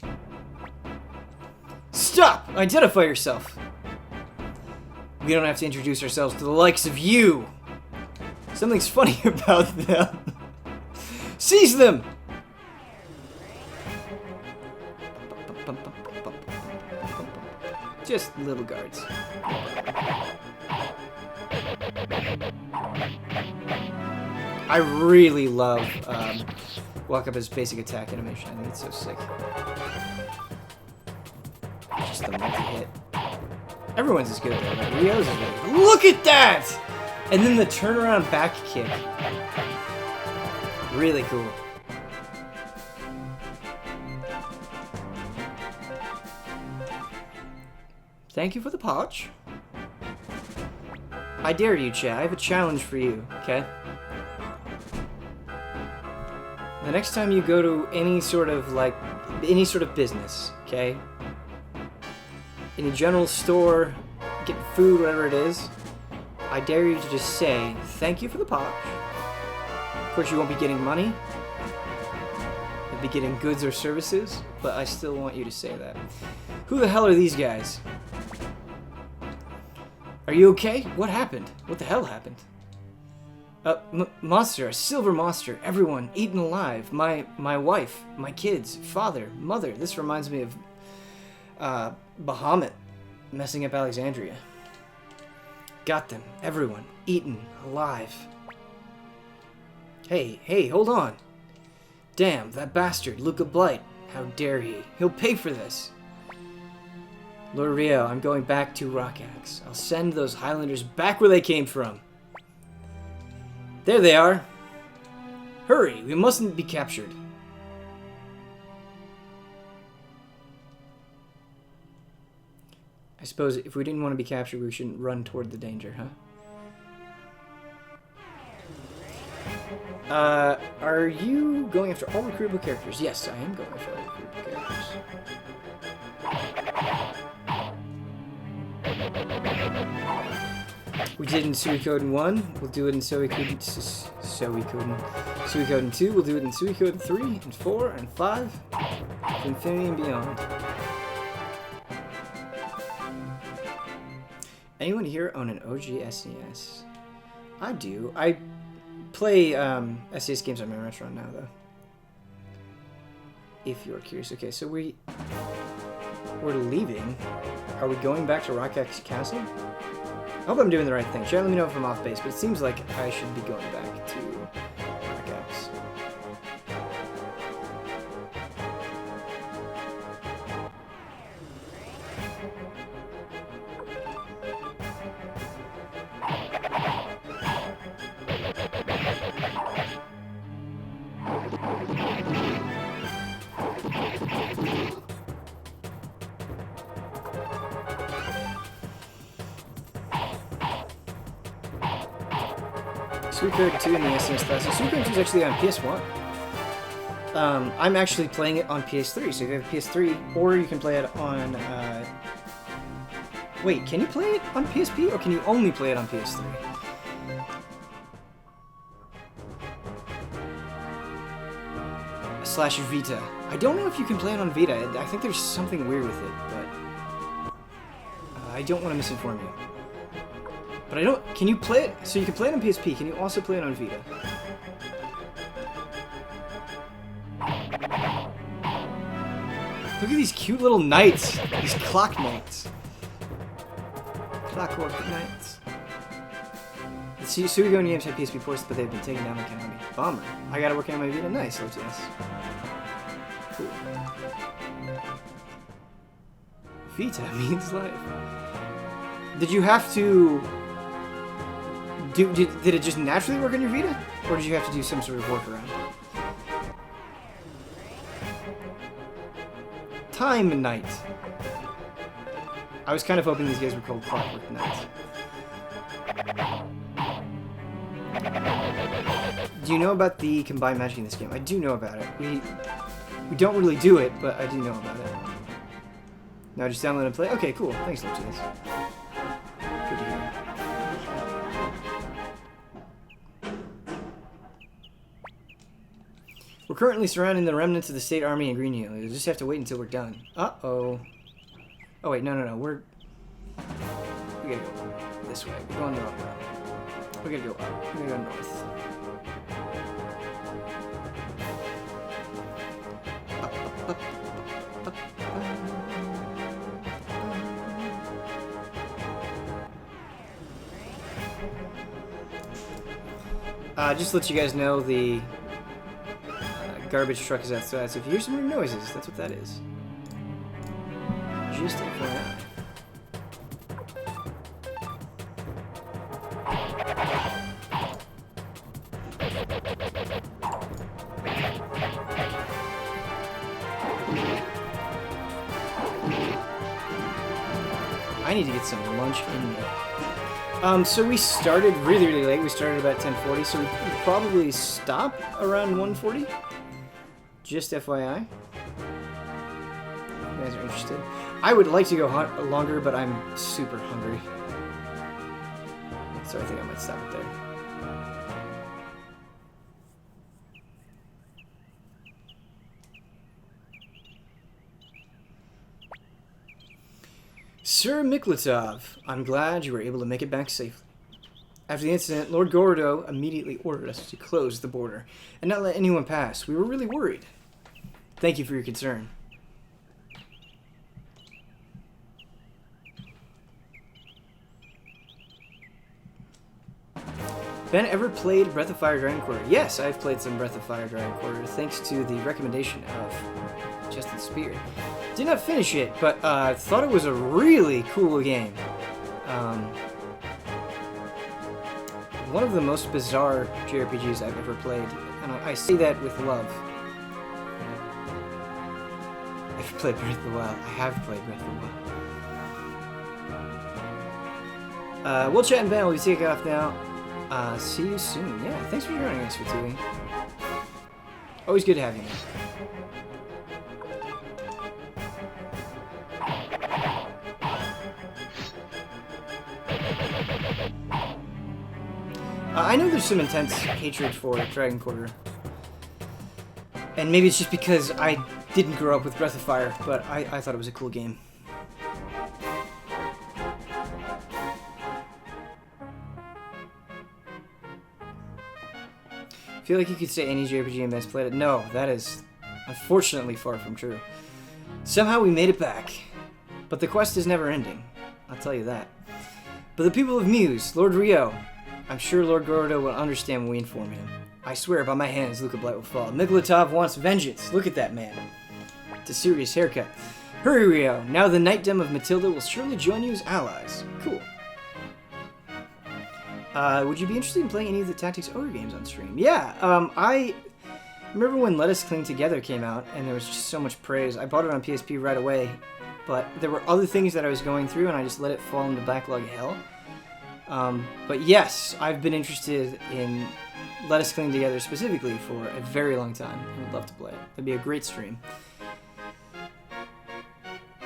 Stop! Identify yourself! We don't have to introduce ourselves to the likes of you! Something's funny about them. Seize them! Just little guards. I really love Walk up his basic attack animation. I think it's so sick. Just the multi-hit. Everyone's as good at that. Rio's is really good. Look at that! And then the turnaround back kick. Really cool. Thank you for the pouch. I dare you, Chad. I have a challenge for you, okay? The next time you go to any sort of business, okay? Any general store, get food, whatever it is, I dare you to just say, thank you for the pouch. Of course, you won't be getting money. You'll be getting goods or services, but I still want you to say that. Who the hell are these guys? Are you okay? What happened? What the hell happened? Monster, a silver monster. Everyone eaten alive. My wife, my kids, father, mother. This reminds me of Bahamut messing up Alexandria. Got them. Everyone eaten alive. Hey, hold on. Damn, that bastard, Luca Blight. How dare he? He'll pay for this. Lord Rio, I'm going back to Rockaxe. I'll send those Highlanders back where they came from. There they are. Hurry, we mustn't be captured. I suppose if we didn't want to be captured, we shouldn't run toward the danger, huh? Are you going after all recruitable characters? Yes, I am going after all recruitable characters. We did in Suikoden 1, we'll do it in Suikoden 2, we'll do it in Suikoden 3, and 4, and 5, to infinity and beyond. Anyone here own an OG SNES? I do. I play SNES games on my restaurant now, though. If you're curious. Okay, so we're leaving. Are we going back to Rockaxe Castle? I hope I'm doing the right thing. Chat, let me know if I'm off base, but it seems like I should be going back to Rockaxe. Suikoden 2 in the SNES Classic. Suikoden 2 is actually on PS1. I'm actually playing it on PS3, so if you have a PS3, or you can play it on... Wait, can you play it on PSP, or can you only play it on PS3? / Vita. I don't know if you can play it on Vita. I think there's something weird with it, but... I don't want to misinform you. But I don't... Can you play it? So you can play it on PSP. Can you also play it on Vita? Look at these cute little knights. These clock knights. Clockwork knights. The Suikoden games have PSP ports, but they've been taken down by Konami. Bummer. I gotta work on my Vita. Nice, OTS. Cool. Vita means life. Did you have to... Did it just naturally work on your Vita? Or did you have to do some sort of workaround? Time Knight. I was kind of hoping these guys were called Clockwork Knights. Do you know about the combined magic in this game? I do know about it. We don't really do it, but I do know about it. Now just download and play? Okay, cool. Thanks, LGS. Good to hear. We're currently surrounding the remnants of the State Army in Green Hill. You'll just have to wait until we're done. Uh-oh. Oh, wait, no. We gotta go this way. We're going the wrong way. We gotta go up. We gotta go north. Just to let you guys know, the garbage truck is outside, so if you hear some weird noises, that's what that is. Just FYI. I need to get some lunch in me. So we started really, really late. We started about 10:40, so we probably stop around 1:40. Just FYI. If you guys are interested. I would like to go longer, but I'm super hungry. So I think I might stop it there. Sir Miklatov, I'm glad you were able to make it back safely. After the incident, Lord Gordo immediately ordered us to close the border and not let anyone pass. We were really worried. Thank you for your concern. Ben, ever played Breath of Fire Dragon Quarter? Yes, I've played some Breath of Fire Dragon Quarter, thanks to the recommendation of Justin Spear. Did not finish it, but thought it was a really cool game. One of the most bizarre JRPGs I've ever played, and I say that with love. I've played Breath of the Wild. I have played Breath of the Wild. We'll chat and Ben. We'll be taking off now. See you soon. Yeah, thanks for joining us, Fatui. Always good to have you. I know there's some intense hatred for Dragon Quarter. And maybe it's just because I didn't grow up with Breath of Fire, but I thought it was a cool game. I feel like you could say any JRPG and best played it. No, that is unfortunately far from true. Somehow we made it back. But the quest is never ending. I'll tell you that. But the people of Muse, Lord Rio, I'm sure Lord Gordo will understand when we inform him. I swear by my hands Luca Blight will fall. Miklatov wants vengeance. Look at that man. It's a serious haircut. Hurry, Rio. Now the Night Dem of Matilda will surely join you as allies. Cool. Would you be interested in playing any of the Tactics Ogre games on stream? Yeah, I remember when Let Us Cling Together came out, and there was just so much praise. I bought it on PSP right away, but there were other things that I was going through, and I just let it fall into backlog hell. But yes, I've been interested in Let Us Cling Together specifically for a very long time. I would love to play it. That'd be a great stream.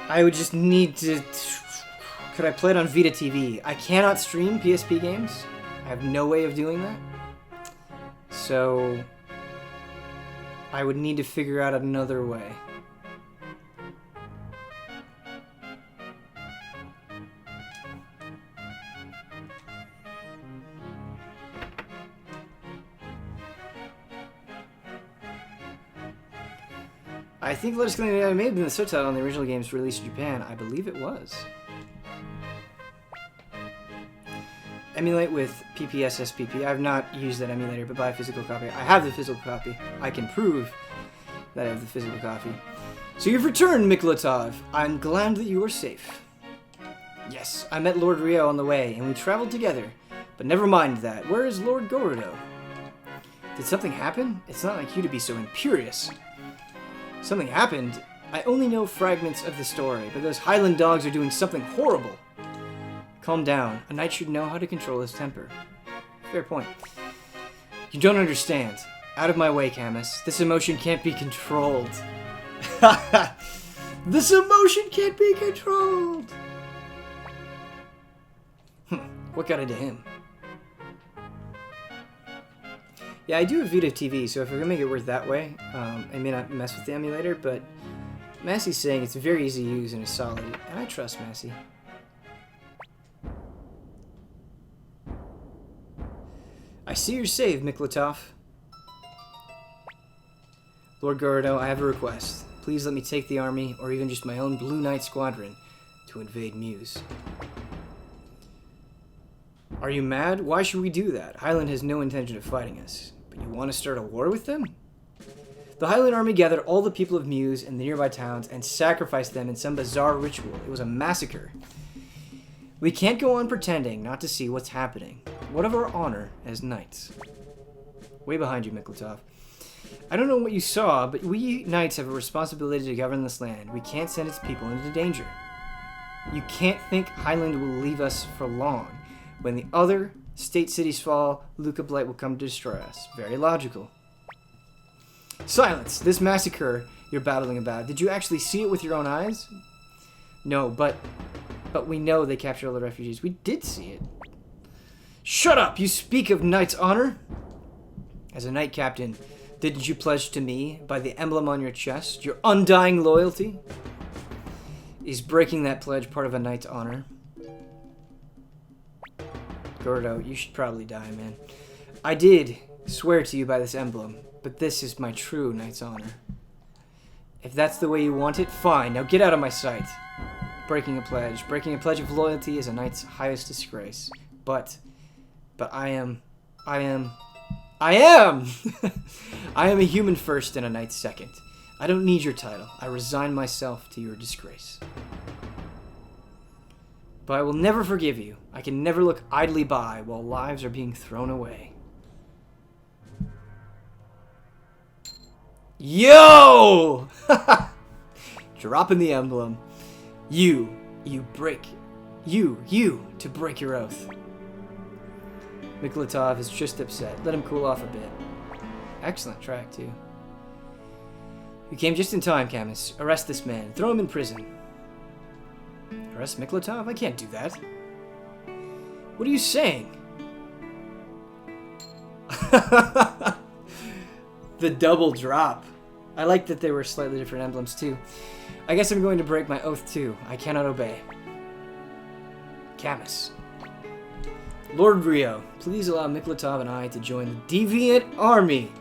I would just need to... Could I play it on Vita TV? I cannot stream PSP games. I have no way of doing that. So... I would need to figure out another way. I think Let Us Cling Together may have been the subtitle on the original games released in Japan. I believe it was. Emulate with PPSSPP. I've not used that emulator, but buy a physical copy. I have the physical copy. I can prove that I have the physical copy. So you've returned, Miklatov. I'm glad that you are safe. Yes, I met Lord Rio on the way, and we traveled together. But never mind that. Where is Lord Gordo? Did something happen? It's not like you to be so imperious. Something happened? I only know fragments of the story, but those Highland dogs are doing something horrible. Calm down. A knight should know how to control his temper. Fair point. You don't understand. Out of my way, Camus. This emotion can't be controlled. This emotion can't be controlled! What got into him? Yeah, I do have Vita TV, so if we're gonna make it work that way, I may not mess with the emulator, but Massey's saying it's very easy to use and is solid, and I trust Massey. I see you're saved, Miklatov. Lord Gordo, I have a request. Please let me take the army, or even just my own Blue Knight squadron, to invade Muse. Are you mad? Why should we do that? Highland has no intention of fighting us. But you want to start a war with them? The Highland army gathered all the people of Muse and the nearby towns and sacrificed them in some bizarre ritual. It was a massacre. We can't go on pretending not to see what's happening. What of our honor as knights? Way behind you, Miklatov. I don't know what you saw, but we knights have a responsibility to govern this land. We can't send its people into danger. You can't think Highland will leave us for long. When the other state cities fall, Luca Blight will come to destroy us. Very logical. Silence! This massacre you're babbling about, did you actually see it with your own eyes? No, but we know they captured all the refugees. We did see it. Shut up! You speak of knight's honor? As a knight captain, didn't you pledge to me, by the emblem on your chest, your undying loyalty? Is breaking that pledge part of a knight's honor? Gordo, you should probably die, man. I did swear to you by this emblem, but this is my true knight's honor. If that's the way you want it, fine. Now get out of my sight. Breaking a pledge of loyalty is a knight's highest disgrace. But I am I am a human first and a knight second. I don't need your title. I resign myself to your disgrace. But I will never forgive you. I can never look idly by while lives are being thrown away. Yo! Dropping the emblem. You to break your oath. Miklatov is just upset. Let him cool off a bit. Excellent track, too. You came just in time, Camus. Arrest this man. Throw him in prison. Arrest Miklatov? I can't do that. What are you saying? The double drop. I like that they were slightly different emblems, too. I guess I'm going to break my oath, too. I cannot obey. Camus. Lord Rio, please allow Miklatov and I to join the deviant army.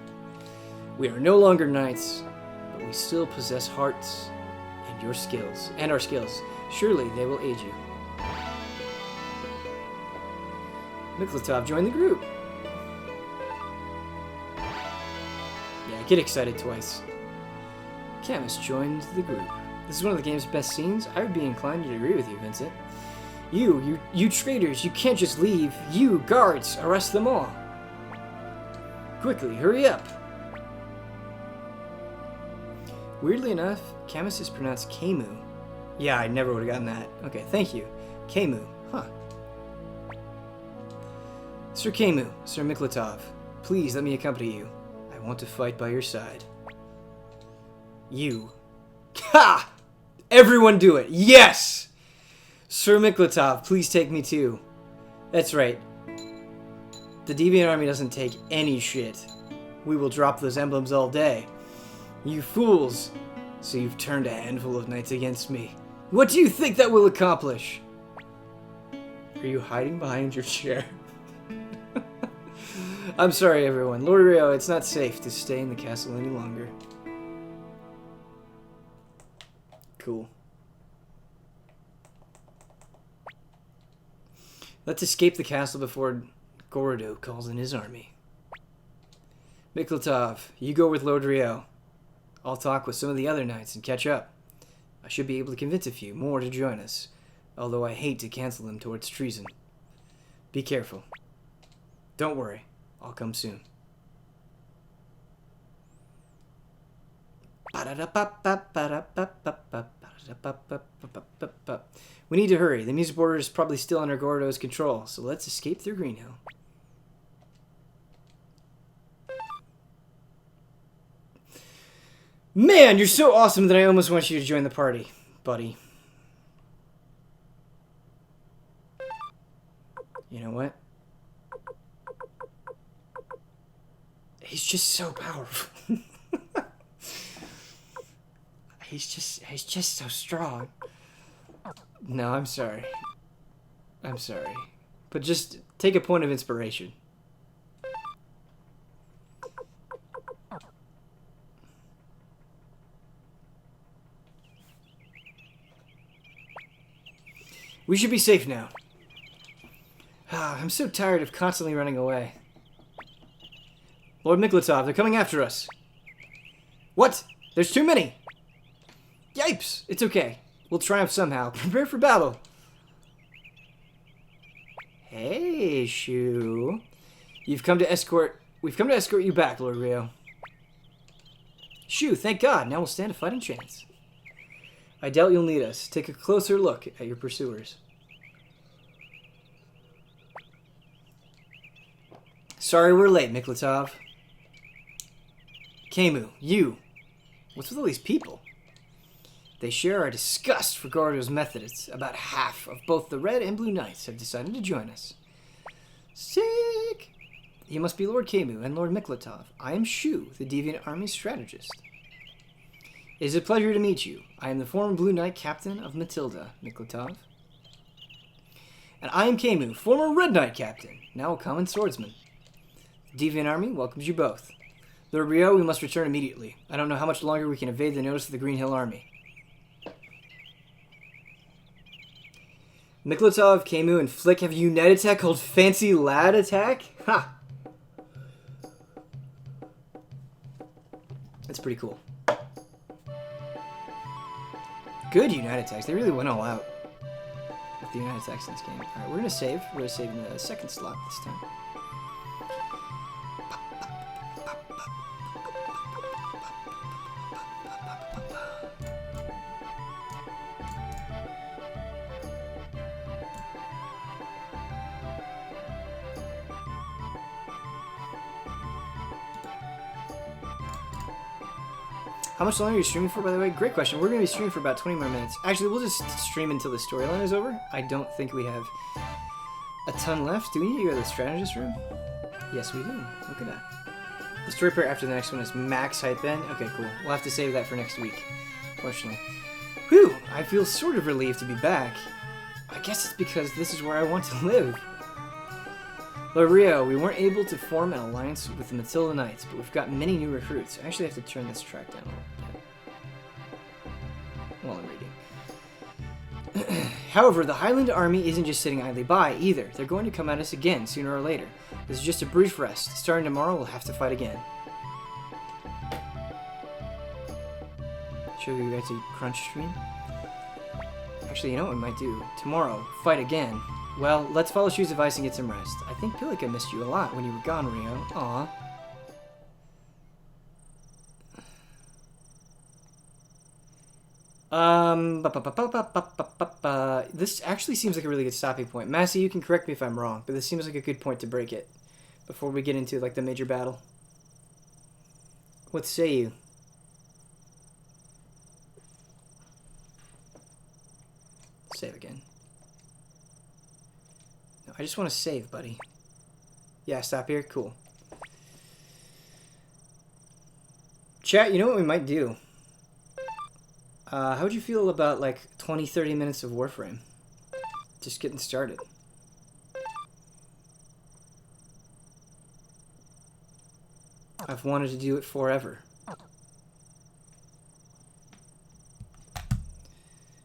We are no longer knights, but we still possess hearts and our skills. Surely they will aid you. Miklatov, join the group. Yeah, get excited twice. Camus joined the group. This is one of the game's best scenes. I would be inclined to agree with you, Vincent. You traitors, you can't just leave. You, guards, arrest them all. Quickly, hurry up. Weirdly enough, Camus is pronounced Camus. Yeah, I never would have gotten that. Okay, thank you. Camus, huh. Sir Camus, Sir Miklatov, please let me accompany you. I want to fight by your side. You. Ha! Everyone do it. Yes! Sir Miklatov, please take me too. That's right. The Deviant Army doesn't take any shit. We will drop those emblems all day. You fools! So you've turned a handful of knights against me. What do you think that will accomplish? Are you hiding behind your chair? I'm sorry, everyone. Lord Rio, it's not safe to stay in the castle any longer. Cool. Let's escape the castle before Gordo calls in his army. Miklatov, you go with Lord Rio. I'll talk with some of the other knights and catch up. I should be able to convince a few more to join us, although I hate to cancel them towards treason. Be careful. Don't worry, I'll come soon. We need to hurry. The music border is probably still under Gordo's control, so let's escape through Greenhill. Man, you're so awesome that I almost want you to join the party, buddy. You know what? He's just so powerful. He's just so strong. No, I'm sorry. I'm sorry. But just take a point of inspiration. We should be safe now. I'm so tired of constantly running away. Lord Miklatov, they're coming after us. What? There's too many! Yipes! It's okay. We'll triumph somehow. Prepare for battle. Hey, Shu. We've come to escort you back, Lord Rio. Shu, thank God. Now we'll stand a fighting chance. I doubt you'll need us. Take a closer look at your pursuers. Sorry we're late, Miklatov. Kemu, you. What's with all these people? They share our disgust for Gordo's methods. About half of both the Red and Blue Knights have decided to join us. Sick! You must be Lord Kemu and Lord Miklatov. I am Shu, the Deviant Army strategist. It is a pleasure to meet you. I am the former Blue Knight captain of Matilda, Miklatov. And I am Kemu, former Red Knight captain, now a common swordsman. The Deviant Army welcomes you both. Lord Rio, we must return immediately. I don't know how much longer we can evade the notice of the Green Hill Army. Miklatov, Kemu, and Flick have a unite attack called Fancy Lad Attack? Ha! That's pretty cool. Good unite attacks. They really went all out with the unite attacks in this game. Alright, we're going to save. We're going to save in the second slot this time. How much longer are you streaming for, by the way? Great question. We're going to be streaming for about 20 more minutes. Actually, we'll just stream until the storyline is over. I don't think we have a ton left. Do we need to go to the strategist room? Yes, we do. Look at that. The story part after the next one is max hype end. Okay, cool. We'll have to save that for next week, fortunately. Whew! I feel sort of relieved to be back. I guess it's because this is where I want to live. Lord Rio, we weren't able to form an alliance with the Matilda Knights, but we've got many new recruits. I actually have to turn this track down a little bit while I'm reading. However, the Highland Army isn't just sitting idly by, either. They're going to come at us again, sooner or later. This is just a brief rest. Starting tomorrow, we'll have to fight again. Show you guys a crunch stream? Actually, you know what we might do? Tomorrow, fight again. Well, let's follow Shu's advice and get some rest. I think Pilika missed you a lot when you were gone, Rio. Aw. This actually seems like a really good stopping point. Massey, you can correct me if I'm wrong, but this seems like a good point to break it before we get into, like, the major battle. What say you? Save again. I just want to save, buddy. Yeah, stop here? Cool. Chat, you know what we might do? How would you feel about, like, 20-30 minutes of Warframe? Just getting started. I've wanted to do it forever.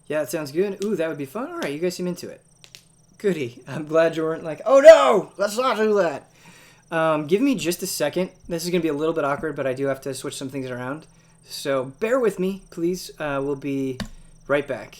Yeah, that sounds good. Ooh, that would be fun. Alright, you guys seem into it. Goody. I'm glad you weren't like, oh no! Let's not do that! Give me just a second. This is going to be a little bit awkward, but I do have to switch some things around. So bear with me, please. We'll be right back.